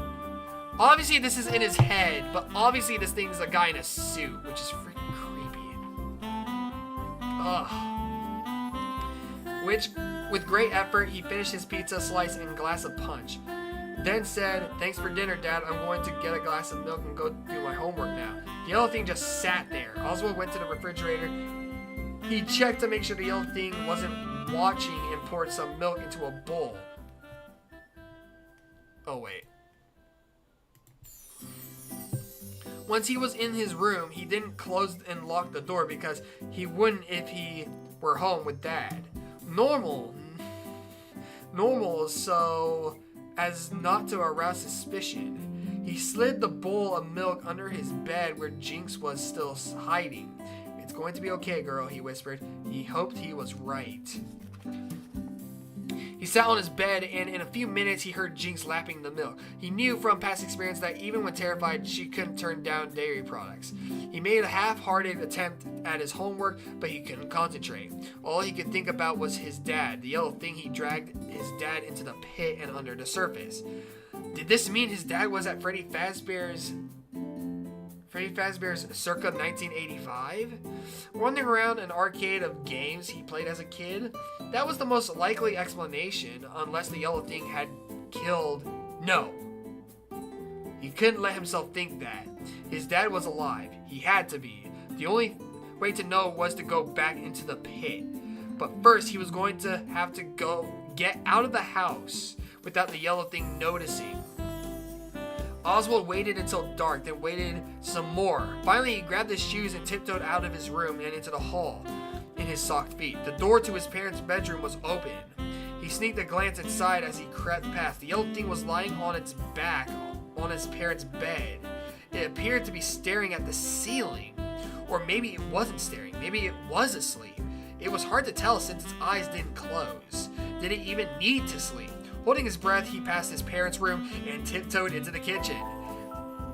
Obviously this is in his head, but obviously this thing's a guy in a suit, which is freaking creepy. Ugh. With great effort, he finished his pizza slice and glass of punch. Then said, "Thanks for dinner, Dad. I'm going to get a glass of milk and go do my homework now." The yellow thing just sat there. Oswald went to the refrigerator. He checked to make sure the yellow thing wasn't watching and poured some milk into a bowl. Oh, wait. Once he was in his room, he didn't close and lock the door because he wouldn't if he were home with Dad. Normal so as not to arouse suspicion. He slid the bowl of milk under his bed where Jinx was still hiding. "It's going to be okay, girl," he whispered. He hoped he was right. He sat on his bed, and in a few minutes he heard Jinx lapping the milk. He knew from past experience that even when terrified, she couldn't turn down dairy products. He made a half-hearted attempt at his homework, but he couldn't concentrate. All he could think about was his dad. The yellow thing, he dragged his dad into the pit and under the surface. Did this mean his dad was at Freddy Fazbear's circa 1985? Wandering around an arcade of games he played as a kid? That was the most likely explanation, unless the yellow thing had killed... No. He He couldn't let himself think that. His dad was alive. He had to be. The only way to know was to go back into the pit. But first, he was going to have to go get out of the house without the yellow thing noticing. Oswald waited until dark, then waited some more. Finally, he grabbed his shoes and tiptoed out of his room and into the hall in his socked feet. The door to his parents' bedroom was open. He sneaked a glance inside as he crept past. The yellow thing was lying on its back on his parents' bed. It appeared to be staring at the ceiling. Or maybe it wasn't staring. Maybe it was asleep. It was hard to tell since its eyes didn't close. Did it even need to sleep? Holding his breath, he passed his parents' room and tiptoed into the kitchen.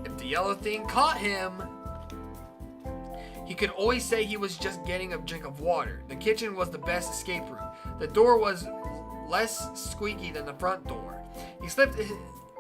If the yellow thing caught him, he could always say he was just getting a drink of water. The kitchen was the best escape route. The door was less squeaky than the front door. He slipped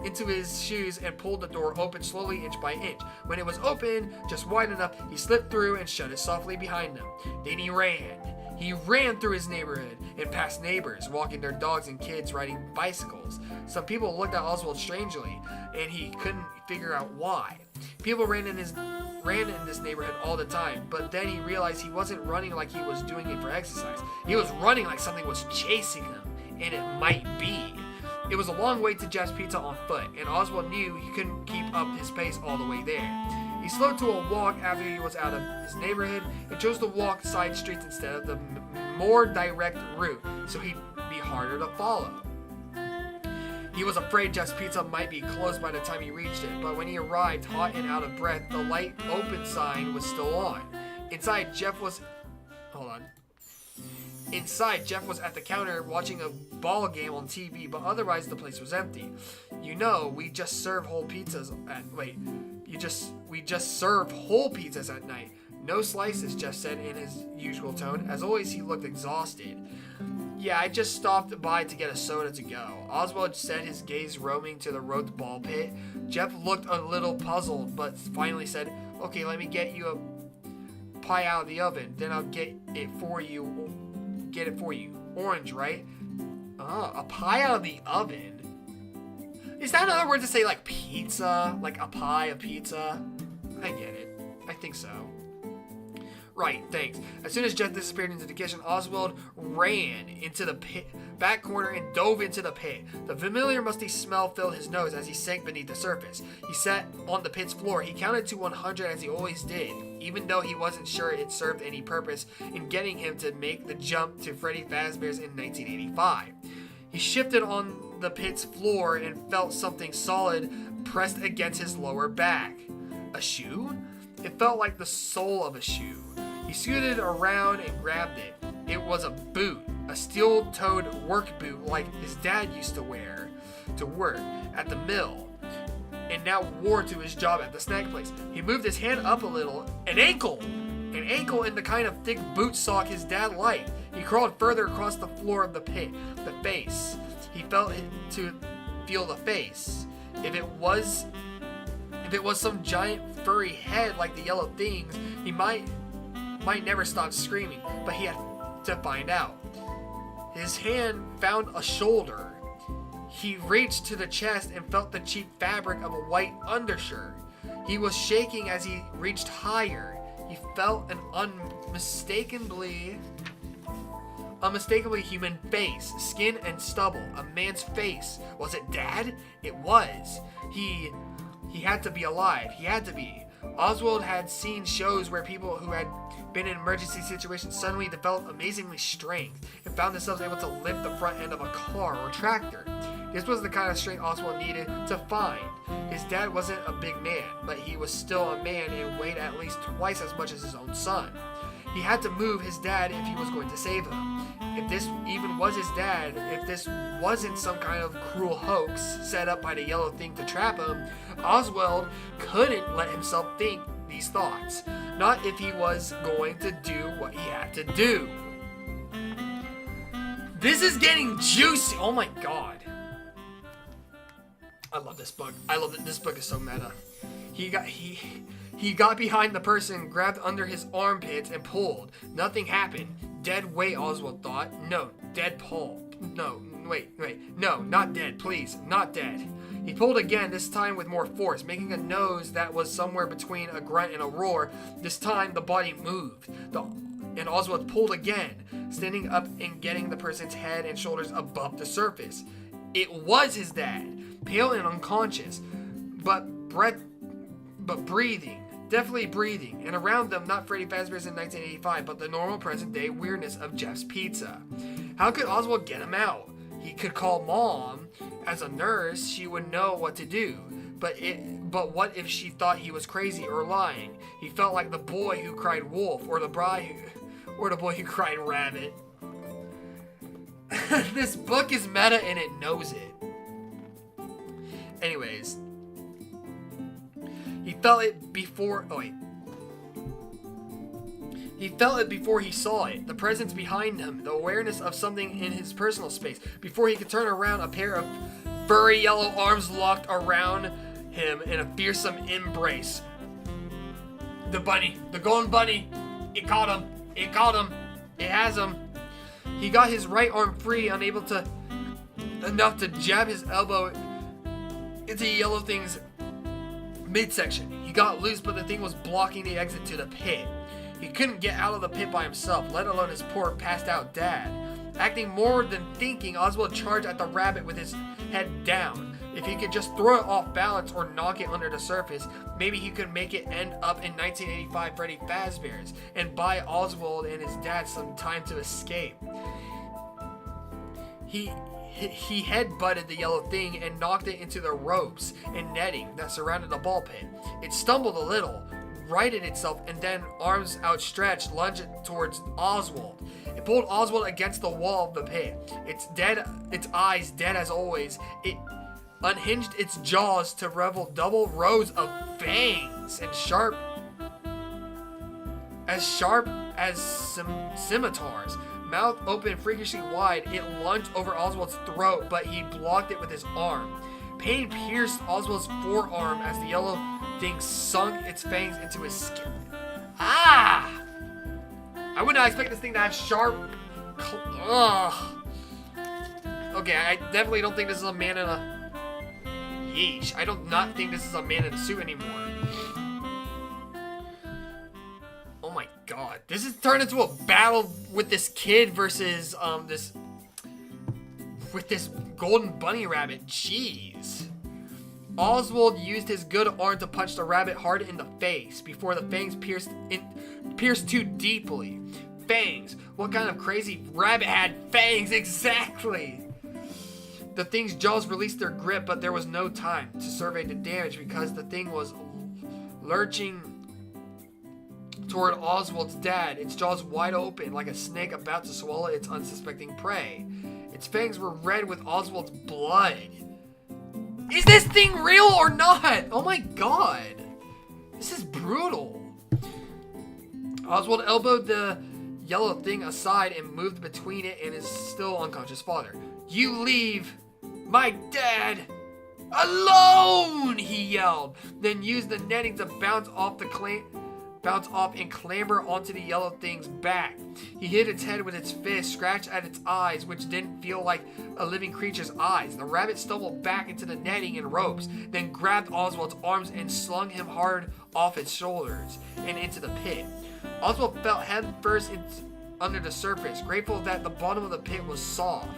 into his shoes and pulled the door open slowly, inch by inch. When it was open, just wide enough, he slipped through and shut it softly behind him. Then he ran. He ran through his neighborhood and past neighbors walking their dogs and kids riding bicycles. Some people looked at Oswald strangely, and he couldn't figure out why. People ran in this neighborhood all the time, but then he realized he wasn't running like he was doing it for exercise. He was running like something was chasing him, and it might be. It was a long way to Jeff's Pizza on foot, and Oswald knew he couldn't keep up his pace all the way there. He slowed to a walk after he was out of his neighborhood and chose to walk side streets instead of the more direct route, so he'd be harder to follow. He was afraid Jeff's Pizza might be closed by the time he reached it, but when he arrived, hot and out of breath, the light open sign was still on. Inside, Jeff was at the counter watching a ball game on TV, but otherwise the place was empty. We just serve whole pizzas at night. No slices, Jeff said in his usual tone. As always, he looked exhausted. Yeah, I just stopped by to get a soda to go. Oswald said, his gaze roaming to the road ball pit. Jeff looked a little puzzled, but finally said, okay, let me get you a pie out of the oven. Then I'll get it for you. Orange, right? A pie out of the oven. Is that another word to say like pizza? Like a pie of pizza? I get it. I think so. Right, thanks. As soon as Jeff disappeared into the kitchen, Oswald ran into the back corner and dove into the pit. The familiar musty smell filled his nose as he sank beneath the surface. He sat on the pit's floor. He counted to 100 as he always did, even though he wasn't sure it served any purpose in getting him to make the jump to Freddy Fazbear's in 1985. He shifted on the pit's floor and felt something solid pressed against his lower back. A shoe? It felt like the sole of a shoe. He scooted around and grabbed it. It was a boot, a steel-toed work boot like his dad used to wear to work at the mill, and now wore to his job at the snack place. He moved his hand up a little. An ankle in the kind of thick boot sock his dad liked. He crawled further across the floor of the pit. The face. He felt it to feel the face. If it was some giant furry head like the yellow things, he might never stop screaming, but he had to find out. His hand found a shoulder. He reached to the chest and felt the cheap fabric of a white undershirt. He was shaking as he reached higher. He felt an unmistakably human face, skin and stubble, a man's face. Was it Dad? It was. He had to be alive. He had to be. Oswald had seen shows where people who had been in emergency situations suddenly developed amazingly strength and found themselves able to lift the front end of a car or tractor. This was the kind of strength Oswald needed to find. His dad wasn't a big man, but he was still a man and weighed at least twice as much as his own son. He had to move his dad if he was going to save him. If this even was his dad, if this wasn't some kind of cruel hoax set up by the yellow thing to trap him, Oswald couldn't let himself think these thoughts. Not if he was going to do what he had to do. This is getting juicy. Oh my god. I love this book. I love that this book is so meta. He got behind the person, grabbed under his armpits, and pulled. Nothing happened. Dead weight, Oswald thought. No, dead Paul. No, wait. No, not dead, please. Not dead. He pulled again, this time with more force, making a noise that was somewhere between a grunt and a roar. This time, the body moved. And Oswald pulled again, standing up and getting the person's head and shoulders above the surface. It was his dad, pale and unconscious, but breathing. Definitely breathing, and around them, not Freddy Fazbear's in 1985, but the normal present-day weirdness of Jeff's Pizza. How could Oswald get him out? He could call Mom. As a nurse, she would know what to do. But what if she thought he was crazy or lying? He felt like the boy who cried wolf, or the boy who cried rabbit. This book is meta and it knows it. Anyways. He felt it before he saw it. The presence behind him. The awareness of something in his personal space. Before he could turn around, a pair of furry yellow arms locked around him in a fearsome embrace. The bunny. The golden bunny. It caught him. It caught him. It has him. He got his right arm free, unable enough to jab his elbow into the yellow thing's midsection. He got loose, but the thing was blocking the exit to the pit. He couldn't get out of the pit by himself, let alone his poor passed out dad. Acting more than thinking, Oswald charged at the rabbit with his head down. If he could just throw it off balance or knock it under the surface, maybe he could make it end up in 1985 Freddy Fazbear's and buy Oswald and his dad some time to escape. He head-butted the yellow thing and knocked it into the ropes and netting that surrounded the ball pit. It stumbled a little, righted itself, and then, arms outstretched, lunged towards Oswald. It pulled Oswald against the wall of the pit. Its eyes dead as always. It unhinged its jaws to reveal double rows of fangs and sharp as scimitars. Mouth open freakishly wide, it lunged over Oswald's throat, but he blocked it with his arm. Pain pierced Oswald's forearm as the yellow thing sunk its fangs into his skin. Ah! I would not expect this thing to have sharp... Ugh. Okay, I definitely don't think this is a man in a... Yeesh. I do not think this is a man in a suit anymore. Oh my god. This has turned into a battle with this kid versus, this golden bunny rabbit. Jeez. Oswald used his good arm to punch the rabbit hard in the face before the fangs pierced too deeply. Fangs. What kind of crazy rabbit had fangs? Exactly. The thing's jaws released their grip, but there was no time to survey the damage because the thing was lurching toward Oswald's dad, its jaws wide open like a snake about to swallow its unsuspecting prey. Its fangs were red with Oswald's blood. Is this thing real or not? Oh my god. This is brutal. Oswald elbowed the yellow thing aside and moved between it and his still unconscious father. You leave my dad alone, he yelled, then used the netting to bounce off and clamber onto the yellow thing's back. He hit its head with its fist, scratched at its eyes, which didn't feel like a living creature's eyes. The rabbit stumbled back into the netting and ropes, then grabbed Oswald's arms and slung him hard off its shoulders and into the pit. Oswald fell head first under the surface, grateful that the bottom of the pit was soft.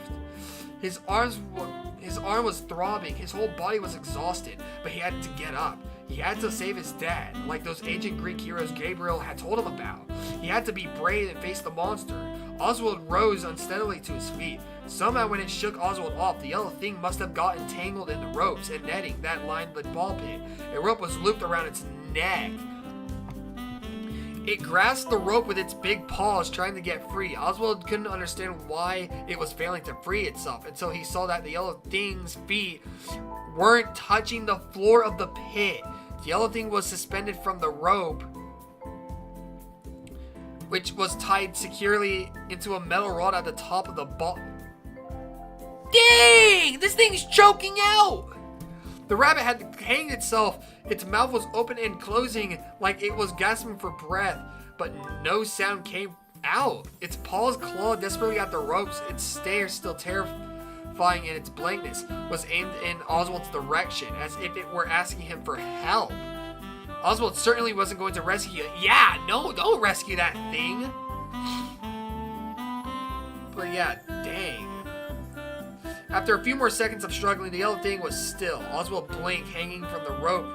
His arm was throbbing, his whole body was exhausted, but he had to get up. He had to save his dad, like those ancient Greek heroes Gabriel had told him about. He had to be brave and face the monster. Oswald rose unsteadily to his feet. Somehow when it shook Oswald off, the yellow thing must have gotten tangled in the ropes and netting that lined the ball pit. A rope was looped around its neck. It grasped the rope with its big paws, trying to get free. Oswald couldn't understand why it was failing to free itself until he saw that the yellow thing's feet weren't touching the floor of the pit. The yellow thing was suspended from the rope, which was tied securely into a metal rod at the top of the ball. Dang! This thing's choking out! The rabbit had hanged itself. Its mouth was open and closing like it was gasping for breath, but no sound came out. Its paws clawed desperately at the ropes. Its stare still terrified terrifying in its blankness, was aimed in Oswald's direction, as if it were asking him for help. Oswald certainly wasn't going to rescue it. Yeah, no, don't rescue that thing. But yeah, dang. After a few more seconds of struggling, the yellow thing was still. Oswald blinked. Hanging from the rope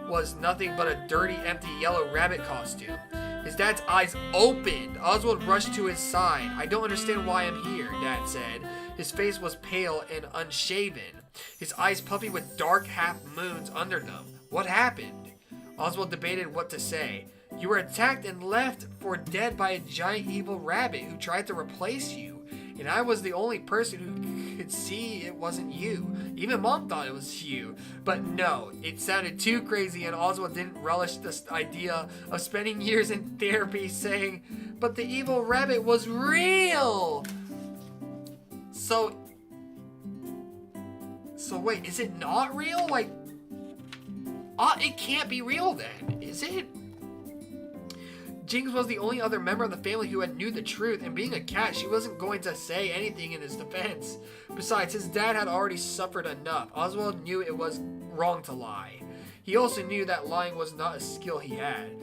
was nothing but a dirty, empty yellow rabbit costume. His dad's eyes opened. Oswald rushed to his side. I don't understand why I'm here, Dad said. His face was pale and unshaven. His eyes puffy with dark half-moons under them. What happened? Oswald debated what to say. You were attacked and left for dead by a giant evil rabbit who tried to replace you. And I was the only person who could see it wasn't you. Even Mom thought it was you. But no, it sounded too crazy, and Oswald didn't relish this idea of spending years in therapy saying, but the evil rabbit was real! So wait, is it not real? Like, it can't be real then, is it? Jinx was the only other member of the family who knew the truth, and being a cat, she wasn't going to say anything in his defense. Besides, his dad had already suffered enough. Oswald knew it was wrong to lie. He also knew that lying was not a skill he had.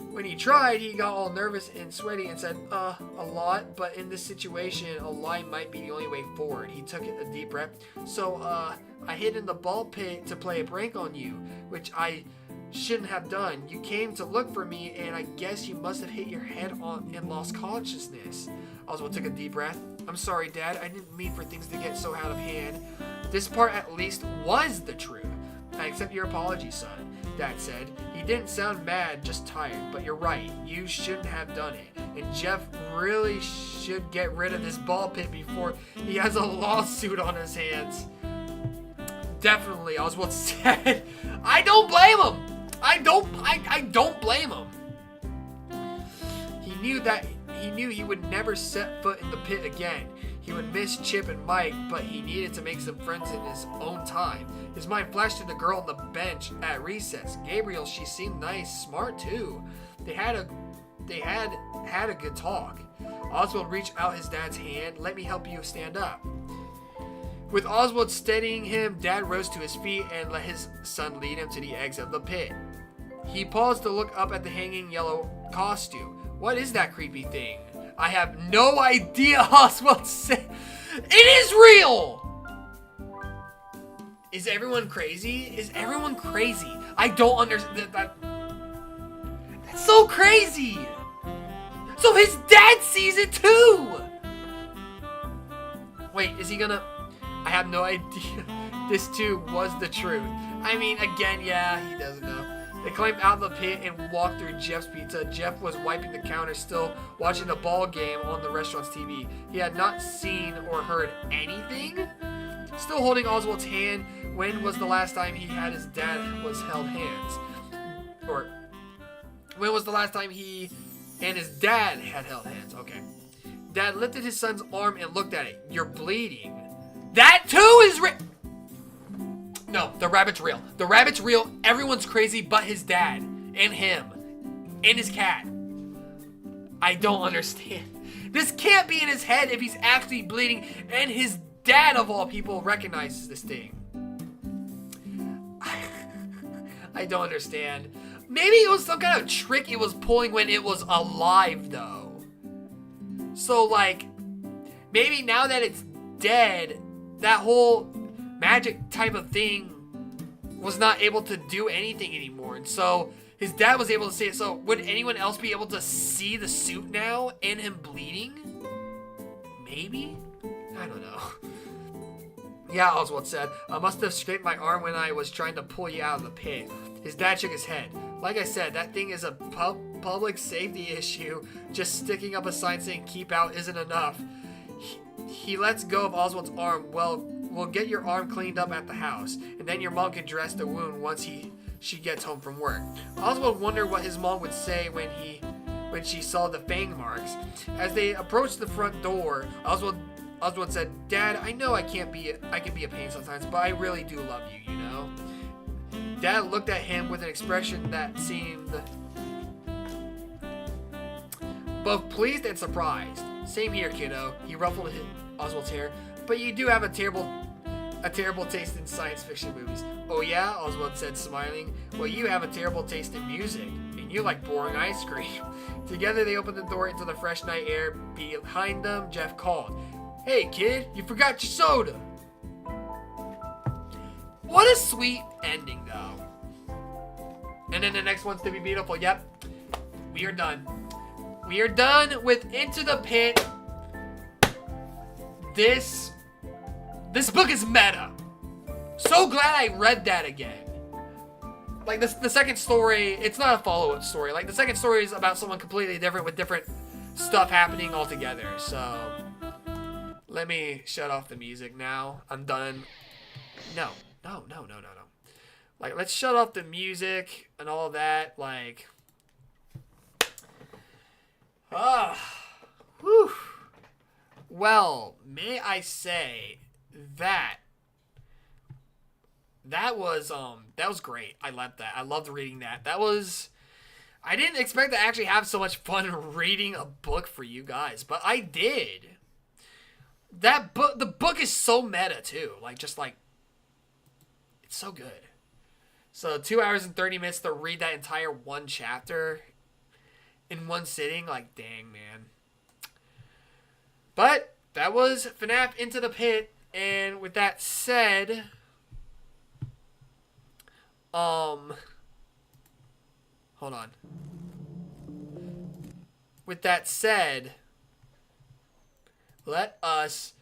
When he tried, he got all nervous and sweaty and said, a lot, but in this situation, a lie might be the only way forward. He took a deep breath. So, I hid in the ball pit to play a prank on you, which I shouldn't have done. You came to look for me, and I guess you must have hit your head on and lost consciousness. Oswald took a deep breath. I'm sorry, Dad. I didn't mean for things to get so out of hand. This part at least was the truth. I accept your apology, son, Dad said. He didn't sound mad, just tired. But you're right. You shouldn't have done it. And Jeff really should get rid of this ball pit before he has a lawsuit on his hands. Definitely, Oswald said. I don't blame him. I don't blame him. He knew he would never set foot in the pit again. He would miss Chip and Mike, but he needed to make some friends in his own time. His mind flashed to the girl on the bench at recess. Gabriel, she seemed nice, smart too. They had a good talk. Oswald reached out his dad's hand. Let me help you stand up. With Oswald steadying him, Dad rose to his feet and let his son lead him to the exit of the pit. He paused to look up at the hanging yellow costume. What is that creepy thing? I have no idea, Oswald said. It is real! Is everyone crazy? Is everyone crazy? I don't understand that. That's so crazy! So his dad sees it too! Wait, is he gonna... I have no idea. This too was the truth. I mean, again, yeah, he doesn't know. They climbed out of the pit and walked through Jeff's pizza. Jeff was wiping the counter, still watching the ball game on the restaurant's TV. He had not seen or heard anything. Still holding Oswald's hand, when was the last time he had his dad was held hands? Or, when was the last time he and his dad had held hands? Okay. Dad lifted his son's arm and looked at it. You're bleeding. That too is real. No, the rabbit's real. The rabbit's real. Everyone's crazy but his dad. And him. And his cat. I don't understand. This can't be in his head if he's actually bleeding and his dad, of all people, recognizes this thing. I don't understand. Maybe it was some kind of trick it was pulling when it was alive, though. So, like, maybe now that it's dead, that whole magic type of thing was not able to do anything anymore. And so his dad was able to see it. So would anyone else be able to see the suit now and him bleeding? Maybe? I don't know. Yeah, Oswald said. I must have scraped my arm when I was trying to pull you out of the pit. His dad shook his head. Like I said, that thing is a public safety issue. Just sticking up a sign saying keep out isn't enough. He lets go of Oswald's arm. Well, we'll get your arm cleaned up at the house, and then your mom can dress the wound once she gets home from work. Oswald wondered what his mom would say when she saw the fang marks. As they approached the front door, Oswald said, Dad, I know I can be a pain sometimes, but I really do love you, you know? Dad looked at him with an expression that seemed both pleased and surprised. Same here, kiddo. He ruffled Oswald's hair. But you do have a terrible a terrible taste in science fiction movies. Oh yeah, Oswald said, smiling. Well, you have a terrible taste in music, and you like boring ice cream. Together they opened the door into the fresh night air. Behind them, Jeff called, "Hey kid, you forgot your soda." What a sweet ending, though. And then the next one's to be beautiful. Yep, we are done. We are done with Into the Pit. This book is meta. So glad I read that again. Like, the second story, it's not a follow-up story. Like, the second story is about someone completely different with different stuff happening all together. So, let me shut off the music now. I'm done. No. Like, let's shut off the music and all that. Like, whew. Well, may I say that was great. I loved that. I loved reading that. I didn't expect to actually have so much fun reading a book for you guys, but I did. The book is so meta too. It's so good. So 2 hours and 30 minutes to read that entire one chapter in one sitting. Like, dang, man. But that was FNAF Into the Pit. And with that said, hold on. With that said, let us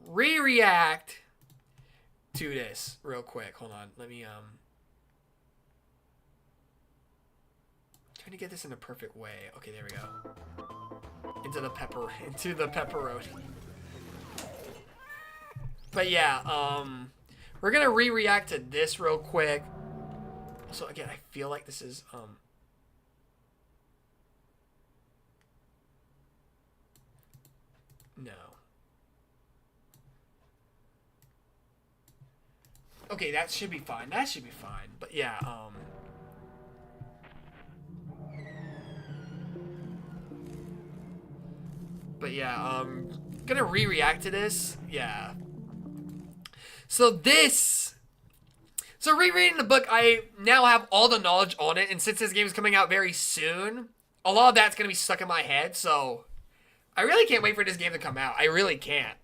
react to this real quick. Hold on. Let me trying to get this in a perfect way. Okay, there we go. Into the pepperoni. But yeah, we're gonna react to this real quick. So again, I feel like this is no. Okay, that should be fine. That should be fine. But yeah, gonna react to this. Yeah. So rereading the book, I now have all the knowledge on it, and since this game is coming out very soon, a lot of that's gonna be stuck in my head, so I really can't wait for this game to come out. I really can't.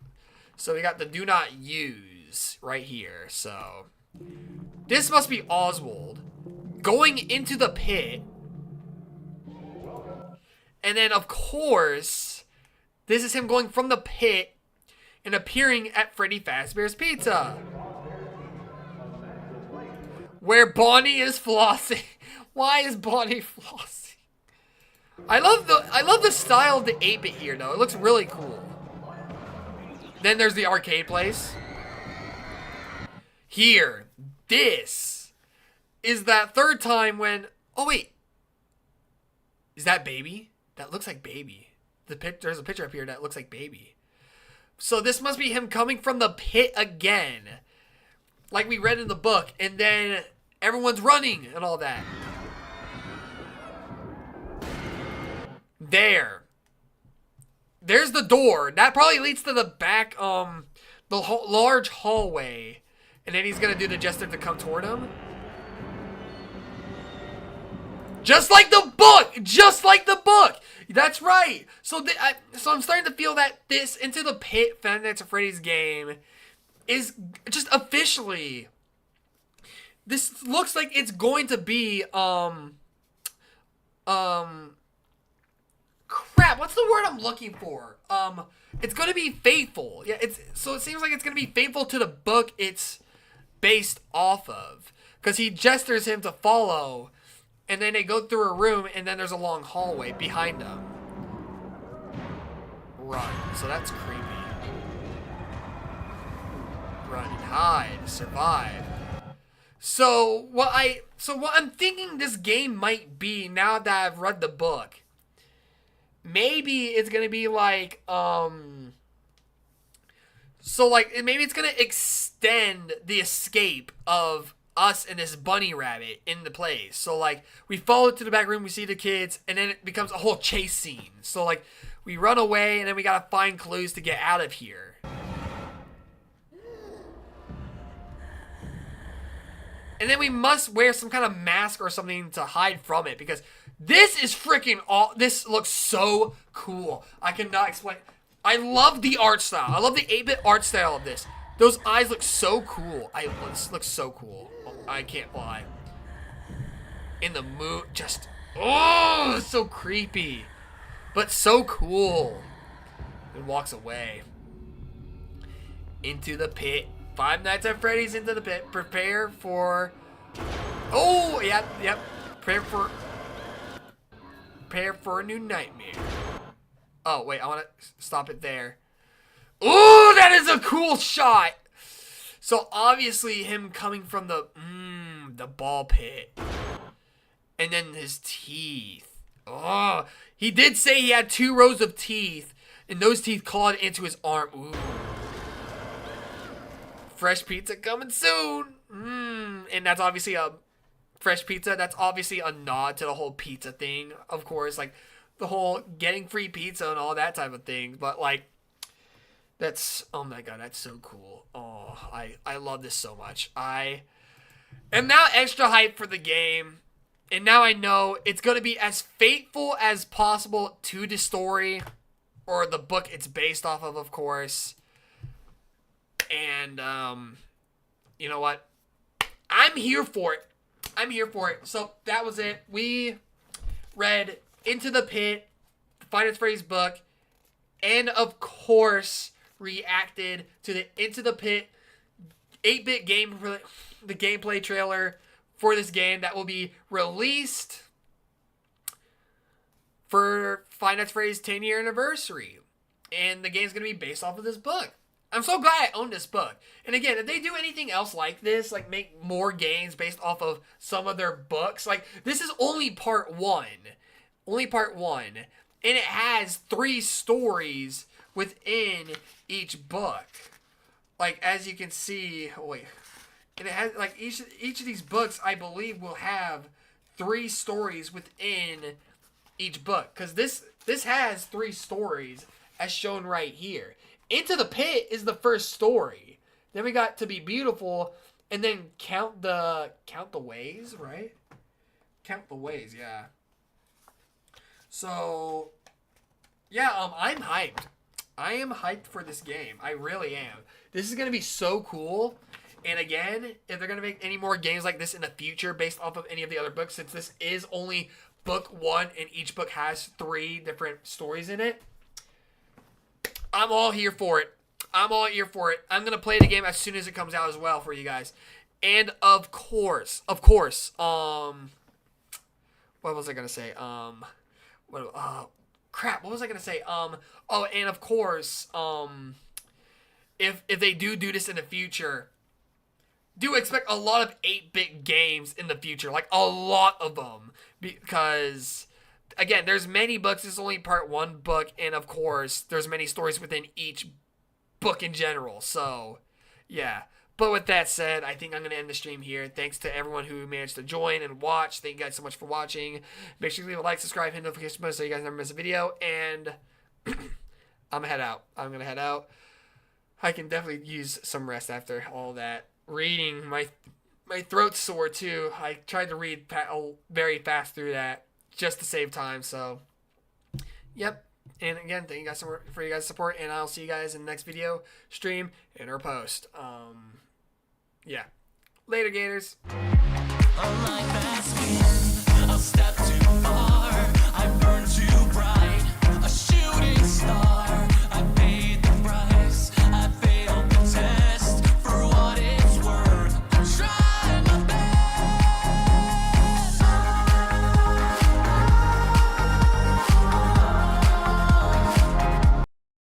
So we got the do not use right here. So this must be Oswald going into the pit. And then, of course, this is him going from the pit and appearing at Freddy Fazbear's Pizza, where Bonnie is flossing. Why is Bonnie flossing? I love the style of the 8-bit here, though. It looks really cool. Then there's the arcade place. Here, this is that third time when... Oh, wait. Is that Baby? That looks like Baby. There's a picture up here that looks like Baby. So this must be him coming from the pit again, like we read in the book, and then everyone's running and all that. There's the door. That probably leads to the back, the large hallway, and then he's gonna do the gesture to come toward him. Just like the book! Just like the book! That's right! So I'm starting to feel that this Into the Pit Five Nights at Freddy's game is just officially... This looks like it's going to be, crap, what's the word I'm looking for? It's going to be faithful. Yeah, so it seems like it's going to be faithful to the book it's based off of. Because he gestures him to follow... And then they go through a room, and then there's a long hallway behind them. Run. So that's creepy. Run and hide. Survive. So what I'm thinking this game might be, now that I've read the book, maybe it's gonna be like, maybe it's gonna extend the escape of us and this bunny rabbit in the place. So like we follow to the back room, we see the kids, and then it becomes a whole chase scene. So like we run away, and then we gotta find clues to get out of here. And then we must wear some kind of mask or something to hide from it, because this is freaking all. This looks so cool. I cannot explain. I love the art style. I love the 8-bit art style of this. Those eyes look so cool. This looks so cool. I can't lie. In the mood, just it's so creepy, but so cool. And walks away into the pit. Five Nights at Freddy's Into the Pit. Prepare for. Oh, yep. Prepare for a new nightmare. Oh, wait, I want to stop it there. Ooh, that is a cool shot. So, obviously, him coming from the ball pit. And then his teeth. Oh, he did say he had 2 rows of teeth. And those teeth clawed into his arm. Ooh. Fresh pizza coming soon. And that's obviously a fresh pizza. That's obviously a nod to the whole pizza thing. Of course, like the whole getting free pizza and all that type of thing. But like, that's, oh my god, that's so cool. Oh, I love this so much. I am now extra hyped for the game. And now I know it's going to be as faithful as possible to the story. Or the book it's based off of course. And, you know what? I'm here for it. I'm here for it. So, that was it. We read Into the Pit, the Five Nights at Freddy's book, and, of course, reacted to the Into the Pit 8-bit game, the gameplay trailer for this game that will be released for Five Nights at Freddy's 10-year anniversary. And the game's going to be based off of this book. I'm so glad I own this book. And again, if they do anything else like this, like make more games based off of some of their books, like this is only part 1. Only part 1. And it has 3 stories within each book. Like, as you can see, and it has, like, each of these books, I believe, will have 3 stories within each book. Because this has 3 stories, as shown right here. Into the Pit is the first story. Then we got To Be Beautiful, and then Count the Ways, right? Count the Ways, yeah. So, yeah, I'm hyped. I am hyped for this game. I really am. This is going to be so cool. And again, if they're going to make any more games like this in the future based off of any of the other books, since this is only book 1 and each book has 3 different stories in it, I'm all here for it. I'm all here for it. I'm going to play the game as soon as it comes out as well for you guys. And of course, what was I going to say? Crap, what was I going to say? Oh, and of course, if they do this in the future, do expect a lot of 8-bit games in the future. Like, a lot of them. Because, again, there's many books. This is only part 1 book. And, of course, there's many stories within each book in general. So, yeah. But with that said, I think I'm going to end the stream here. Thanks to everyone who managed to join and watch. Thank you guys so much for watching. Make sure you leave a like, subscribe, hit notification bell so you guys never miss a video. And I'm going to head out. I can definitely use some rest after all that reading. My throat's sore too. I tried to read very fast through that just to save time. So, yep. And again, thank you guys so much for your guys' support, and I'll see you guys in the next video, stream, and or post. Yeah. Later, Gators.